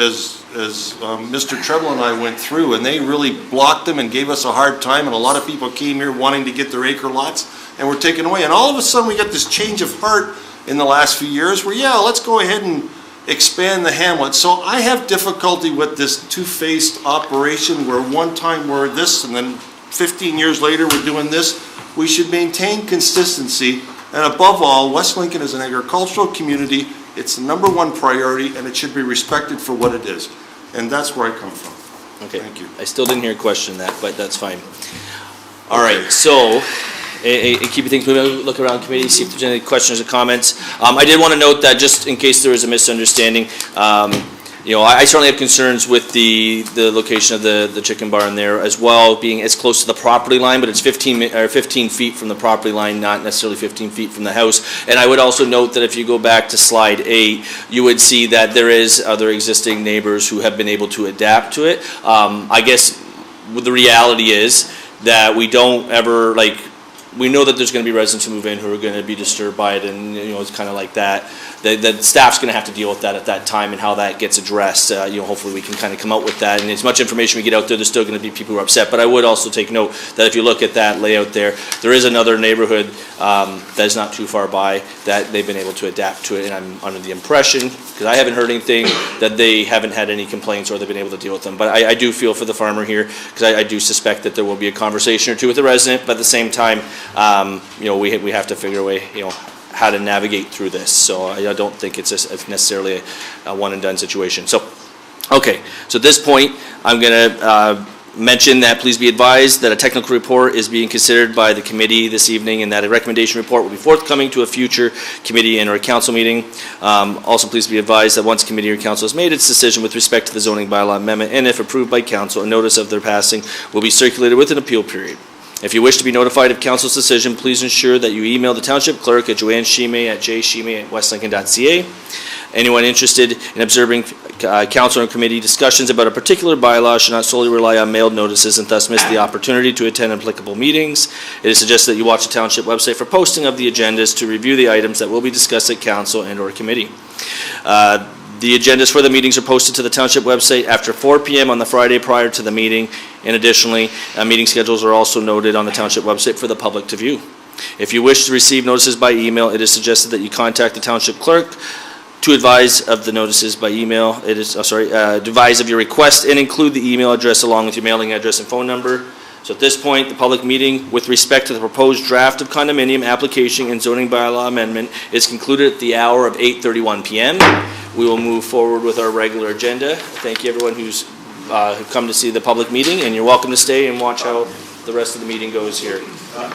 Mr. Treble and I went through, and they really blocked them and gave us a hard time, and a lot of people came here wanting to get their acre lots and were taken away. And all of a sudden we got this change of heart in the last few years where, yeah, let's go ahead and expand the hamlet. So I have difficulty with this two-faced operation where one time we're this and then 15 years later we're doing this. We should maintain consistency, and above all, West Lincoln is an agricultural community. It's the #1 priority, and it should be respected for what it is. And that's where I come from. Okay. Thank you. I still didn't hear a question that, but that's fine. All right, so keeping things moving, look around committee, see if there's any questions or comments. I did want to note that just in case there was a misunderstanding, you know, I certainly have concerns with the location of the chicken barn there as well, being as close to the property line, but it's 15 feet from the property line, not necessarily 15 feet from the house. And I would also note that if you go back to slide 8, you would see that there is other existing neighbors who have been able to adapt to it. I guess the reality is that we don't ever, like, we know that there's going to be residents who move in who are going to be disturbed by it, and, you know, it's kind of like that. The staff's going to have to deal with that at that time and how that gets addressed. You know, hopefully we can kind of come out with that. And as much information we get out there, there's still going to be people who are upset. But I would also take note that if you look at that layout there, there is another neighborhood that is not too far by that they've been able to adapt to it. And I'm under the impression, because I haven't heard anything, that they haven't had any complaints or they've been able to deal with them. But I do feel for the farmer here, because I do suspect that there will be a conversation or two with the resident. But at the same time, you know, we have to figure a way, you know, how to navigate through this. So I don't think it's necessarily a one and done situation. So, okay. So at this point, I'm going to mention that please be advised that a technical report is being considered by the committee this evening, and that a recommendation report will be forthcoming to a future committee and or council meeting. Also, please be advised that once committee or council has made its decision with respect to the zoning bylaw amendment, and if approved by council, a notice of their passing will be circulated with an appeal period. If you wish to be notified of council's decision, please ensure that you email the township clerk at joanneshime@jshime@westlincoln.ca. Anyone interested in observing council and committee discussions about a particular bylaw should not solely rely on mailed notices and thus miss the opportunity to attend applicable meetings. It is suggested that you watch the township website for posting of the agendas to review the items that will be discussed at council and or committee. The agendas for the meetings are posted to the township website after 4 p.m. on the Friday prior to the meeting, and additionally, meeting schedules are also noted on the township website for the public to view. If you wish to receive notices by email, it is suggested that you contact the township clerk to advise of the notices by email. It is, advise of your request and include the email address along with your mailing address and phone number. So at this point, the public meeting with respect to the proposed draft of condominium application and zoning bylaw amendment is concluded at the hour of 8:31 p.m. We will move forward with our regular agenda. Thank you everyone who's come to see the public meeting, and you're welcome to stay and watch how the rest of the meeting goes here. All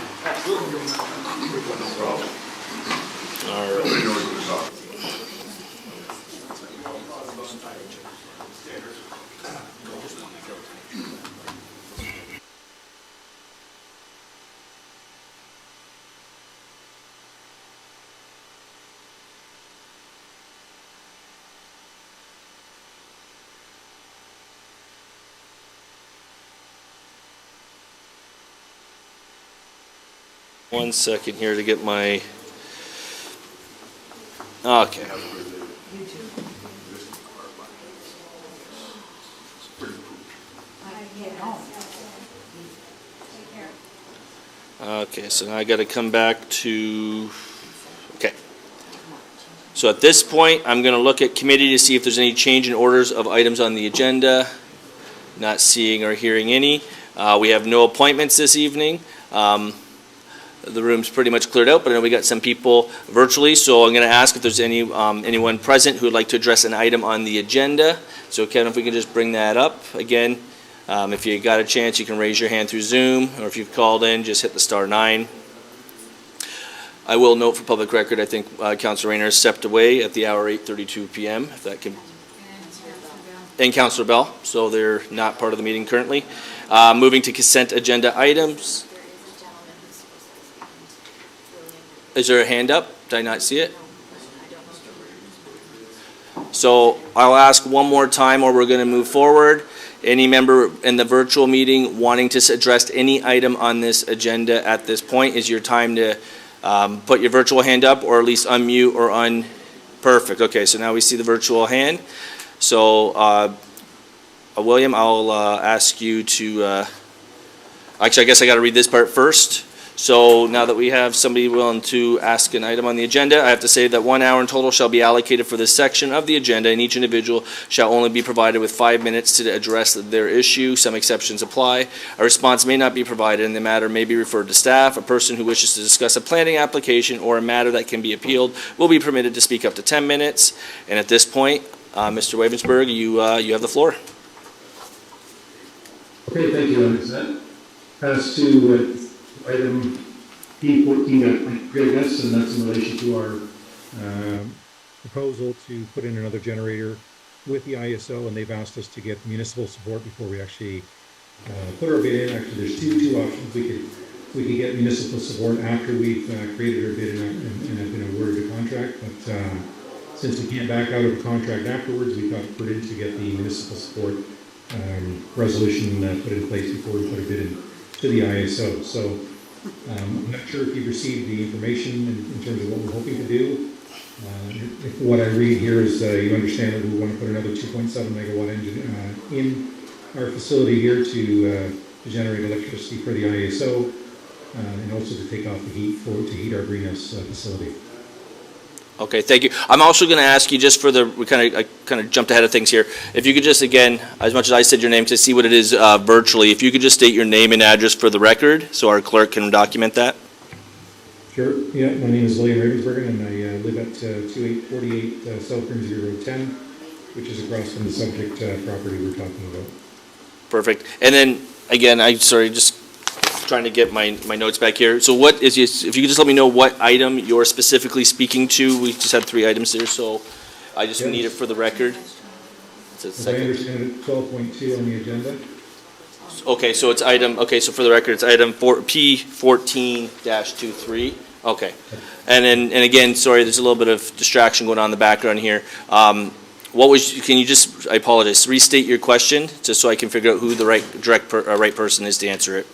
right. One second here to get my, okay. Okay, so now I got to come back to, okay. So at this point, I'm going to look at committee to see if there's any change in orders of items on the agenda. Not seeing or hearing any. We have no appointments this evening. The room's pretty much cleared out, but I know we got some people virtually, so I'm going to ask if there's anyone present who would like to address an item on the agenda. So Kevin, if we can just bring that up again. If you got a chance, you can raise your hand through Zoom, or if you've called in, just hit the *9. I will note for public record, I think Councilor Rayner stepped away at the hour 8:32 p.m. If that can. And Councilor Bell, so they're not part of the meeting currently. Moving to consent agenda items. Is there a hand up? Did I not see it? So I'll ask one more time or we're going to move forward. Any member in the virtual meeting wanting to address any item on this agenda at this point is your time to put your virtual hand up or at least unmute or perfect. Okay, so now we see the virtual hand. So William, I'll ask you to, actually I guess I got to read this part first. So now that we have somebody willing to ask an item on the agenda, I have to say that 1 hour in total shall be allocated for this section of the agenda, and each individual shall only be provided with 5 minutes to address their issue. Some exceptions apply. A response may not be provided, and the matter may be referred to staff. A person who wishes to discuss a planning application or a matter that can be appealed will be permitted to speak up to 10 minutes. And at this point, Mr. Wavensburg, you have the floor. Okay, thank you, Anderson. As to item D14, I guess, and that's in relation to our proposal to put in another generator with the ISO, and they've asked us to get municipal support before we actually put our bid in. Actually, there's two options. We could get municipal support after we've created our bid and have been awarded a contract, but since we can't back out of a contract afterwards, we thought it prudent to get the municipal support resolution put in place before we put a bid in to the ISO. So I'm not sure if you've received the information in terms of what we're hoping to do. If what I read here is you understand that we want to put another 2.7 megawatt engine in our facility here to generate electricity for the ISO and also to take off the heat to heat our greenhouse facility. Okay, thank you. I'm also going to ask you just for I kind of jumped ahead of things here. If you could just, again, as much as I said your name to see what it is virtually, if you could just state your name and address for the record so our clerk can document that. Sure. Yeah, my name is William Ravensbergen, and I live at 2848 South Grimsby Road 10, which is across from the subject property we're talking about. Perfect. And then, again, just trying to get my notes back here. So what is, if you could just let me know what item you're specifically speaking to. We just had 3 items there, so I just need it for the record. As I understand it, 12.2 on the agenda. Okay, so it's so for the record, it's item P14-23. Okay. And again, sorry, there's a little bit of distraction going on in the background here. Can you just, I apologize, restate your question just so I can figure out who the right person is to answer it?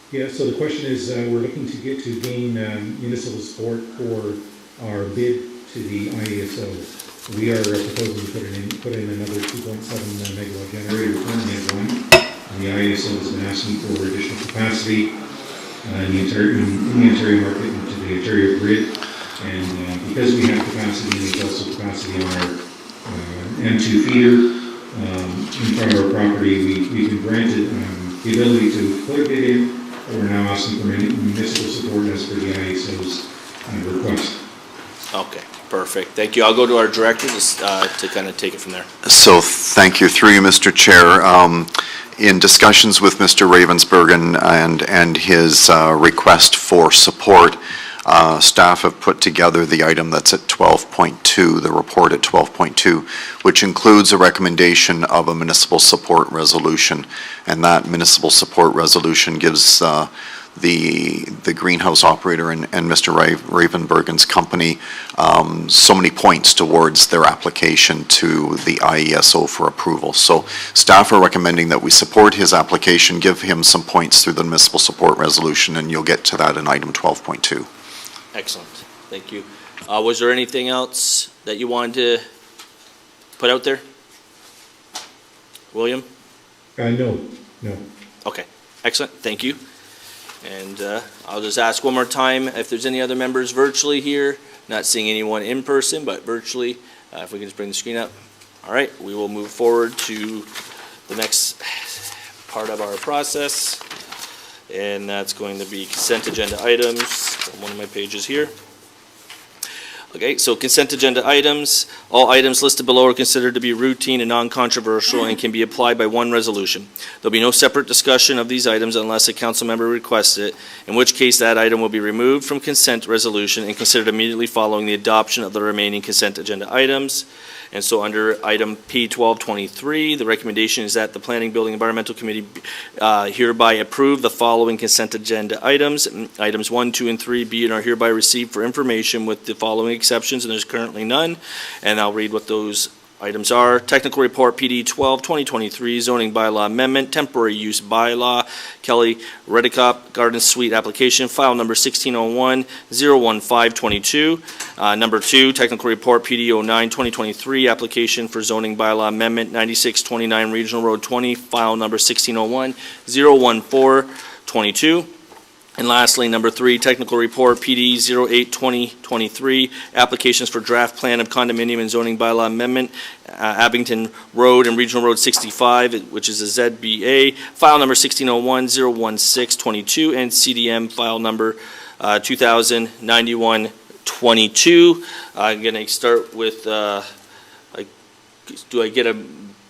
Yeah, so the question is, we're looking to gain municipal support for our bid to the IESO. We are proposing to put in another 2.7 megawatt generator. We currently have one, and the IESO has been asking for additional capacity in the Ontario market and to the Ontario grid. And because we have capacity, there's also capacity on our M2 feeder in front of our property. We've been granted the ability to put a bid in. We're now asking for municipal support as per the IESO's request. Okay, perfect. Thank you. I'll go to our director to kind of take it from there. So thank you. Through you, Mr. Chair. In discussions with Mr. Ravensbergen and his request for support, staff have put together the item that's at 12.2, the report at 12.2, which includes a recommendation of a municipal support resolution. And that municipal support resolution gives the greenhouse operator and Mr. Ravenbergen's company so many points towards their application to the IESO for approval. So staff are recommending that we support his application, give him some points through the municipal support resolution, and you'll get to that in item 12.2. Excellent. Thank you. Was there anything else that you wanted to put out there? William? No. Okay. Excellent. Thank you. And I'll just ask one more time if there's any other members virtually here. Not seeing anyone in person, but virtually. If we can just bring the screen up. All right. We will move forward to the next part of our process. And that's going to be consent agenda items on one of my pages here. Okay, so consent agenda items. All items listed below are considered to be routine and non-controversial and can be applied by one resolution. There'll be no separate discussion of these items unless a council member requests it, in which case that item will be removed from consent resolution and considered immediately following the adoption of the remaining consent agenda items. And so under item P1223, the recommendation is that the Planning, Building, Environmental Committee hereby approve the following consent agenda items. Items 1, 2, and 3 be and are hereby received for information with the following exceptions, and there's currently none. And I'll read what those items are. Technical report PD 12-2023, zoning bylaw amendment, temporary use bylaw, Kelly Redicop Garden Suite application, file number 1601-01522. Number 2, technical report PD 09-2023, application for zoning bylaw amendment, 9629 Regional Road 20, file number 1601-01422. And lastly, number 3, technical report PD 08-2023, applications for draft plan of condominium and zoning bylaw amendment, Abington Road and Regional Road 65, which is a ZBA, file number 1601-01622, and CDM file number 2091-22. I'm going to start with, do I get a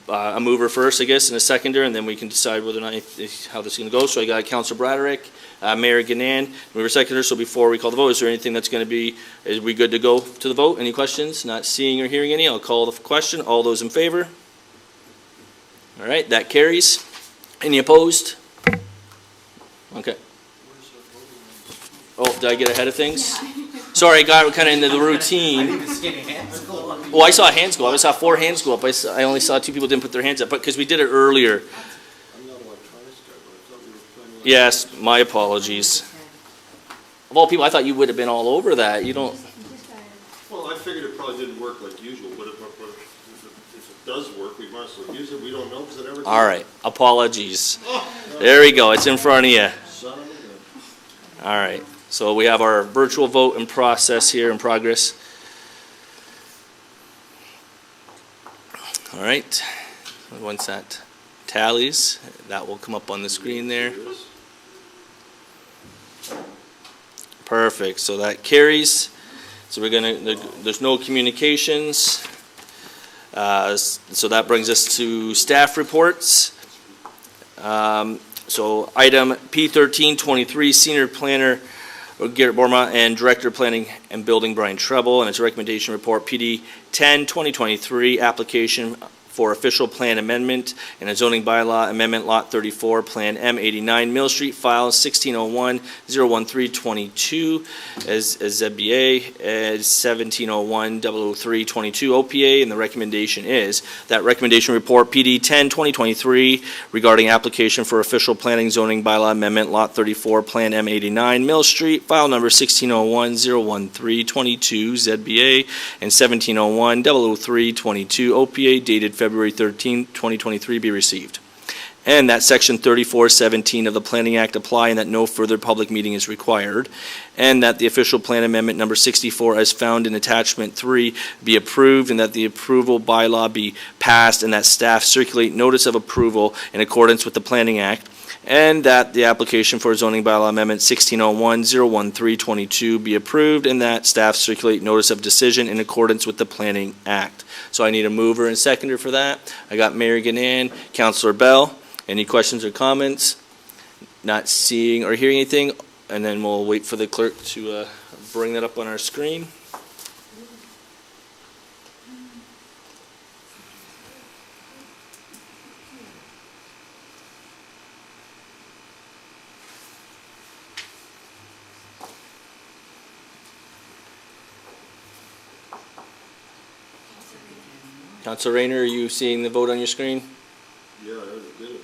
a mover first, I guess, and a seconder, and then we can decide whether or not, how this is going to go. So I got Councilor Braderick, Mayor Gannon, mover seconder. So before we call the vote, is there anything that's going to be, is we good to go to the vote? Any questions? Not seeing or hearing any, I'll call the question. All those in favor? All right, that carries. Any opposed? Okay. Oh, did I get ahead of things? Sorry, I got kind of into the routine. Well, I saw hands go up. I saw 4 hands go up. I only saw 2 people didn't put their hands up, but because we did it earlier. Yes, my apologies. Of all people, I thought you would have been all over that. You don't. Well, I figured it probably didn't work like usual, but if it does work, we might as well use it. We don't know because it never did. All right, apologies. There we go. It's in front of you. All right. So we have our virtual vote in process here, in progress. All right. Once that tallies, that will come up on the screen there. Perfect. So that carries. So we're gonna, there's no communications. So that brings us to staff reports. So item P1323, Senior Planner Garrett Borma and Director of Planning and Building Brian Treble, and its recommendation report PD 10-2023, application for official plan amendment and a zoning bylaw amendment lot 34, Plan M89, Mill Street, file 1601-01322 as ZBA, as 1701-00322 OPA, and the recommendation is that recommendation report PD 10-2023 regarding application for official planning zoning bylaw amendment lot 34, Plan M89, Mill Street, file number 1601-01322 ZBA, and 1701-00322 OPA, dated February 13, 2023, be received. And that Section 3417 of the Planning Act apply, and that no further public meeting is required. And that the official plan amendment number 64 as found in attachment 3 be approved, and that the approval bylaw be passed, and that staff circulate notice of approval in accordance with the Planning Act. And that the application for zoning bylaw amendment 1601-01322 be approved, and that staff circulate notice of decision in accordance with the Planning Act. So I need a mover and seconder for that. I got Mayor Gannon, Councilor Bell. Any questions or comments? Not seeing or hearing anything, and then we'll wait for the clerk to bring that up on our screen. Councilor Rayner, are you seeing the vote on your screen? Yeah, I already did it.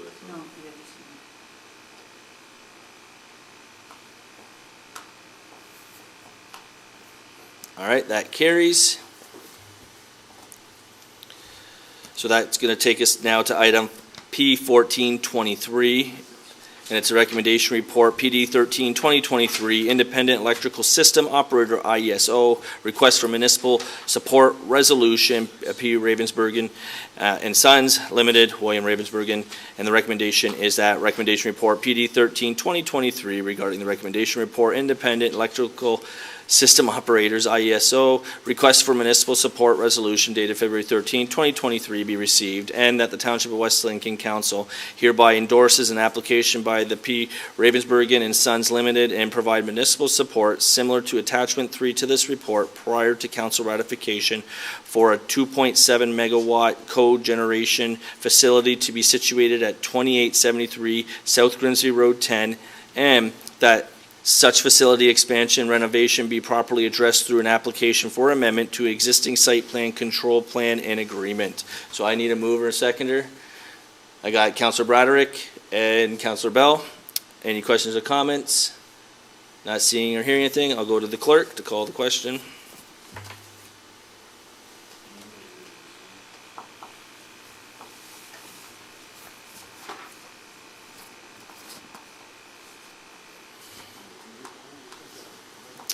All right, that carries. So that's going to take us now to item P1423, and it's a recommendation report, PD 13-2023, Independent Electrical System Operator, IESO, request for municipal support resolution, P. Ravensbergen and Sons Limited, William Ravensbergen, and the recommendation is that recommendation report, PD 13-2023, regarding the recommendation report, Independent Electrical System Operators, IESO, request for municipal support resolution dated February 13, 2023 be received, and that the Township of West Lincoln Council hereby endorses an application by the P. Ravensbergen and Sons Limited and provide municipal support similar to attachment 3 to this report prior to council ratification for a 2.7 megawatt cogeneration facility to be situated at 2873 South Grimsby Road 10, and that such facility expansion renovation be properly addressed through an application for amendment to existing site plan, control plan, and agreement. So I need a mover and seconder. I got Councilor Braderick and Councilor Bell. Any questions or comments? Not seeing or hearing anything, I'll go to the clerk to call the question.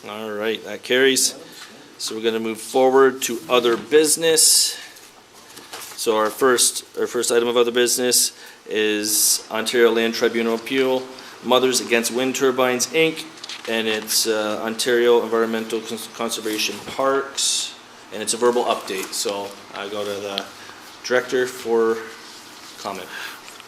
All right, that carries. So we're going to move forward to other business. So our first item of other business is Ontario Land Tribunal Appeal, Mothers Against Wind Turbines, Inc., and it's Ontario Environmental Conservation Parks, and it's a verbal update. So I go to the director for comment.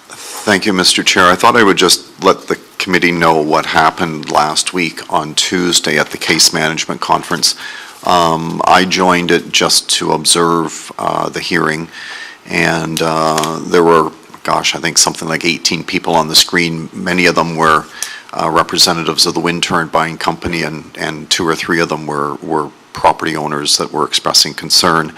Thank you, Mr. Chair. I thought I would just let the committee know what happened last week on Tuesday at the Case Management Conference. I joined it just to observe the hearing, and there were, gosh, I think something like 18 people on the screen. Many of them were representatives of the wind turbine company, and 2 or 3 of them were property owners that were expressing concern.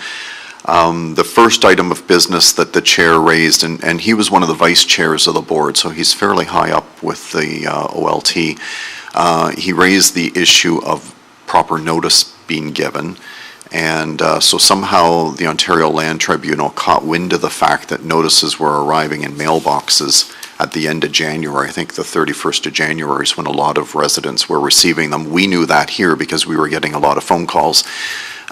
The first item of business that the chair raised, and he was one of the vice chairs of the board, so he's fairly high up with the OLT. He raised the issue of proper notice being given, and so somehow the Ontario Land Tribunal caught wind of the fact that notices were arriving in mailboxes at the end of January. I think the 31st of January is when a lot of residents were receiving them. We knew that here because we were getting a lot of phone calls.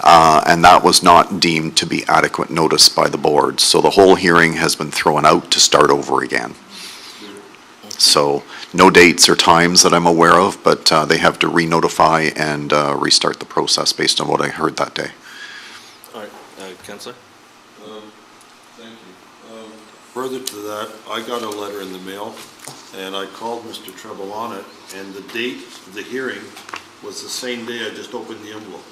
And that was not deemed to be adequate notice by the board. So the whole hearing has been thrown out to start over again. So no dates or times that I'm aware of, but they have to re-notify and restart the process based on what I heard that day. All right, Councillor? Thank you. Further to that, I got a letter in the mail, and I called Mr. Treble on it, and the date of the hearing was the same day I just opened the envelope.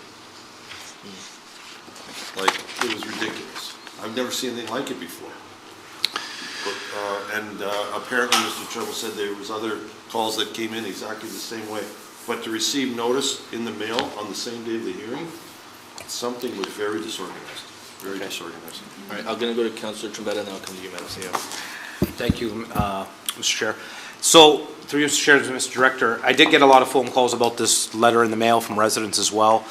Like, it was ridiculous. I've never seen anything like it before. But, apparently Mr. Treble said there was other calls that came in exactly the same way. But to receive notice in the mail on the same day of the hearing, something was very disorganized, very disorganized. All right, I'm going to go to Councillor Trombetta, and then I'll come to you, Madam CEO. Thank you, Mr. Chair. So, through you, Mr. Chair, to Mr. Director, I did get a lot of phone calls about this letter in the mail from residents as well.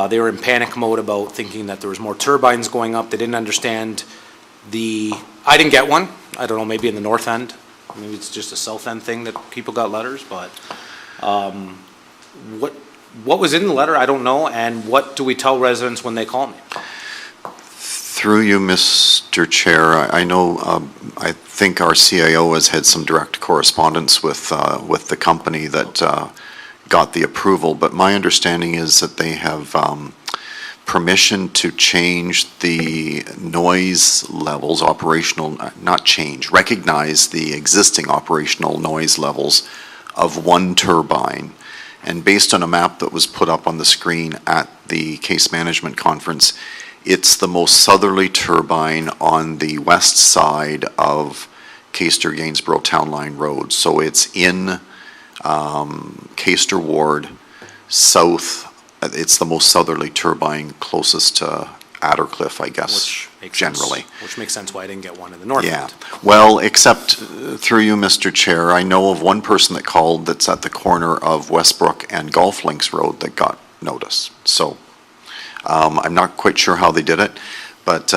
They were in panic mode about thinking that there was more turbines going up. They didn't understand I didn't get one. I don't know, maybe in the north end. Maybe it's just a south end thing that people got letters, but what was in the letter, I don't know, and what do we tell residents when they call me? Through you, Mr. Chair, I know, I think our CIO has had some direct correspondence with the company that got the approval, but my understanding is that they have permission to change the noise levels, recognize the existing operational noise levels of one turbine. And based on a map that was put up on the screen at the Case Management Conference, it's the most southerly turbine on the west side of Caister-Gainsborough Town Line Road. So it's in Caister Ward, south. It's the most southerly turbine closest to Addercliff, I guess, generally. Which makes sense why I didn't get one in the north Yeah. end. Well, except through you, Mr. Chair, I know of one person that called that's at the corner of Westbrook and Golf Links Road that got notice. So I'm not quite sure how they did it, but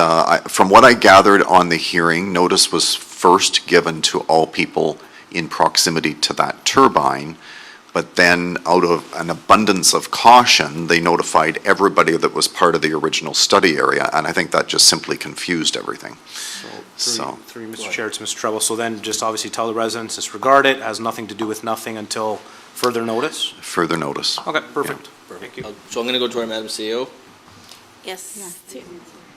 from what I gathered on the hearing, notice was first given to all people in proximity to that turbine, but then out of an abundance of caution, they notified everybody that was part of the original study area, and I think that just simply confused everything. Through you, Mr. Chair, to Mr. Treble, so then just obviously tell the residents, disregard it, has nothing to do with nothing until further notice? Further notice. Okay, perfect. Yeah. Thank you. So I'm going to go to our Madam CEO. Yes.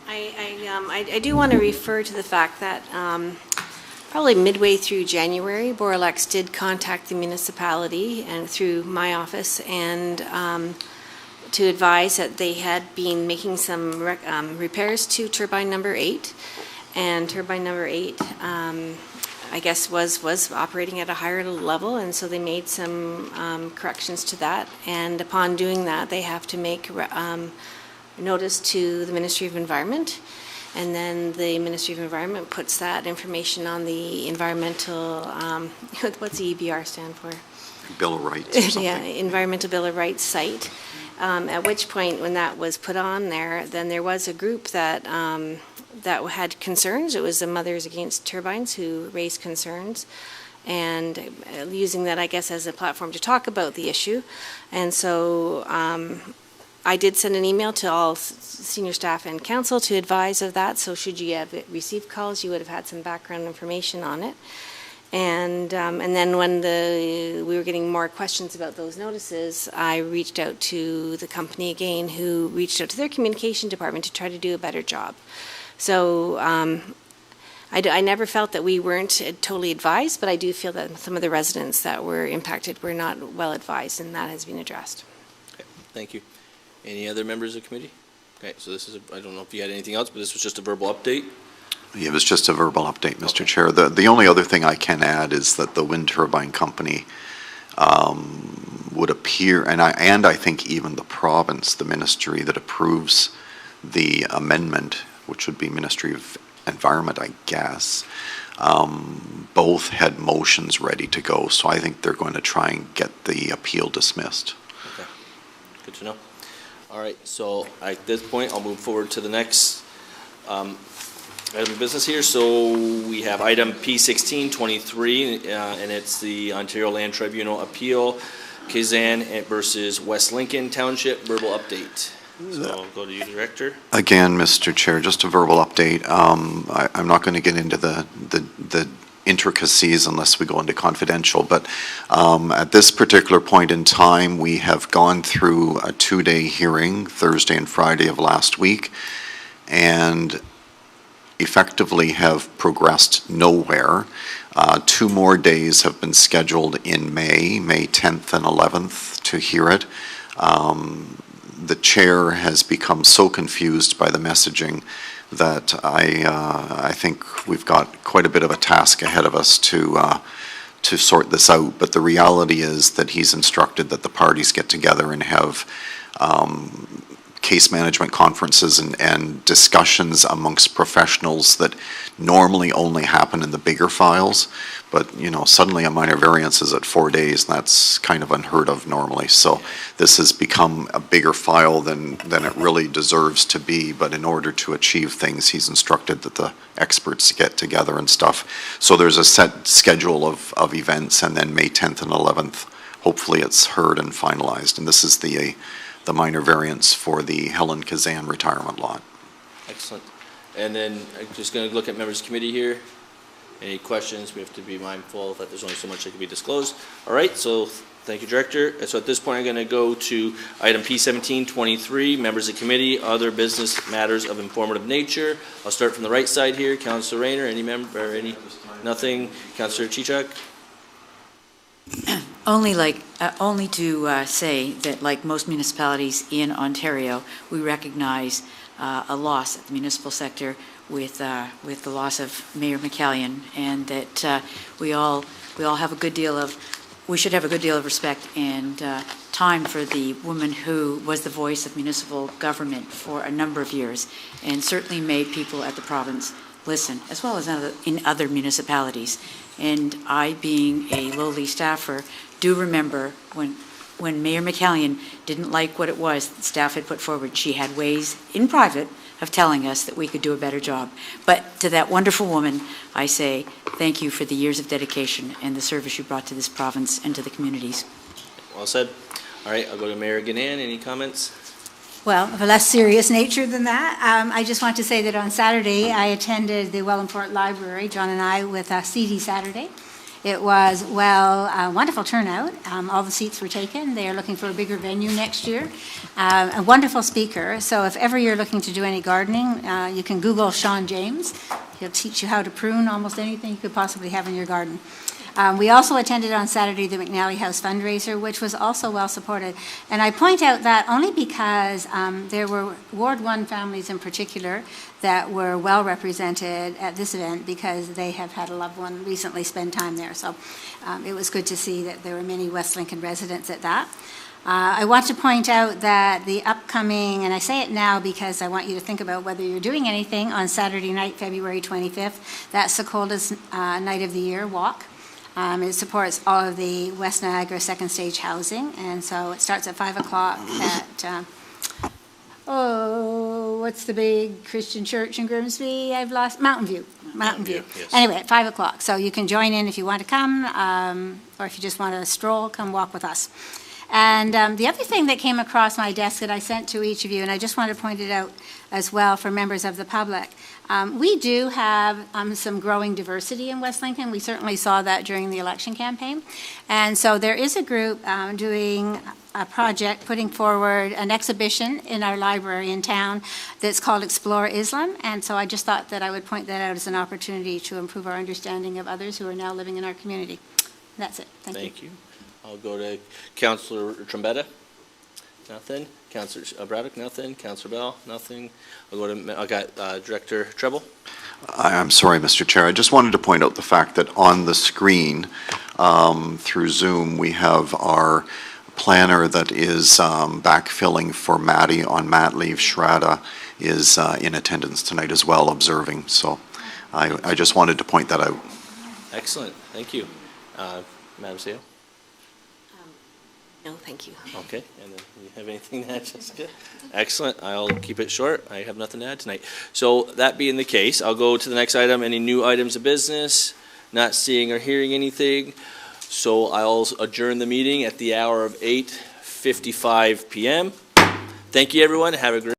I do want to refer to the fact that probably midway through January, Boralex did contact the municipality and through my office and to advise that they had been making some repairs to turbine number 8. And turbine number 8, I guess, was operating at a higher level, and so they made some corrections to that. And upon doing that, they have to make notice to the Ministry of Environment. And then the Ministry of Environment puts that information on the environmental, what's the EBR stand for? Bill of Rights or something. Yeah, Environmental Bill of Rights site. At which point, when that was put on there, then there was a group that had concerns. It was the Mothers Against Turbines who raised concerns, and using that, I guess, as a platform to talk about the issue. And so I did send an email to all senior staff and council to advise of that, so should you have received calls, you would have had some background information on it. And then when we were getting more questions about those notices, I reached out to the company again, who reached out to their communication department to try to do a better job. So I never felt that we weren't totally advised, but I do feel that some of the residents that were impacted were not well advised, and that has been addressed. Thank you. Any other members of the committee? Okay, so this is, I don't know if you had anything else, but this was just a verbal update. It was just a verbal update, Mr. Chair. The only other thing I can add is that the wind turbine company would appear, and I think even the province, the ministry that approves the amendment, which would be Ministry of Environment, I guess, both had motions ready to go. So I think they're going to try and get the appeal dismissed. Okay, good to know. All right, so at this point, I'll move forward to the next item of business here. So we have item P1623, and it's the Ontario Land Tribunal Appeal, Kazan versus West Lincoln Township, verbal update. So I'll go to you, Director. Again, Mr. Chair, just a verbal update. I'm not going to get into the intricacies unless we go into confidential, but at this particular point in time, we have gone through a 2-day hearing, Thursday and Friday of last week, and effectively have progressed nowhere. 2 more days have been scheduled in May 10th and 11th to hear it. The chair has become so confused by the messaging that I think we've got quite a bit of a task ahead of us to sort this out. But the reality is that he's instructed that the parties get together and have case management conferences and discussions amongst professionals that normally only happen in the bigger files. But, you know, suddenly a minor variance is at 4 days, and that's kind of unheard of normally. So this has become a bigger file than it really deserves to be. But in order to achieve things, he's instructed that the experts get together and stuff. So there's a set schedule of events, and then May 10th and 11th, hopefully it's heard and finalized. And this is the minor variance for the Helen Kazan retirement lot. Excellent. And then I'm just going to look at members of the committee here. Any questions? We have to be mindful that there's only so much that can be disclosed. All right, so thank you, Director. So at this point, I'm going to go to item P1723, members of committee, other business matters of informative nature. I'll start from the right side here. Councillor Rayner, any member, or any, nothing? Councillor Chichak? Only to say that, like most municipalities in Ontario, we recognize a loss at the municipal sector with the loss of Mayor McCallion, and that we all have a good deal of, we should have a good deal of respect and time for the woman who was the voice of municipal government for a number of years, and certainly made people at the province listen, as well as in other municipalities. And I, being a lowly staffer, do remember when Mayor McCallion didn't like what it was that staff had put forward. She had ways in private of telling us that we could do a better job. But to that wonderful woman, I say thank you for the years of dedication and the service you brought to this province and to the communities. Well said. All right, I'll go to Mayor Ganan. Any comments? Well, of a less serious nature than that, I just want to say that on Saturday, I attended the Wellandport Library, John and I, with CD Saturday. It was, a wonderful turnout. All the seats were taken. They are looking for a bigger venue next year. A wonderful speaker. So if ever you're looking to do any gardening, you can Google Sean James. He'll teach you how to prune almost anything you could possibly have in your garden. We also attended on Saturday the McNally House fundraiser, which was also well supported. And I point out that only because there were Ward 1 families in particular that were well represented at this event, because they have had a loved one recently spend time there. So it was good to see that there were many West Lincoln residents at that. I want to point out that the upcoming, and I say it now because I want you to think about whether you're doing anything on Saturday night, February 25th, that's Socolda's Night of the Year walk. It supports all of the West Niagara second stage housing, and so it starts at 5 o'clock at, what's the big Christian church in Grimsby? I've lost, Mountain View. Yes. Anyway, at 5 o'clock, so you can join in if you want to come, or if you just want to stroll, come walk with us. And the other thing that came across my desk that I sent to each of you, and I just want to point it out as well for members of the public, we do have some growing diversity in West Lincoln. We certainly saw that during the election campaign. And so there is a group doing a project putting forward an exhibition in our library in town that's called Explore Islam. And so I just thought that I would point that out as an opportunity to improve our understanding of others who are now living in our community. That's it. Thank you. Thank you. I'll go to Councillor Trombetta. Nothing. Councillor Braddock, nothing. Councillor Bell, nothing. I got Director Treble. I'm sorry, Mr. Chair. I just wanted to point out the fact that on the screen through Zoom, we have our planner that is backfilling for Maddie on mat leave. Shrada is in attendance tonight as well, observing. So I just wanted to point that out. Excellent. Thank you. Madam CEO? No, thank you. Okay. And then you have anything to add, Jessica? Excellent. I'll keep it short. I have nothing to add tonight. So that being the case, I'll go to the next item. Any new items of business? Not seeing or hearing anything. So I'll adjourn the meeting at the hour of 8:55 p.m. Thank you, everyone. Have a great